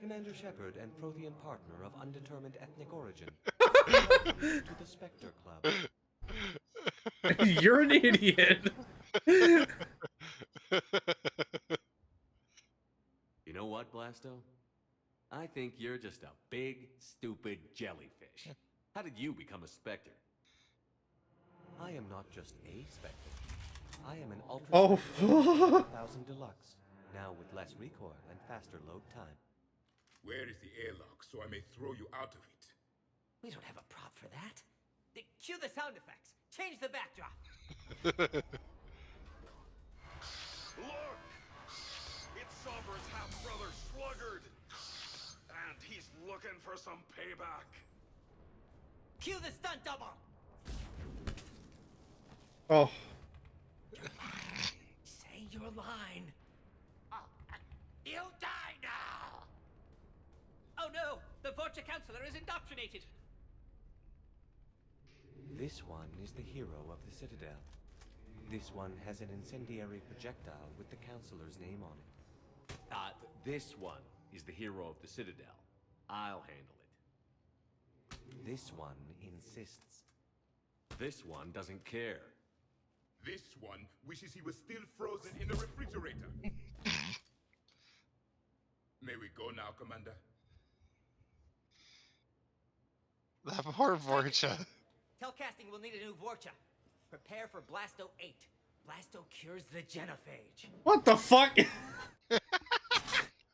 Speaker 21: Commander Shepard and Prothean partner of undetermined ethnic origin. Welcome to the Spectre Club.
Speaker 1: You're an idiot.
Speaker 19: You know what, Blasto? I think you're just a big, stupid jellyfish. How did you become a Spectre?
Speaker 21: I am not just a Spectre. I am an Ultra
Speaker 1: Oh.
Speaker 21: 1000 Deluxe, now with less recoil and faster load time.
Speaker 22: Where is the airlock so I may throw you out of it?
Speaker 7: We don't have a prop for that. Cue the sound effects. Change the backdrop.
Speaker 4: Look! It's Sovereign's half-brother, Sluggard! And he's looking for some payback.
Speaker 7: Cue the stunt double.
Speaker 1: Oh.
Speaker 7: Say your line. You die now! Oh no! The Vorcha Counselor is indoctrinated!
Speaker 21: This one is the hero of the Citadel. This one has an incendiary projectile with the Counselor's name on it.
Speaker 19: This one is the hero of the Citadel. I'll handle it.
Speaker 21: This one insists.
Speaker 19: This one doesn't care.
Speaker 22: This one wishes he was still frozen in the refrigerator. May we go now, Commander?
Speaker 2: That poor Vorcha.
Speaker 7: Telcasting will need a new Vorcha. Prepare for Blasto 8. Blasto cures the genophage.
Speaker 1: What the fuck?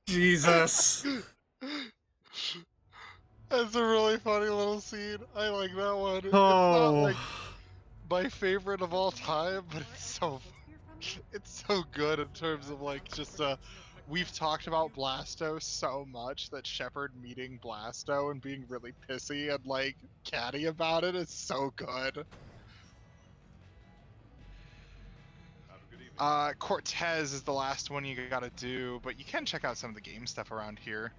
Speaker 1: Jesus.
Speaker 2: That's a really funny little scene. I like that one. It's
Speaker 1: Oh.
Speaker 2: not like my favorite of all time, but it's so good in terms of like just we've talked about Blasto so much that Shepard meeting Blasto and being really pissy and like catty about it is so good. Cortez is the last one you gotta do, but you can check out some of the game stuff around here.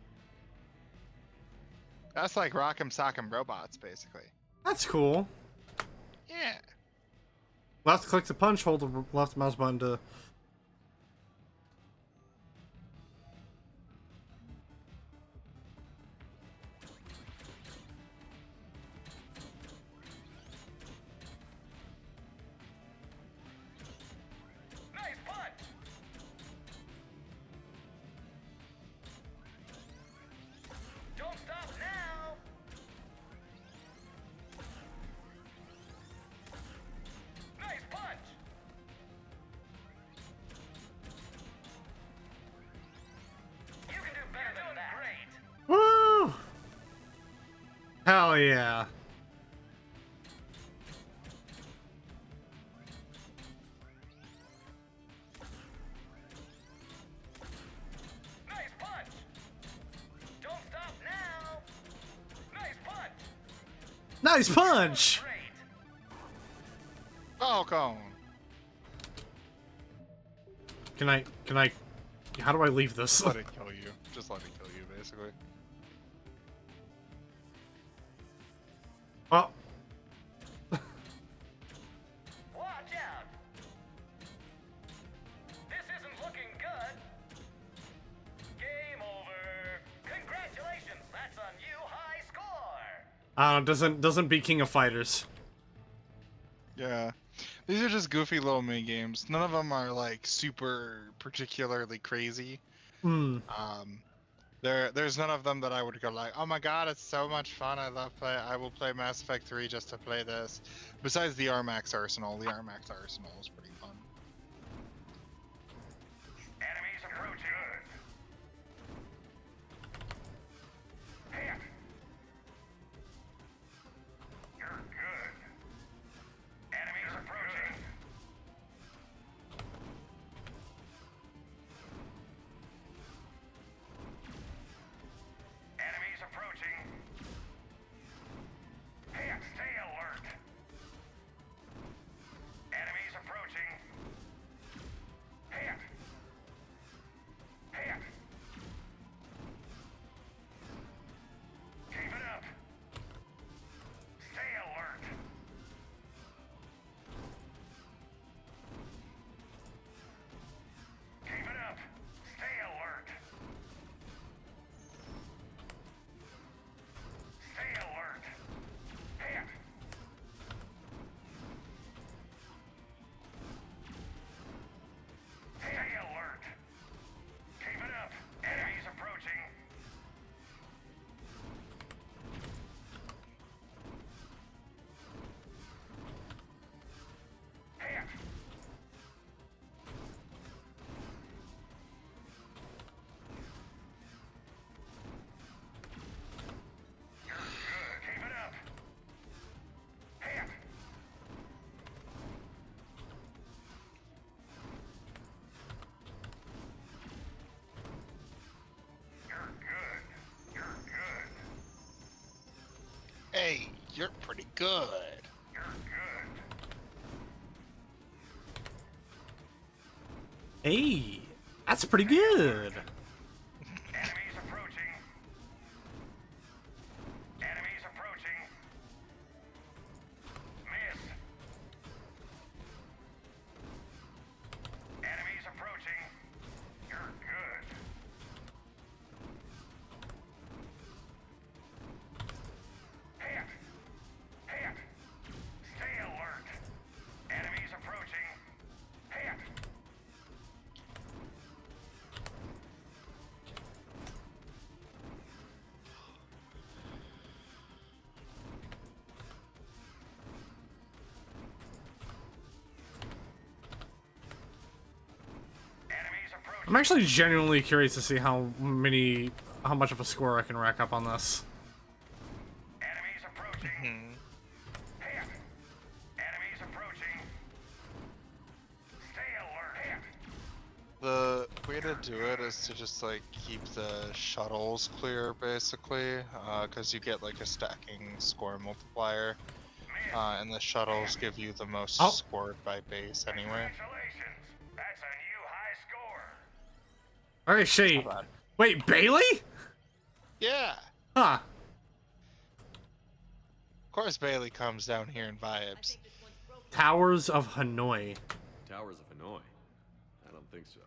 Speaker 2: That's like Rock'em Sock'em Robots, basically.
Speaker 1: That's cool.
Speaker 2: Yeah.
Speaker 1: Left click to punch, hold the left mouse button to...
Speaker 5: Nice punch! Don't stop now! Nice punch! You can do better than that. Great.
Speaker 1: Woo! Hell yeah.
Speaker 5: Nice punch! Don't stop now! Nice punch!
Speaker 1: Nice punch!
Speaker 2: Falcon!
Speaker 1: Can I... How do I leave this?
Speaker 2: Let it kill you. Just let it kill you, basically.
Speaker 1: Oh.
Speaker 5: Watch out! This isn't looking good. Game over. Congratulations, that's a new high score.
Speaker 1: Doesn't beat King of Fighters.
Speaker 2: Yeah. These are just goofy little mini games. None of them are like super particularly crazy.
Speaker 1: Hmm.
Speaker 2: There's none of them that I would go like, oh my god, it's so much fun. I will play Mass Effect 3 just to play this. Besides the Armax Arsenal. The Armax Arsenal is pretty fun. good.
Speaker 1: Hey, that's pretty good.
Speaker 4: Enemies approaching. Enemies approaching. Miss. Enemies approaching. You're good. Hit. Hit. Stay alert. Enemies approaching. Hit.
Speaker 1: I'm actually genuinely curious to see how much of a score I can rack up on this.
Speaker 4: Enemies approaching. Hit. Enemies approaching. Stay alert. Hit.
Speaker 2: The way to do it is to just like keep the shuttles clear, basically, because you get like a stacking score multiplier, and the shuttles give you the most scored by base anyway.
Speaker 4: Congratulations. That's a new high score.
Speaker 1: All right, shit. Wait, Bailey?
Speaker 2: Yeah.
Speaker 1: Huh.
Speaker 2: Of course, Bailey comes down here and vibes.
Speaker 1: Towers of Hanoi.
Speaker 19: Towers of Hanoi? I don't think so.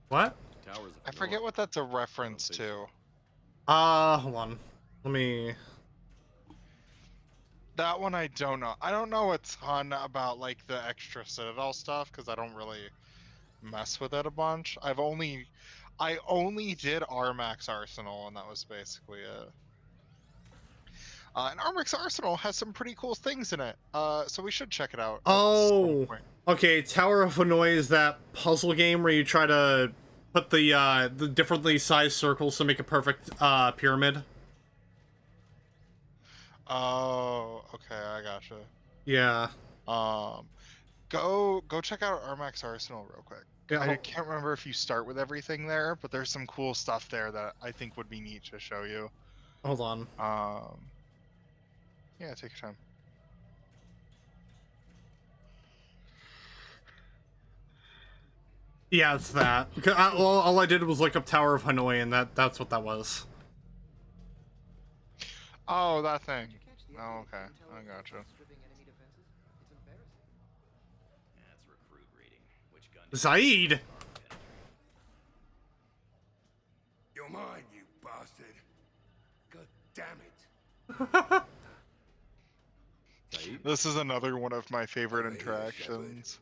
Speaker 1: What?
Speaker 19: Towers of
Speaker 2: I forget what that's a reference to.
Speaker 1: Hold on. Let me.
Speaker 2: That one I don't know. I don't know a ton about like the extra Citadel stuff because I don't really mess with it a bunch. I only did Armax Arsenal and that was basically it. And Armax Arsenal has some pretty cool things in it, so we should check it out.
Speaker 1: Oh, okay. Tower of Hanoi is that puzzle game where you try to put the differently sized circles to make a perfect pyramid.
Speaker 2: Oh, okay, I gotcha.
Speaker 1: Yeah.
Speaker 2: Go check out Armax Arsenal real quick.
Speaker 1: Yeah,
Speaker 2: I can't remember if you start with everything there, but there's some cool stuff there that I think would be neat to show you.
Speaker 1: Hold on.
Speaker 2: Yeah, take your time.
Speaker 1: Yeah, it's that. Because all I did was look up Tower of Hanoi, and that's what that was.
Speaker 2: Oh, that thing. Oh, okay. I gotcha.
Speaker 14: That's recruit reading. Which gun?
Speaker 1: Zaid.
Speaker 22: You're mine, you bastard. God damn it.
Speaker 2: This is another one of my favorite interactions.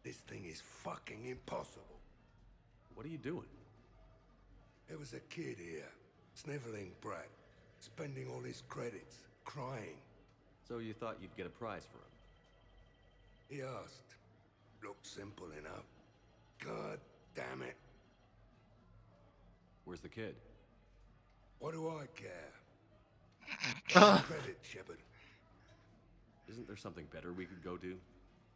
Speaker 22: This thing is fucking impossible.
Speaker 19: What are you doing?
Speaker 22: There was a kid here, sniveling brat, spending all his credits, crying.
Speaker 19: So you thought you'd get a prize for him?
Speaker 22: He asked. Looked simple enough. God damn it.
Speaker 19: Where's the kid?
Speaker 22: What do I care? Credit, Shepard.
Speaker 19: Isn't there something better we could go do?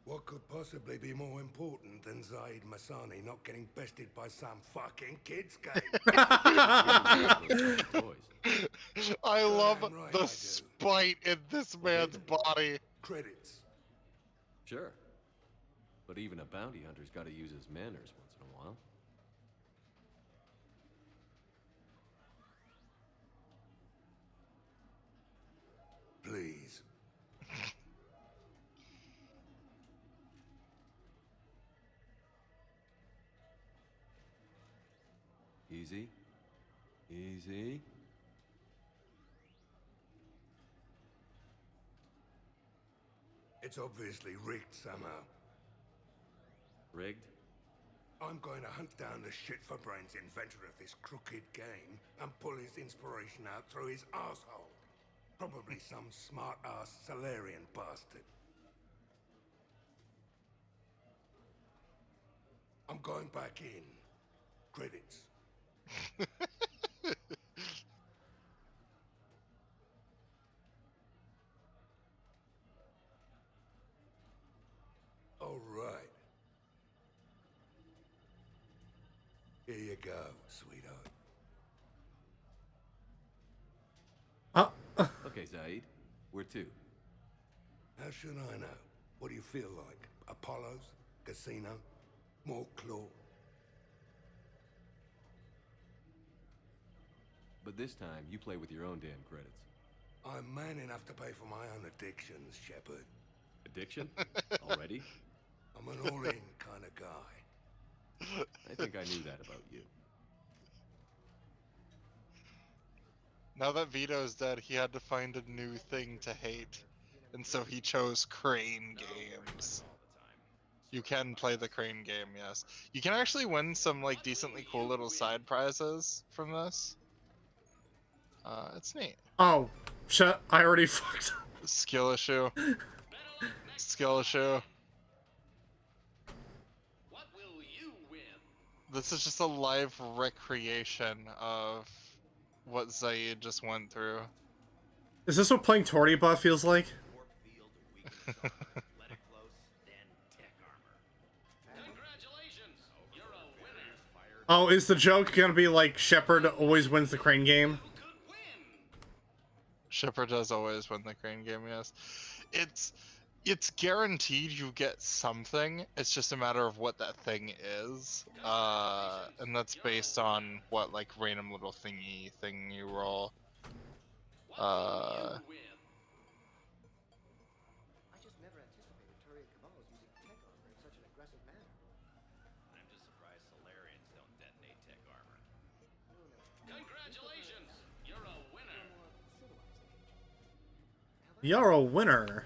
Speaker 22: What could possibly be more important than Zaid Masani not getting bested by some fucking kids game?
Speaker 2: I love the spite in this man's body.
Speaker 22: Credits.
Speaker 19: Sure. But even a bounty hunter's got to use his manners once in a while.
Speaker 22: Please.
Speaker 19: Easy. Easy.
Speaker 22: It's obviously rigged somehow.
Speaker 19: Rigged?
Speaker 22: I'm going to hunt down the shit-for-brains inventor of this crooked game and pull his inspiration out through his asshole. Probably some smart-ass Salarian bastard. I'm going back in. Credits. All right. Here you go, sweetheart.
Speaker 19: Where to?
Speaker 22: How should I know? What do you feel like? Apollo's? Casino? More claw?
Speaker 19: But this time, you play with your own damn credits.
Speaker 22: I'm man enough to pay for my own addictions, Shepard.
Speaker 19: Addiction? Already?
Speaker 22: I'm an all-in kind of guy.
Speaker 19: I think I knew that about you.
Speaker 2: Now that Vito's dead, he had to find a new thing to hate. And so he chose Crane games. You can play the Crane game, yes. You can actually win some like decently cool little side prizes from this. It's neat.
Speaker 1: Oh, shit! I already fucked up.
Speaker 2: Skill issue. Skill issue.
Speaker 7: What will you win?
Speaker 2: This is just a live recreation of what Zaid just went through.
Speaker 1: Is this what playing Torty Buff feels like? Oh, is the joke gonna be like Shepard always wins the Crane game?
Speaker 2: Shepard does always win the Crane game, yes. It's guaranteed you get something. It's just a matter of what that thing is. And that's based on what like random little thing you roll.
Speaker 8: I just never anticipated Turian Cabals using tech armor in such an aggressive manner.
Speaker 14: I'm just surprised Solarians don't detonate tech armor.
Speaker 7: Congratulations! You're a winner!
Speaker 1: You're a winner.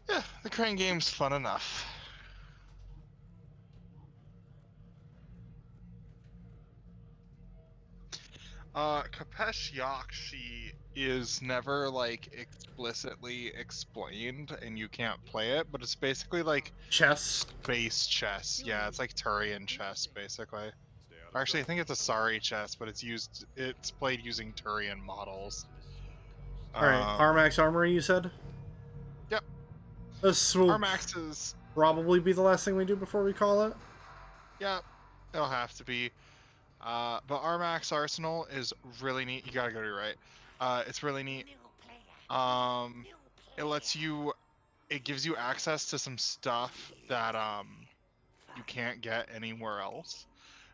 Speaker 2: Yeah, the Crane game's fun enough. Kapesh Yakshi is never like explicitly explained and you can't play it, but it's basically like
Speaker 1: chess.
Speaker 2: Space chess. Yeah, it's like Turian chess basically. Or actually, I think it's Asari chess, but it's played using Turian models.
Speaker 1: Alright, Armax Armory, you said?
Speaker 2: Yep.
Speaker 1: This will
Speaker 2: Armax is
Speaker 1: probably be the last thing we do before we call it.
Speaker 2: Yeah, it'll have to be. But Armax Arsenal is really neat. You gotta go to your right. It's really neat. It lets you, it gives you access to some stuff that you can't get anywhere else,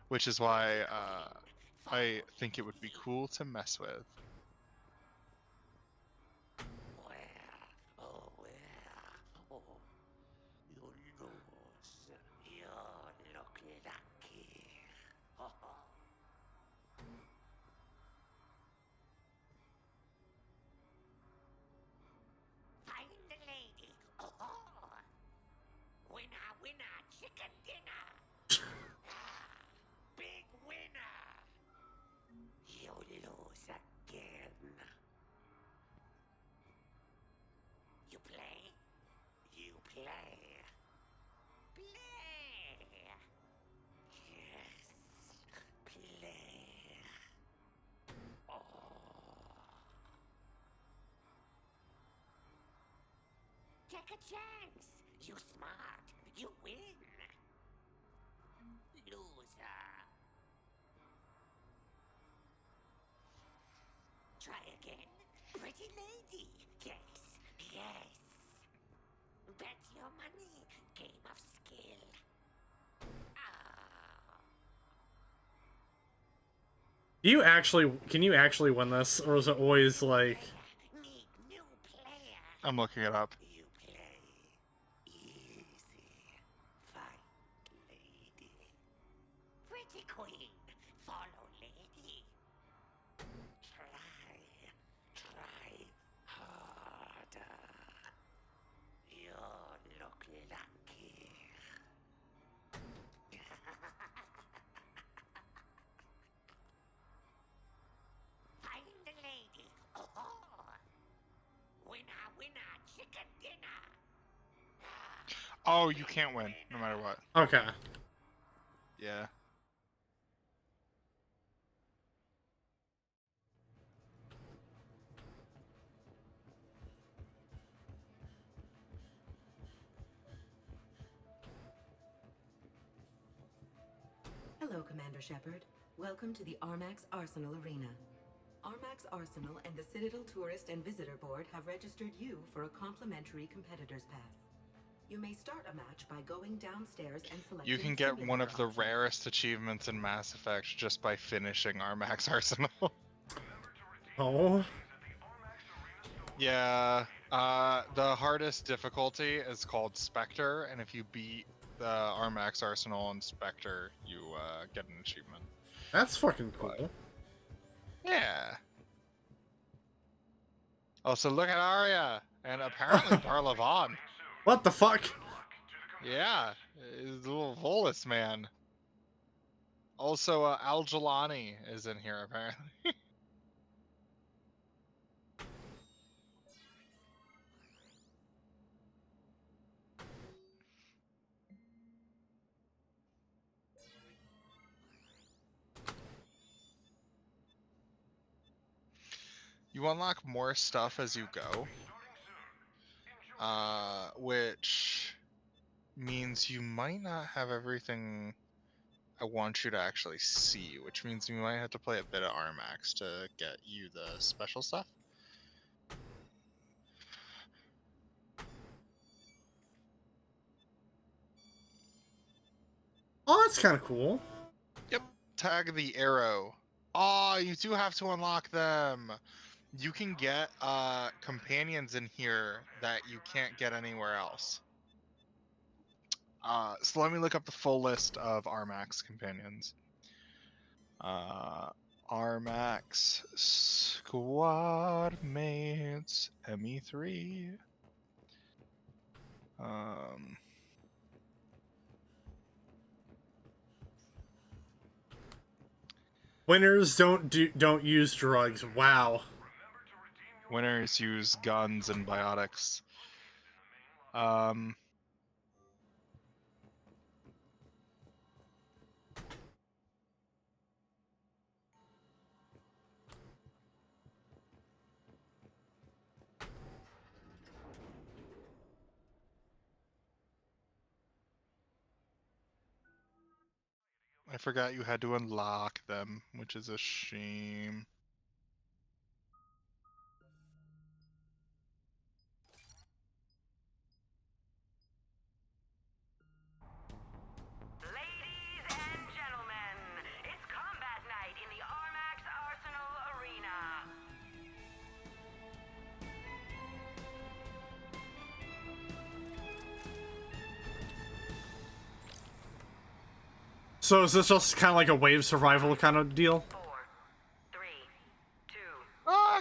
Speaker 2: which is why I think it would be cool to mess with.
Speaker 9: Find the lady. Oh, winner, winner, chicken dinner. Big winner. You lose again. You play. You play. Play. Yes. Play. Oh. Take a chance. You smart. You win. Loser. Try again. Pretty lady. Yes. Yes. Bet your money. Game of skill.
Speaker 1: Can you actually win this? Or is it always like...
Speaker 2: I'm looking it up.
Speaker 9: Pretty queen, follow lady. Try harder. You look lucky. Find the lady. Oh, winner, winner, chicken dinner.
Speaker 2: Oh, you can't win, no matter what.
Speaker 1: Okay.
Speaker 2: Yeah.
Speaker 23: Hello, Commander Shepard. Welcome to the Armax Arsenal Arena.
Speaker 13: Armax Arsenal and the Citadel Tourist and Visitor Board have registered you for a complimentary competitor's pass. You may start a match by going downstairs and selecting
Speaker 2: You can get one
Speaker 13: simulator
Speaker 2: of the
Speaker 13: options.
Speaker 2: rarest achievements in Mass Effect just by finishing Armax Arsenal.
Speaker 1: Oh.
Speaker 2: Yeah, the hardest difficulty is called Spectre, and if you beat the Armax Arsenal and Spectre, you get an achievement.
Speaker 1: That's fucking cool.
Speaker 2: Yeah. Also, look at Arya, and apparently Darlavon.
Speaker 1: What the fuck?
Speaker 2: Yeah, he's a little Volus man. Also, Al Jelani is in here, apparently. You unlock more stuff as you go, which means you might not have everything I want you to actually see, which means you might have to play a bit of Armax to get you the special stuff.
Speaker 1: Oh, that's kind of cool.
Speaker 2: Yep, tag the arrow. Oh, you do have to unlock them. You can get companions in here that you can't get anywhere else. So let me look up the full list of Armax companions. Armax squad mates ME3.
Speaker 1: Winners don't use drugs. Wow.
Speaker 2: Winners use guns and biotics. I forgot you had to unlock them, which is a shame.
Speaker 16: Ladies and gentlemen, it's combat night in the Armax Arsenal Arena.
Speaker 1: So is this just kind of like a wave survival kind of deal?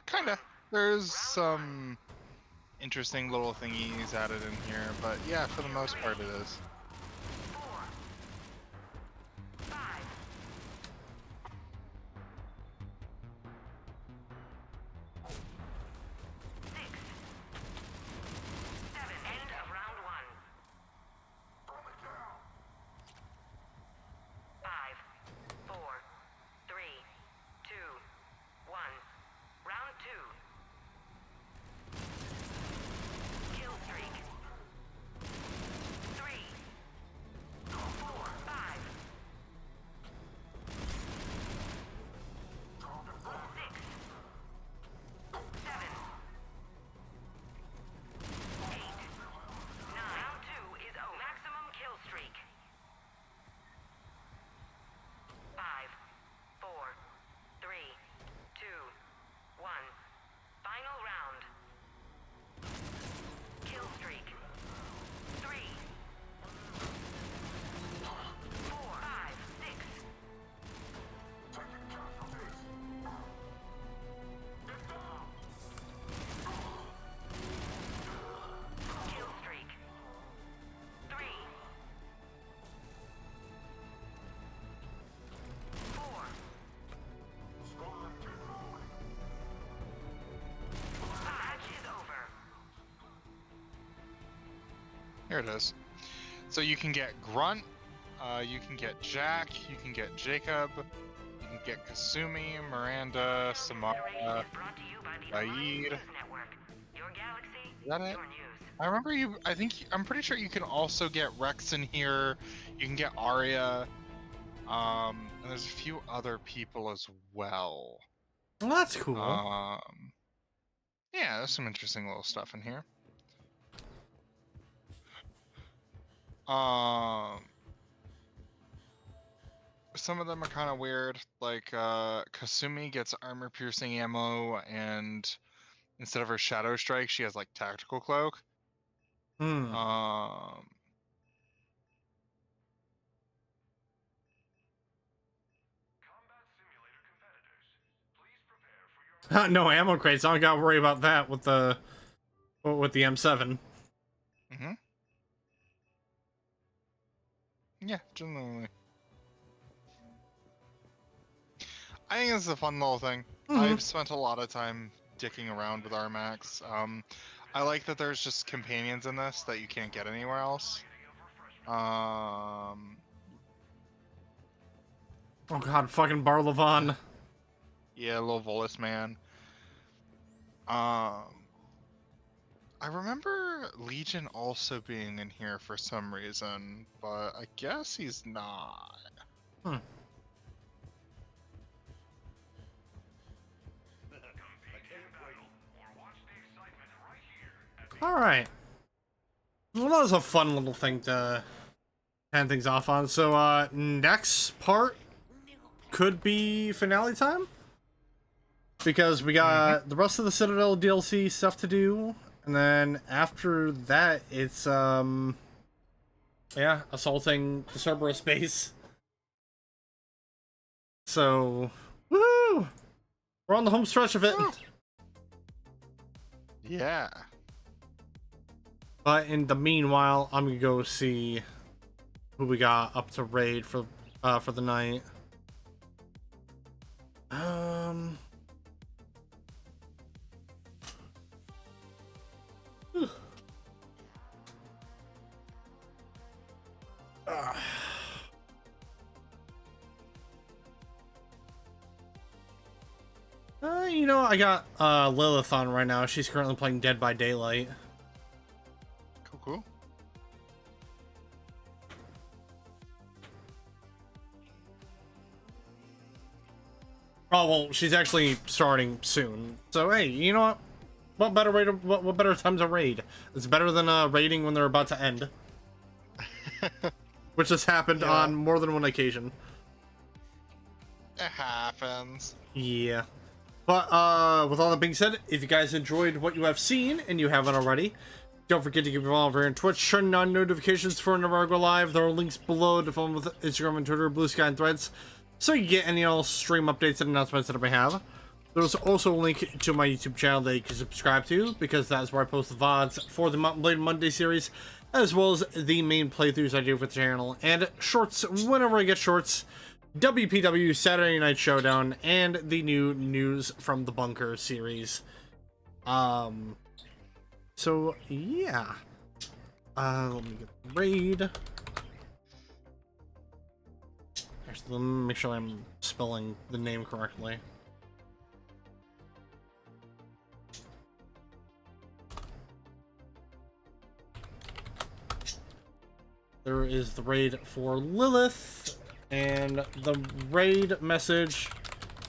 Speaker 2: Kinda. There's some interesting little thingies added in here, but yeah, for the most part it is.
Speaker 16: 4, 5, 6, 7. End of round 1. 5, 4, 3, 2, 1. Round 2. Kill streak. 3, 4, 5, 6, 7, 8, 9. Round 2 is over. Maximum kill streak. 5, 4, 3, 2, 1. Final round. Kill streak. 3, 4, 5, 6. Kill streak. 3, 4. Match is over.
Speaker 2: Here it is. So you can get Grunt, you can get Jack, you can get Jacob, you can get Kasumi, Miranda, Samara, Saeed. Is that it? I remember you. I'm pretty sure you can also get Rex in here. You can get Arya. And there's a few other people as well.
Speaker 1: Well, that's cool.
Speaker 2: Yeah, there's some interesting little stuff in here. Some of them are kind of weird. Like Kasumi gets armor-piercing ammo, and instead of her Shadow Strike, she has like Tactical Cloak.
Speaker 1: No ammo crates. I don't gotta worry about that with the M7.
Speaker 2: Yeah, generally. I think it's a fun little thing. I've spent a lot of time dicking around with Armax. I like that there's just companions in this that you can't get anywhere else.
Speaker 1: Oh god, fucking Barlavon.
Speaker 2: Yeah, little Volus man. I remember Legion also being in here for some reason, but I guess he's not.
Speaker 1: Alright. Well, that was a fun little thing to hand things off on. So, next part could be finale time. Because we got the rest of the Citadel DLC stuff to do. And then after that, it's, yeah, assaulting the Cerberus base. So, woohoo! We're on the home stretch of it.
Speaker 2: Yeah.
Speaker 1: But in the meanwhile, I'm gonna go see who we got up to raid for the night. You know, I got Lilith on right now. She's currently playing Dead by Daylight.
Speaker 2: Cool.
Speaker 1: Oh well, she's actually starting soon. So hey, you know what? What better way to what better time to raid? It's better than raiding when they're about to end, which has happened on more than one occasion.
Speaker 2: It happens.
Speaker 1: Yeah. But with all that being said, if you guys enjoyed what you have seen and you haven't already, don't forget to get involved over on Twitch, turn on notifications for whenever I go live. There are links below to follow with Instagram and Twitter, Blue Sky and Threads, so you get any all stream updates and announcements that I may have. There's also a link to my YouTube channel that you can subscribe to, because that's where I post the VODs for the Blade Monday series, as well as the main playthroughs I do for the channel, and shorts whenever I get shorts, WPW Saturday Night Showdown, and the new News from the Bunker series. So, yeah. Let me get the raid. Actually, let me make sure I'm spelling the name correctly. There is the raid for Lilith, and the raid message,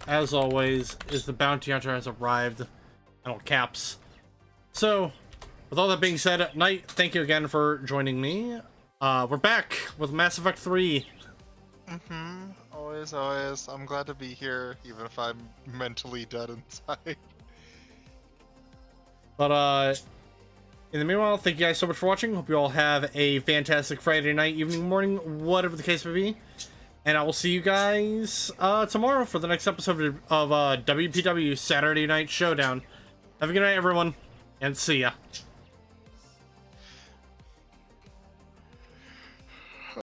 Speaker 1: as always, is the bounty hunter has arrived, in all caps. So, with all that being said, Knight, thank you again for joining me. We're back with Mass Effect 3.
Speaker 2: Always, always. I'm glad to be here, even if I'm mentally dead inside.
Speaker 1: But, in the meanwhile, thank you guys so much for watching. Hope you all have a fantastic Friday night, evening, morning, whatever the case may be. And I will see you guys tomorrow for the next episode of WPW Saturday Night Showdown. Have a good night, everyone, and see ya.